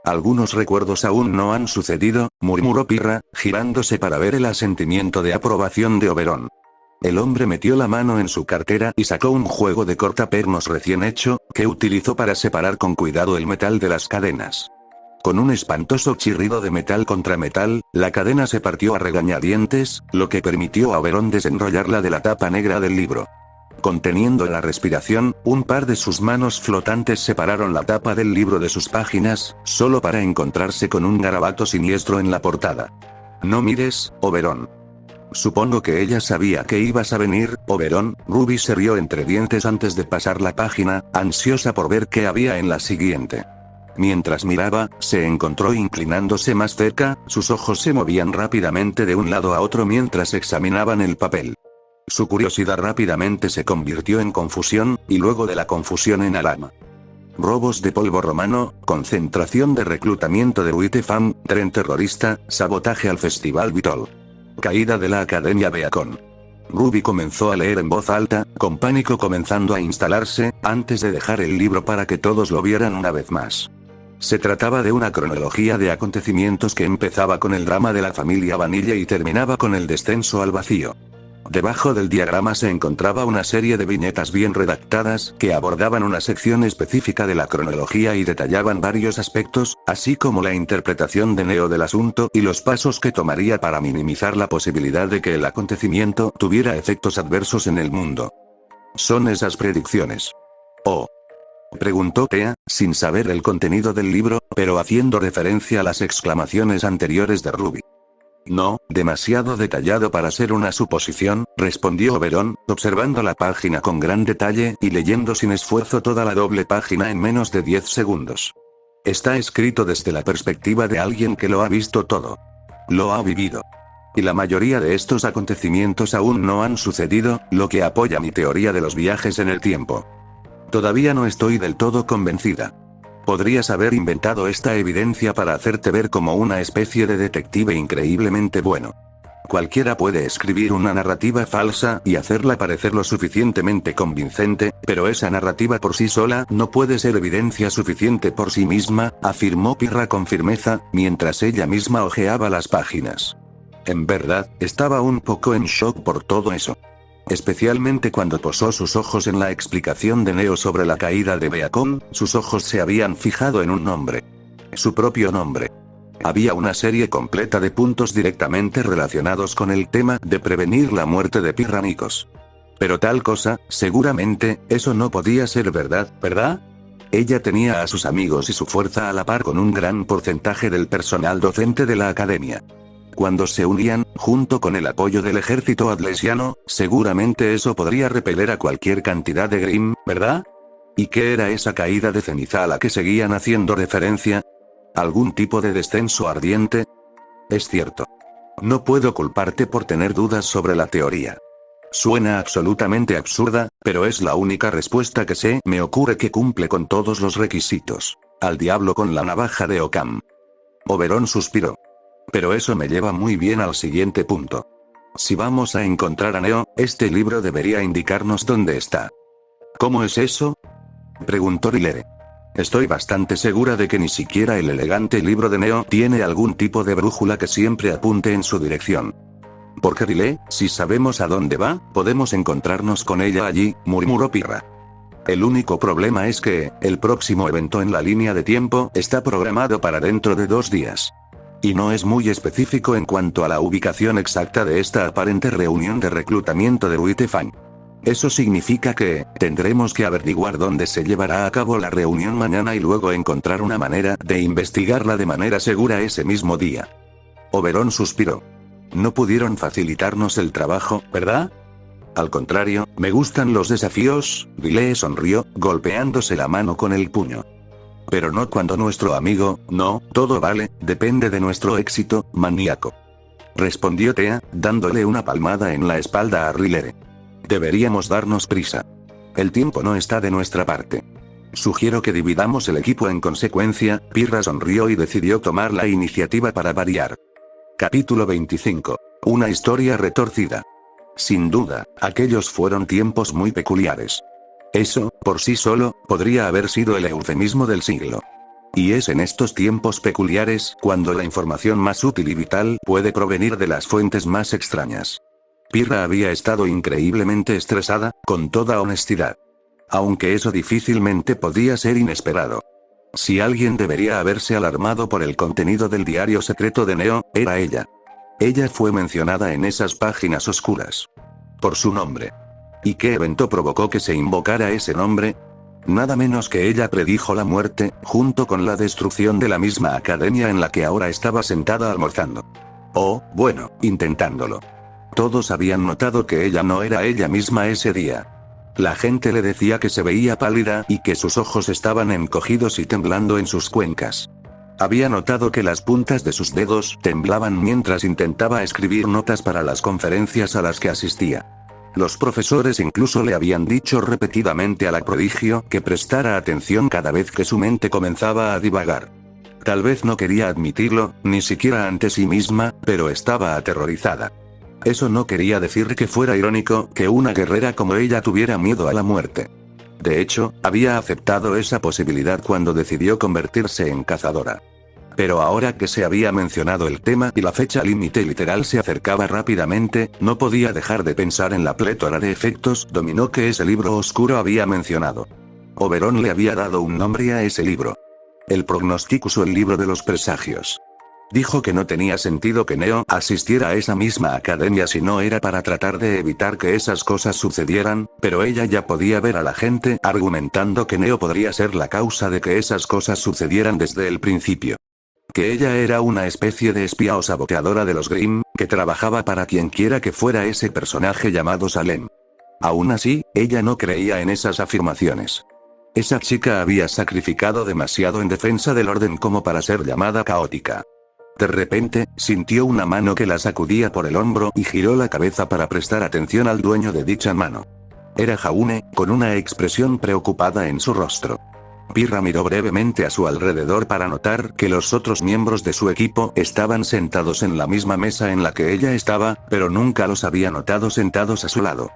Algunos recuerdos aún no han sucedido, murmuró Pirra, girándose para ver el asentimiento de aprobación de Oberon. El hombre metió la mano en su cartera y sacó un juego de cortapernos recién hecho, que utilizó para separar con cuidado el metal de las cadenas. Con un espantoso chirrido de metal contra metal, la cadena se partió a regañadientes, lo que permitió a Oberon desenrollarla de la tapa negra del libro. Conteniendo la respiración, un par de sus manos flotantes separaron la tapa del libro de sus páginas, solo para encontrarse con un garabato siniestro en la portada. No mires, Oberon. Supongo que ella sabía que ibas a venir, Oberon. Ruby se rió entre dientes antes de pasar la página, ansiosa por ver qué había en la siguiente. Mientras miraba, se encontró inclinándose más cerca, sus ojos se movían rápidamente de un lado a otro mientras examinaban el papel. Su curiosidad rápidamente se convirtió en confusión, y luego de la confusión en alarma. Robos de polvo romano, concentración de reclutamiento de Uitefam, tren terrorista, sabotaje al Festival Vitol. Caída de la Academia Beacon. Ruby comenzó a leer en voz alta, con pánico comenzando a instalarse, antes de dejar el libro para que todos lo vieran una vez más. Se trataba de una cronología de acontecimientos que empezaba con el drama de la familia Vanilla y terminaba con el descenso al vacío. Debajo del diagrama se encontraba una serie de viñetas bien redactadas, que abordaban una sección específica de la cronología y detallaban varios aspectos, así como la interpretación de Neo del asunto y los pasos que tomaría para minimizar la posibilidad de que el acontecimiento tuviera efectos adversos en el mundo. ¿Son esas predicciones? Oh. Preguntó Thea, sin saber el contenido del libro, pero haciendo referencia a las exclamaciones anteriores de Ruby. No, demasiado detallado para ser una suposición, respondió Oberon, observando la página con gran detalle y leyendo sin esfuerzo toda la doble página en menos de 10 segundos. Está escrito desde la perspectiva de alguien que lo ha visto todo. Lo ha vivido. Y la mayoría de estos acontecimientos aún no han sucedido, lo que apoya mi teoría de los viajes en el tiempo. Todavía no estoy del todo convencida. Podrías haber inventado esta evidencia para hacerte ver como una especie de detective increíblemente bueno. Cualquiera puede escribir una narrativa falsa y hacerla parecer lo suficientemente convincente, pero esa narrativa por sí sola no puede ser evidencia suficiente por sí misma, afirmó Pirra con firmeza, mientras ella misma hojeaba las páginas. En verdad, estaba un poco en shock por todo eso. Especialmente cuando posó sus ojos en la explicación de Neo sobre la caída de Beacon, sus ojos se habían fijado en un nombre. Su propio nombre. Había una serie completa de puntos directamente relacionados con el tema de prevenir la muerte de Pirranicos. Pero tal cosa, seguramente, eso no podía ser verdad, ¿verdad? Ella tenía a sus amigos y su fuerza a la par con un gran porcentaje del personal docente de la academia. Cuando se unían, junto con el apoyo del ejército adlesiano, seguramente eso podría repeler a cualquier cantidad de Grimm, ¿verdad? ¿Y qué era esa caída de ceniza a la que seguían haciendo referencia? ¿Algún tipo de descenso ardiente? Es cierto. No puedo culparte por tener dudas sobre la teoría. Suena absolutamente absurda, pero es la única respuesta que se me ocurre que cumple con todos los requisitos. Al diablo con la navaja de Occam. Oberon suspiró. Pero eso me lleva muy bien al siguiente punto. Si vamos a encontrar a Neo, este libro debería indicarnos dónde está. ¿Cómo es eso? Preguntó Rilere. Estoy bastante segura de que ni siquiera el elegante libro de Neo tiene algún tipo de brújula que siempre apunte en su dirección. Porque dile, si sabemos a dónde va, podemos encontrarnos con ella allí, murmuró Pirra. El único problema es que, el próximo evento en la línea de tiempo está programado para dentro de 2 días. Y no es muy específico en cuanto a la ubicación exacta de esta aparente reunión de reclutamiento de Uitefang. Eso significa que, tendremos que averiguar dónde se llevará a cabo la reunión mañana y luego encontrar una manera de investigarla de manera segura ese mismo día. Oberon suspiró. No pudieron facilitarnos el trabajo, ¿verdad? Al contrario, me gustan los desafíos, Guille sonrió, golpeándose la mano con el puño. Pero no cuando nuestro amigo, no, todo vale, depende de nuestro éxito, maníaco. Respondió Thea, dándole una palmada en la espalda a Rilere. Deberíamos darnos prisa. El tiempo no está de nuestra parte. Sugiero que dividamos el equipo en consecuencia, Pirra sonrió y decidió tomar la iniciativa para variar. Capítulo 25. Una historia retorcida. Sin duda, aquellos fueron tiempos muy peculiares. Eso, por sí solo, podría haber sido el eufemismo del siglo. Y es en estos tiempos peculiares cuando la información más útil y vital puede provenir de las fuentes más extrañas. Pirra había estado increíblemente estresada, con toda honestidad. Aunque eso difícilmente podía ser inesperado. Si alguien debería haberse alarmado por el contenido del diario secreto de Neo, era ella. Ella fue mencionada en esas páginas oscuras. Por su nombre. ¿Y qué evento provocó que se invocara ese nombre? Nada menos que ella predijo la muerte, junto con la destrucción de la misma academia en la que ahora estaba sentada almorzando. O, bueno, intentándolo. Todos habían notado que ella no era ella misma ese día. La gente le decía que se veía pálida y que sus ojos estaban encogidos y temblando en sus cuencas. Había notado que las puntas de sus dedos temblaban mientras intentaba escribir notas para las conferencias a las que asistía. Los profesores incluso le habían dicho repetidamente a la prodigio que prestara atención cada vez que su mente comenzaba a divagar. Tal vez no quería admitirlo, ni siquiera ante sí misma, pero estaba aterrorizada. Eso no quería decir que fuera irónico que una guerrera como ella tuviera miedo a la muerte. De hecho, había aceptado esa posibilidad cuando decidió convertirse en cazadora. Pero ahora que se había mencionado el tema y la fecha límite literal se acercaba rápidamente, no podía dejar de pensar en la plétora de efectos dominó que ese libro oscuro había mencionado. Oberon le había dado un nombre a ese libro. El Prognosticus o el libro de los presagios. Dijo que no tenía sentido que Neo asistiera a esa misma academia si no era para tratar de evitar que esas cosas sucedieran, pero ella ya podía ver a la gente argumentando que Neo podría ser la causa de que esas cosas sucedieran desde el principio. Que ella era una especie de espía o saboteadora de los Grimm, que trabajaba para quienquiera que fuera ese personaje llamado Salem. Aún así, ella no creía en esas afirmaciones. Esa chica había sacrificado demasiado en defensa del orden como para ser llamada caótica. De repente, sintió una mano que la sacudía por el hombro y giró la cabeza para prestar atención al dueño de dicha mano. Era Jaune, con una expresión preocupada en su rostro. Pirra miró brevemente a su alrededor para notar que los otros miembros de su equipo estaban sentados en la misma mesa en la que ella estaba, pero nunca los había notado sentados a su lado.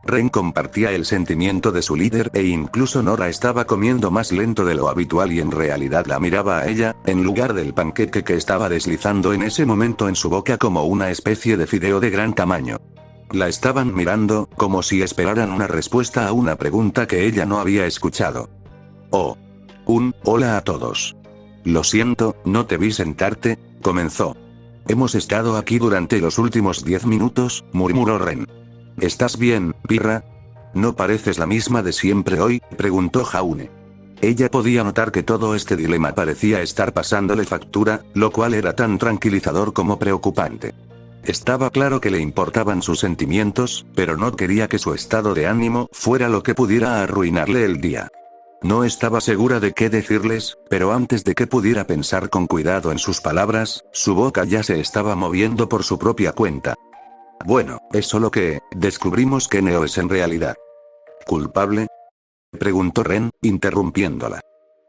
Ren compartía el sentimiento de su líder e incluso Nora estaba comiendo más lento de lo habitual y en realidad la miraba a ella, en lugar del panqueque que estaba deslizando en ese momento en su boca como una especie de fideo de gran tamaño. La estaban mirando, como si esperaran una respuesta a una pregunta que ella no había escuchado. Oh. Hola a todos. Lo siento, no te vi sentarte, comenzó. Hemos estado aquí durante los últimos 10 minutos, murmuró Ren. ¿Estás bien, Pirra? ¿No pareces la misma de siempre hoy?, preguntó Jaune. Ella podía notar que todo este dilema parecía estar pasándole factura, lo cual era tan tranquilizador como preocupante. Estaba claro que le importaban sus sentimientos, pero no quería que su estado de ánimo fuera lo que pudiera arruinarle el día. No estaba segura de qué decirles, pero antes de que pudiera pensar con cuidado en sus palabras, su boca ya se estaba moviendo por su propia cuenta. Bueno, es solo que, descubrimos que Neo es en realidad ¿culpable?, preguntó Ren, interrumpiéndola.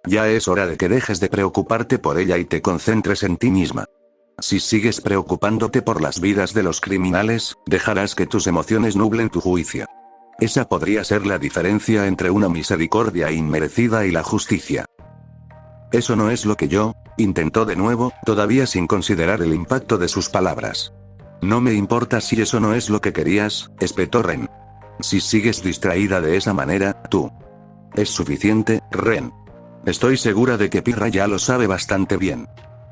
Ya es hora de que dejes de preocuparte por ella y te concentres en ti misma. Si sigues preocupándote por las vidas de los criminales, dejarás que tus emociones nublen tu juicio. Esa podría ser la diferencia entre una misericordia inmerecida y la justicia. Eso no es lo que yo, intentó de nuevo, todavía sin considerar el impacto de sus palabras. No me importa si eso no es lo que querías, espetó Ren. Si sigues distraída de esa manera, tú. Es suficiente, Ren. Estoy segura de que Pirra ya lo sabe bastante bien.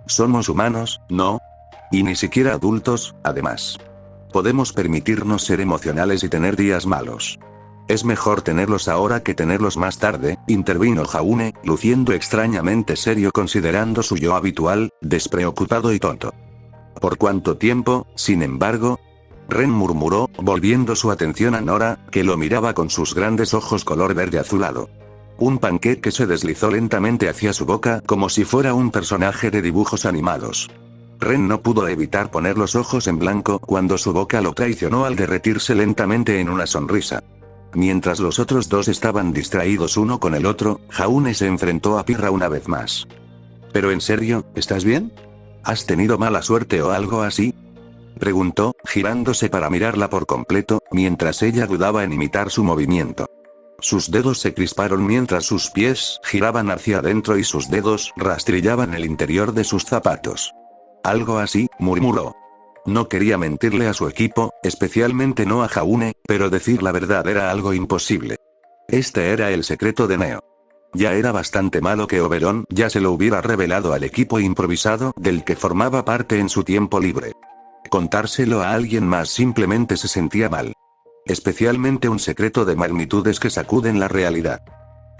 Somos humanos, ¿no? Y ni siquiera adultos, además. Podemos permitirnos ser emocionales y tener días malos. Es mejor tenerlos ahora que tenerlos más tarde, intervino Jaune, luciendo extrañamente serio considerando su yo habitual, despreocupado y tonto. ¿Por cuánto tiempo, sin embargo? Ren murmuró, volviendo su atención a Nora, que lo miraba con sus grandes ojos color verde azulado. Un panqueque se deslizó lentamente hacia su boca como si fuera un personaje de dibujos animados. Ren no pudo evitar poner los ojos en blanco cuando su boca lo traicionó al derretirse lentamente en una sonrisa. Mientras los otros dos estaban distraídos uno con el otro, Jaune se enfrentó a Pirra una vez más. ¿Pero en serio, estás bien? ¿Has tenido mala suerte o algo así? Preguntó, girándose para mirarla por completo, mientras ella dudaba en imitar su movimiento. Sus dedos se crisparon mientras sus pies giraban hacia adentro y sus dedos rastrillaban el interior de sus zapatos. Algo así, murmuró. No quería mentirle a su equipo, especialmente no a Jaune, pero decir la verdad era algo imposible. Este era el secreto de Neo. Ya era bastante malo que Oberon ya se lo hubiera revelado al equipo improvisado del que formaba parte en su tiempo libre. Contárselo a alguien más simplemente se sentía mal. Especialmente un secreto de magnitudes que sacuden la realidad.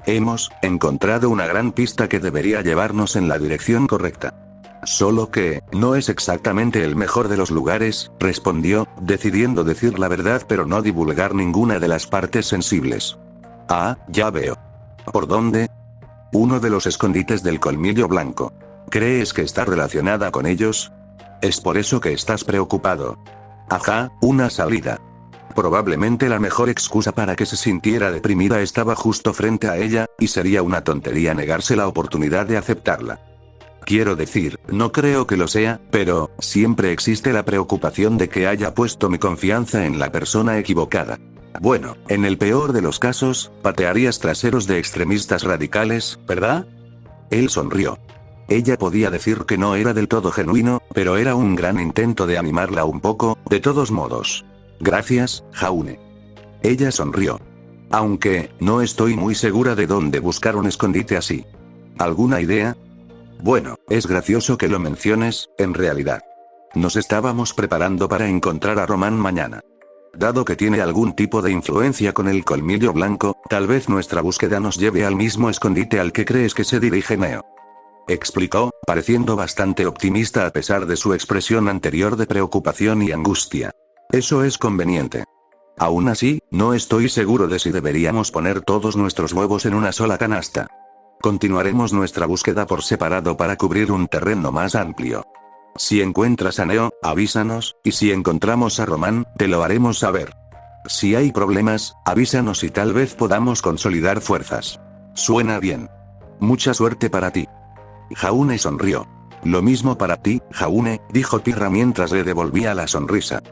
Hemos encontrado una gran pista que debería llevarnos en la dirección correcta. Solo que, no es exactamente el mejor de los lugares, respondió, decidiendo decir la verdad pero no divulgar ninguna de las partes sensibles. Ah, ya veo. ¿Por dónde? Uno de los escondites del colmillo blanco. ¿Crees que está relacionada con ellos? Es por eso que estás preocupado. Ajá, una salida. Probablemente la mejor excusa para que se sintiera deprimida estaba justo frente a ella, y sería una tontería negarse la oportunidad de aceptarla. Quiero decir, no creo que lo sea, pero siempre existe la preocupación de que haya puesto mi confianza en la persona equivocada. Bueno, en el peor de los casos, patearías traseros de extremistas radicales, ¿verdad? Él sonrió. Ella podía decir que no era del todo genuino, pero era un gran intento de animarla un poco, de todos modos. Gracias, Jaune. Ella sonrió. Aunque, no estoy muy segura de dónde buscar un escondite así. ¿Alguna idea? Bueno, es gracioso que lo menciones, en realidad. Nos estábamos preparando para encontrar a Román mañana. Dado que tiene algún tipo de influencia con el colmillo blanco, tal vez nuestra búsqueda nos lleve al mismo escondite al que crees que se dirige Neo. Explicó, pareciendo bastante optimista a pesar de su expresión anterior de preocupación y angustia. Eso es conveniente. Aún así, no estoy seguro de si deberíamos poner todos nuestros huevos en una sola canasta. Continuaremos nuestra búsqueda por separado para cubrir un terreno más amplio. Si encuentras a Neo, avísanos, y si encontramos a Román, te lo haremos saber. Si hay problemas, avísanos y tal vez podamos consolidar fuerzas. Suena bien. Mucha suerte para ti. Jaune sonrió. Lo mismo para ti, Jaune, dijo Pirra mientras le devolvía la sonrisa.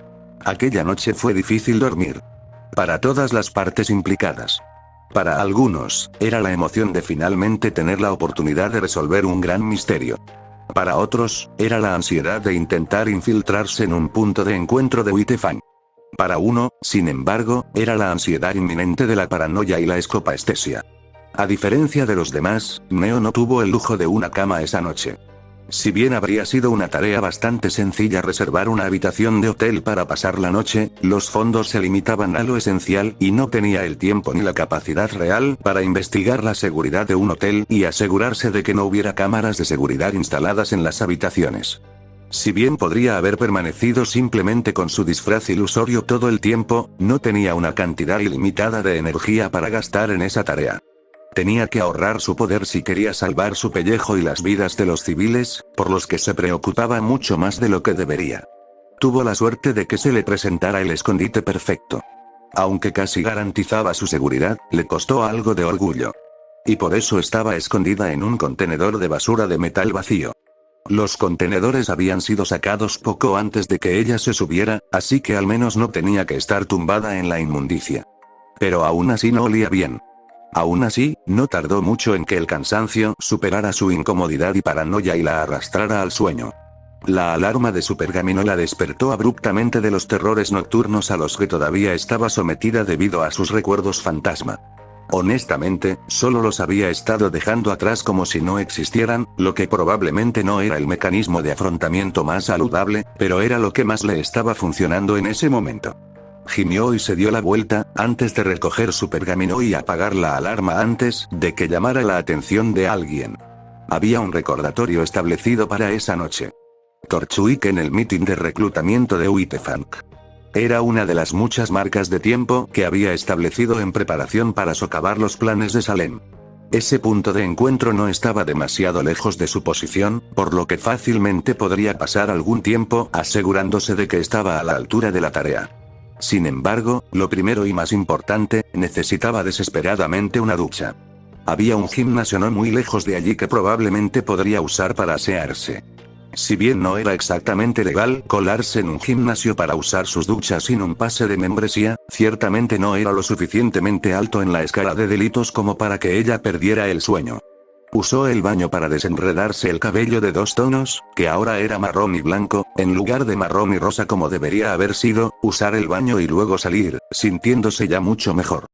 Aquella noche fue difícil dormir. Para todas las partes implicadas. Para algunos, era la emoción de finalmente tener la oportunidad de resolver un gran misterio. Para otros, era la ansiedad de intentar infiltrarse en un punto de encuentro de Whitefang. Para uno, sin embargo, era la ansiedad inminente de la paranoia y la escopaestesia. A diferencia de los demás, Neo no tuvo el lujo de una cama esa noche. Si bien habría sido una tarea bastante sencilla reservar una habitación de hotel para pasar la noche, los fondos se limitaban a lo esencial y no tenía el tiempo ni la capacidad real para investigar la seguridad de un hotel y asegurarse de que no hubiera cámaras de seguridad instaladas en las habitaciones. Si bien podría haber permanecido simplemente con su disfraz ilusorio todo el tiempo, no tenía una cantidad ilimitada de energía para gastar en esa tarea. Tenía que ahorrar su poder si quería salvar su pellejo y las vidas de los civiles, por los que se preocupaba mucho más de lo que debería. Tuvo la suerte de que se le presentara el escondite perfecto. Aunque casi garantizaba su seguridad, le costó algo de orgullo. Y por eso estaba escondida en un contenedor de basura de metal vacío. Los contenedores habían sido sacados poco antes de que ella se subiera, así que al menos no tenía que estar tumbada en la inmundicia. Pero aún así no olía bien. Aún así, no tardó mucho en que el cansancio superara su incomodidad y paranoia y la arrastrara al sueño. La alarma de su pergamino la despertó abruptamente de los terrores nocturnos a los que todavía estaba sometida debido a sus recuerdos fantasma. Honestamente, solo los había estado dejando atrás como si no existieran, lo que probablemente no era el mecanismo de afrontamiento más saludable, pero era lo que más le estaba funcionando en ese momento. Gimió y se dio la vuelta, antes de recoger su pergamino y apagar la alarma antes de que llamara la atención de alguien. Había un recordatorio establecido para esa noche. Torchwick en el mitin de reclutamiento de Uitefunk. Era una de las muchas marcas de tiempo que había establecido en preparación para socavar los planes de Salem. Ese punto de encuentro no estaba demasiado lejos de su posición, por lo que fácilmente podría pasar algún tiempo asegurándose de que estaba a la altura de la tarea. Sin embargo, lo primero y más importante, necesitaba desesperadamente una ducha. Había un gimnasio no muy lejos de allí que probablemente podría usar para asearse. Si bien no era exactamente legal colarse en un gimnasio para usar sus duchas sin un pase de membresía, ciertamente no era lo suficientemente alto en la escala de delitos como para que ella perdiera el sueño. Usó el baño para desenredarse el cabello de 2 tonos, que ahora era marrón y blanco, en lugar de marrón y rosa como debería haber sido, usar el baño y luego salir, sintiéndose ya mucho mejor.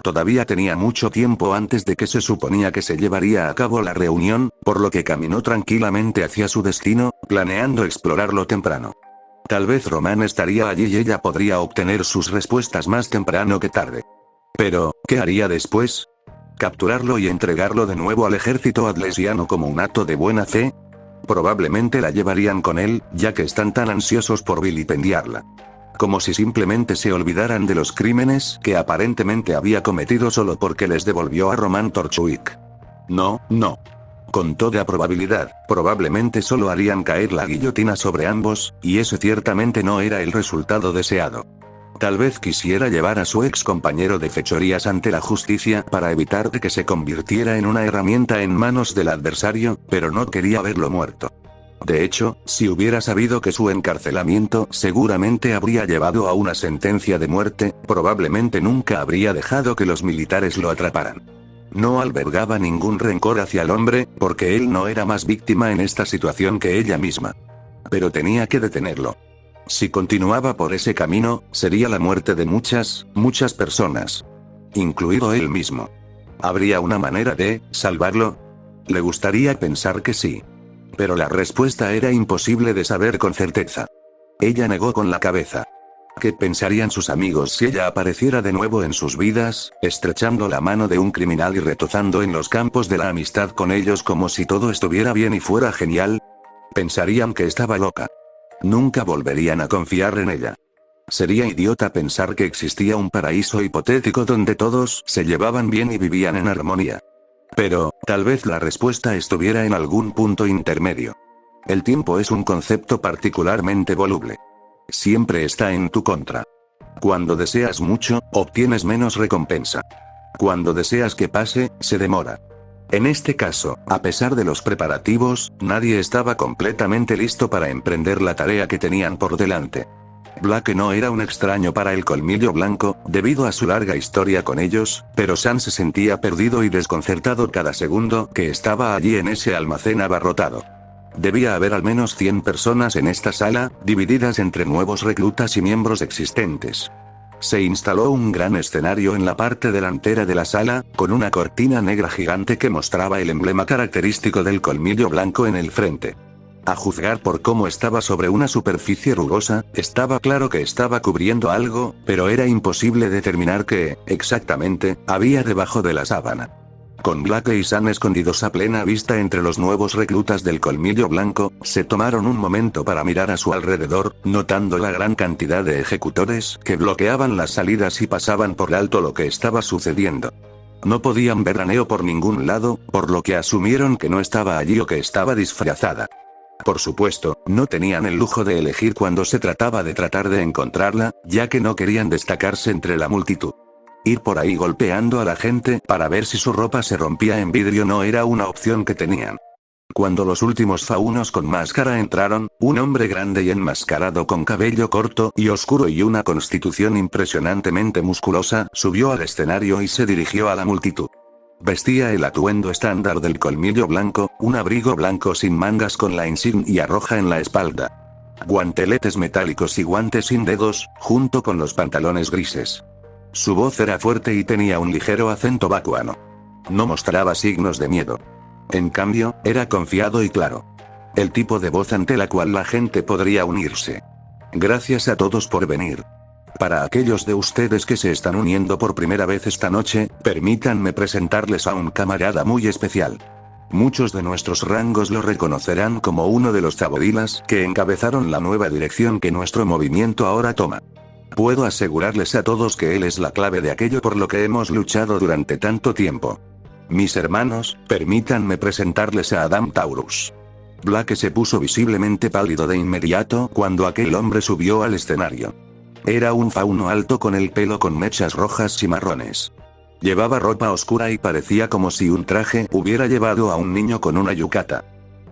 Todavía tenía mucho tiempo antes de que se suponía que se llevaría a cabo la reunión, por lo que caminó tranquilamente hacia su destino, planeando explorarlo temprano. Tal vez Román estaría allí y ella podría obtener sus respuestas más temprano que tarde. Pero, ¿qué haría después? ¿Capturarlo y entregarlo de nuevo al ejército adlesiano como un acto de buena fe? Probablemente la llevarían con él, ya que están tan ansiosos por vilipendiarla. Como si simplemente se olvidaran de los crímenes que aparentemente había cometido solo porque les devolvió a Román Torchwick. No. Con toda probabilidad, probablemente solo harían caer la guillotina sobre ambos, y ese ciertamente no era el resultado deseado. Tal vez quisiera llevar a su ex compañero de fechorías ante la justicia para evitar de que se convirtiera en una herramienta en manos del adversario, pero no quería verlo muerto. De hecho, si hubiera sabido que su encarcelamiento seguramente habría llevado a una sentencia de muerte, probablemente nunca habría dejado que los militares lo atraparan. No albergaba ningún rencor hacia el hombre, porque él no era más víctima en esta situación que ella misma. Pero tenía que detenerlo. Si continuaba por ese camino, sería la muerte de muchas personas. Incluido él mismo. ¿Habría una manera de salvarlo? Le gustaría pensar que sí. Pero la respuesta era imposible de saber con certeza. Ella negó con la cabeza. ¿Qué pensarían sus amigos si ella apareciera de nuevo en sus vidas, estrechando la mano de un criminal y retozando en los campos de la amistad con ellos como si todo estuviera bien y fuera genial? Pensarían que estaba loca. Nunca volverían a confiar en ella. Sería idiota pensar que existía un paraíso hipotético donde todos se llevaban bien y vivían en armonía. Pero, tal vez la respuesta estuviera en algún punto intermedio. El tiempo es un concepto particularmente voluble. Siempre está en tu contra. Cuando deseas mucho, obtienes menos recompensa. Cuando deseas que pase, se demora. En este caso, a pesar de los preparativos, nadie estaba completamente listo para emprender la tarea que tenían por delante. Blake no era un extraño para el Colmillo Blanco, debido a su larga historia con ellos, pero Sam se sentía perdido y desconcertado cada segundo que estaba allí en ese almacén abarrotado. Debía haber al menos 100 personas en esta sala, divididas entre nuevos reclutas y miembros existentes. Se instaló un gran escenario en la parte delantera de la sala, con una cortina negra gigante que mostraba el emblema característico del Colmillo Blanco en el frente. A juzgar por cómo estaba sobre una superficie rugosa, estaba claro que estaba cubriendo algo, pero era imposible determinar qué, exactamente, había debajo de la sábana. Con Blake y Sam escondidos a plena vista entre los nuevos reclutas del Colmillo Blanco, se tomaron un momento para mirar a su alrededor, notando la gran cantidad de ejecutores que bloqueaban las salidas y pasaban por alto lo que estaba sucediendo. No podían ver a Neo por ningún lado, por lo que asumieron que no estaba allí o que estaba disfrazada. Por supuesto, no tenían el lujo de elegir cuando se trataba de tratar de encontrarla, ya que no querían destacarse entre la multitud. Ir por ahí golpeando a la gente para ver si su ropa se rompía en vidrio no era una opción que tenían. Cuando los últimos faunos con máscara entraron, un hombre grande y enmascarado con cabello corto y oscuro y una constitución impresionantemente musculosa subió al escenario y se dirigió a la multitud. Vestía el atuendo estándar del colmillo blanco, un abrigo blanco sin mangas con la insignia roja en la espalda. Guanteletes metálicos y guantes sin dedos, junto con los pantalones grises. Su voz era fuerte y tenía un ligero acento vacuano. No mostraba signos de miedo. En cambio, era confiado y claro. El tipo de voz ante la cual la gente podría unirse. Gracias a todos por venir. Para aquellos de ustedes que se están uniendo por primera vez esta noche, permítanme presentarles a un camarada muy especial. Muchos de nuestros rangos lo reconocerán como uno de los zabodilas que encabezaron la nueva dirección que nuestro movimiento ahora toma. Puedo asegurarles a todos que él es la clave de aquello por lo que hemos luchado durante tanto tiempo. Mis hermanos, permítanme presentarles a Adam Taurus. Blake se puso visiblemente pálido de inmediato cuando aquel hombre subió al escenario. Era un fauno alto con el pelo con mechas rojas y marrones. Llevaba ropa oscura y parecía como si un traje hubiera llevado a un niño con una yucata.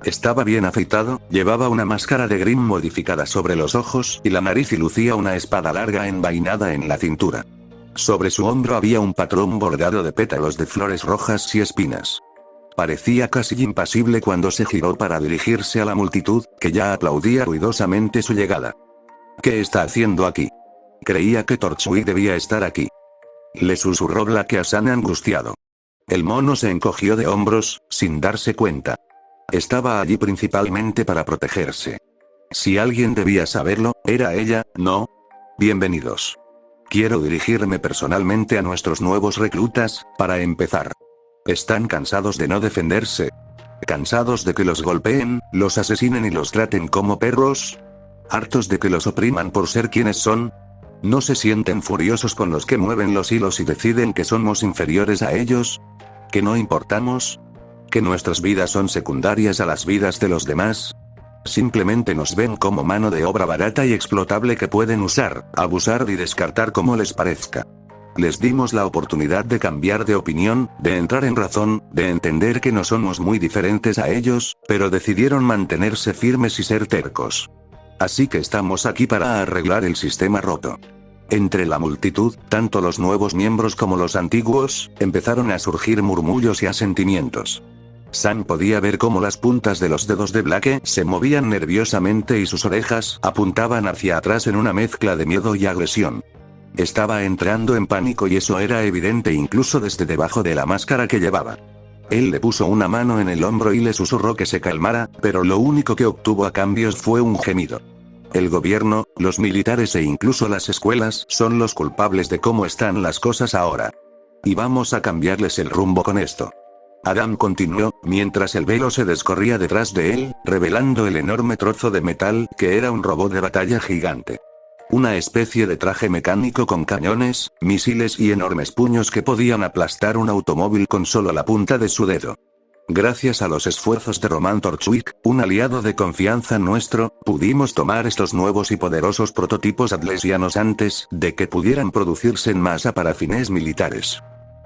Estaba bien afeitado, llevaba una máscara de Grimm modificada sobre los ojos y la nariz y lucía una espada larga envainada en la cintura. Sobre su hombro había un patrón bordado de pétalos de flores rojas y espinas. Parecía casi impasible cuando se giró para dirigirse a la multitud, que ya aplaudía ruidosamente su llegada. ¿Qué está haciendo aquí? Creía que Torchwick debía estar aquí. Le susurró Blake a Sam angustiado. El mono se encogió de hombros, sin darse cuenta. Estaba allí principalmente para protegerse. Si alguien debía saberlo, era ella, ¿no? Bienvenidos. Quiero dirigirme personalmente a nuestros nuevos reclutas, para empezar. ¿Están cansados de no defenderse? ¿Cansados de que los golpeen, los asesinen y los traten como perros? ¿Hartos de que los opriman por ser quienes son? ¿No se sienten furiosos con los que mueven los hilos y deciden que somos inferiores a ellos? ¿Que no importamos? ¿Que nuestras vidas son secundarias a las vidas de los demás? Simplemente nos ven como mano de obra barata y explotable que pueden usar, abusar y descartar como les parezca. Les dimos la oportunidad de cambiar de opinión, de entrar en razón, de entender que no somos muy diferentes a ellos, pero decidieron mantenerse firmes y ser tercos. Así que estamos aquí para arreglar el sistema roto. Entre la multitud, tanto los nuevos miembros como los antiguos, empezaron a surgir murmullos y asentimientos. Sam podía ver cómo las puntas de los dedos de Blake se movían nerviosamente y sus orejas apuntaban hacia atrás en una mezcla de miedo y agresión. Estaba entrando en pánico y eso era evidente incluso desde debajo de la máscara que llevaba. Él le puso una mano en el hombro y le susurró que se calmara, pero lo único que obtuvo a cambio fue un gemido. El gobierno, los militares e incluso las escuelas son los culpables de cómo están las cosas ahora. Y vamos a cambiarles el rumbo con esto. Adam continuó, mientras el velo se descorría detrás de él, revelando el enorme trozo de metal que era un robot de batalla gigante. Una especie de traje mecánico con cañones, misiles y enormes puños que podían aplastar un automóvil con solo la punta de su dedo. Gracias a los esfuerzos de Roman Torchwick, un aliado de confianza nuestro, pudimos tomar estos nuevos y poderosos prototipos atlesianos antes de que pudieran producirse en masa para fines militares.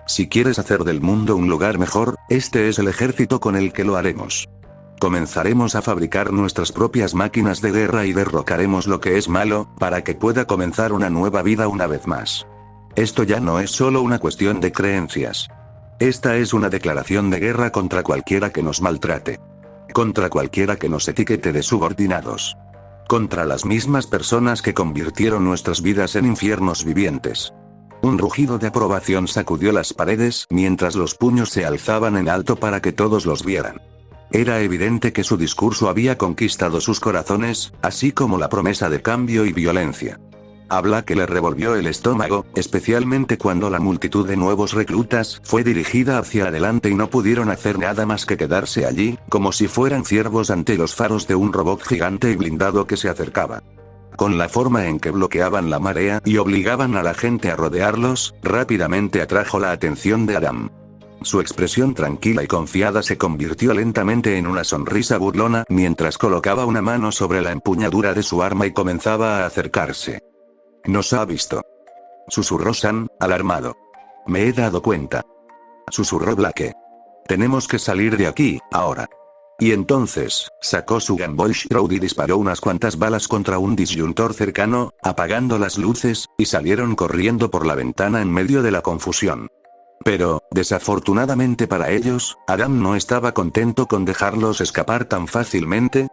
Si quieres hacer del mundo un lugar mejor, este es el ejército con el que lo haremos. Comenzaremos a fabricar nuestras propias máquinas de guerra y derrocaremos lo que es malo, para que pueda comenzar una nueva vida una vez más. Esto ya no es solo una cuestión de creencias. Esta es una declaración de guerra contra cualquiera que nos maltrate. Contra cualquiera que nos etiquete de subordinados. Contra las mismas personas que convirtieron nuestras vidas en infiernos vivientes. Un rugido de aprobación sacudió las paredes mientras los puños se alzaban en alto para que todos los vieran. Era evidente que su discurso había conquistado sus corazones, así como la promesa de cambio y violencia. A Blake le revolvió el estómago, especialmente cuando la multitud de nuevos reclutas fue dirigida hacia adelante y no pudieron hacer nada más que quedarse allí, como si fueran ciervos ante los faros de un robot gigante y blindado que se acercaba. Con la forma en que bloqueaban la marea y obligaban a la gente a rodearlos, rápidamente atrajo la atención de Adam. Su expresión tranquila y confiada se convirtió lentamente en una sonrisa burlona mientras colocaba una mano sobre la empuñadura de su arma y comenzaba a acercarse. «Nos ha visto», susurró Sam, alarmado. «Me he dado cuenta», susurró Blake. «Tenemos que salir de aquí, ahora». Y entonces, sacó su Gamble Shroud y disparó unas cuantas balas contra un disyuntor cercano, apagando las luces, y salieron corriendo por la ventana en medio de la confusión. Pero, desafortunadamente para ellos, Adam no estaba contento con dejarlos escapar tan fácilmente,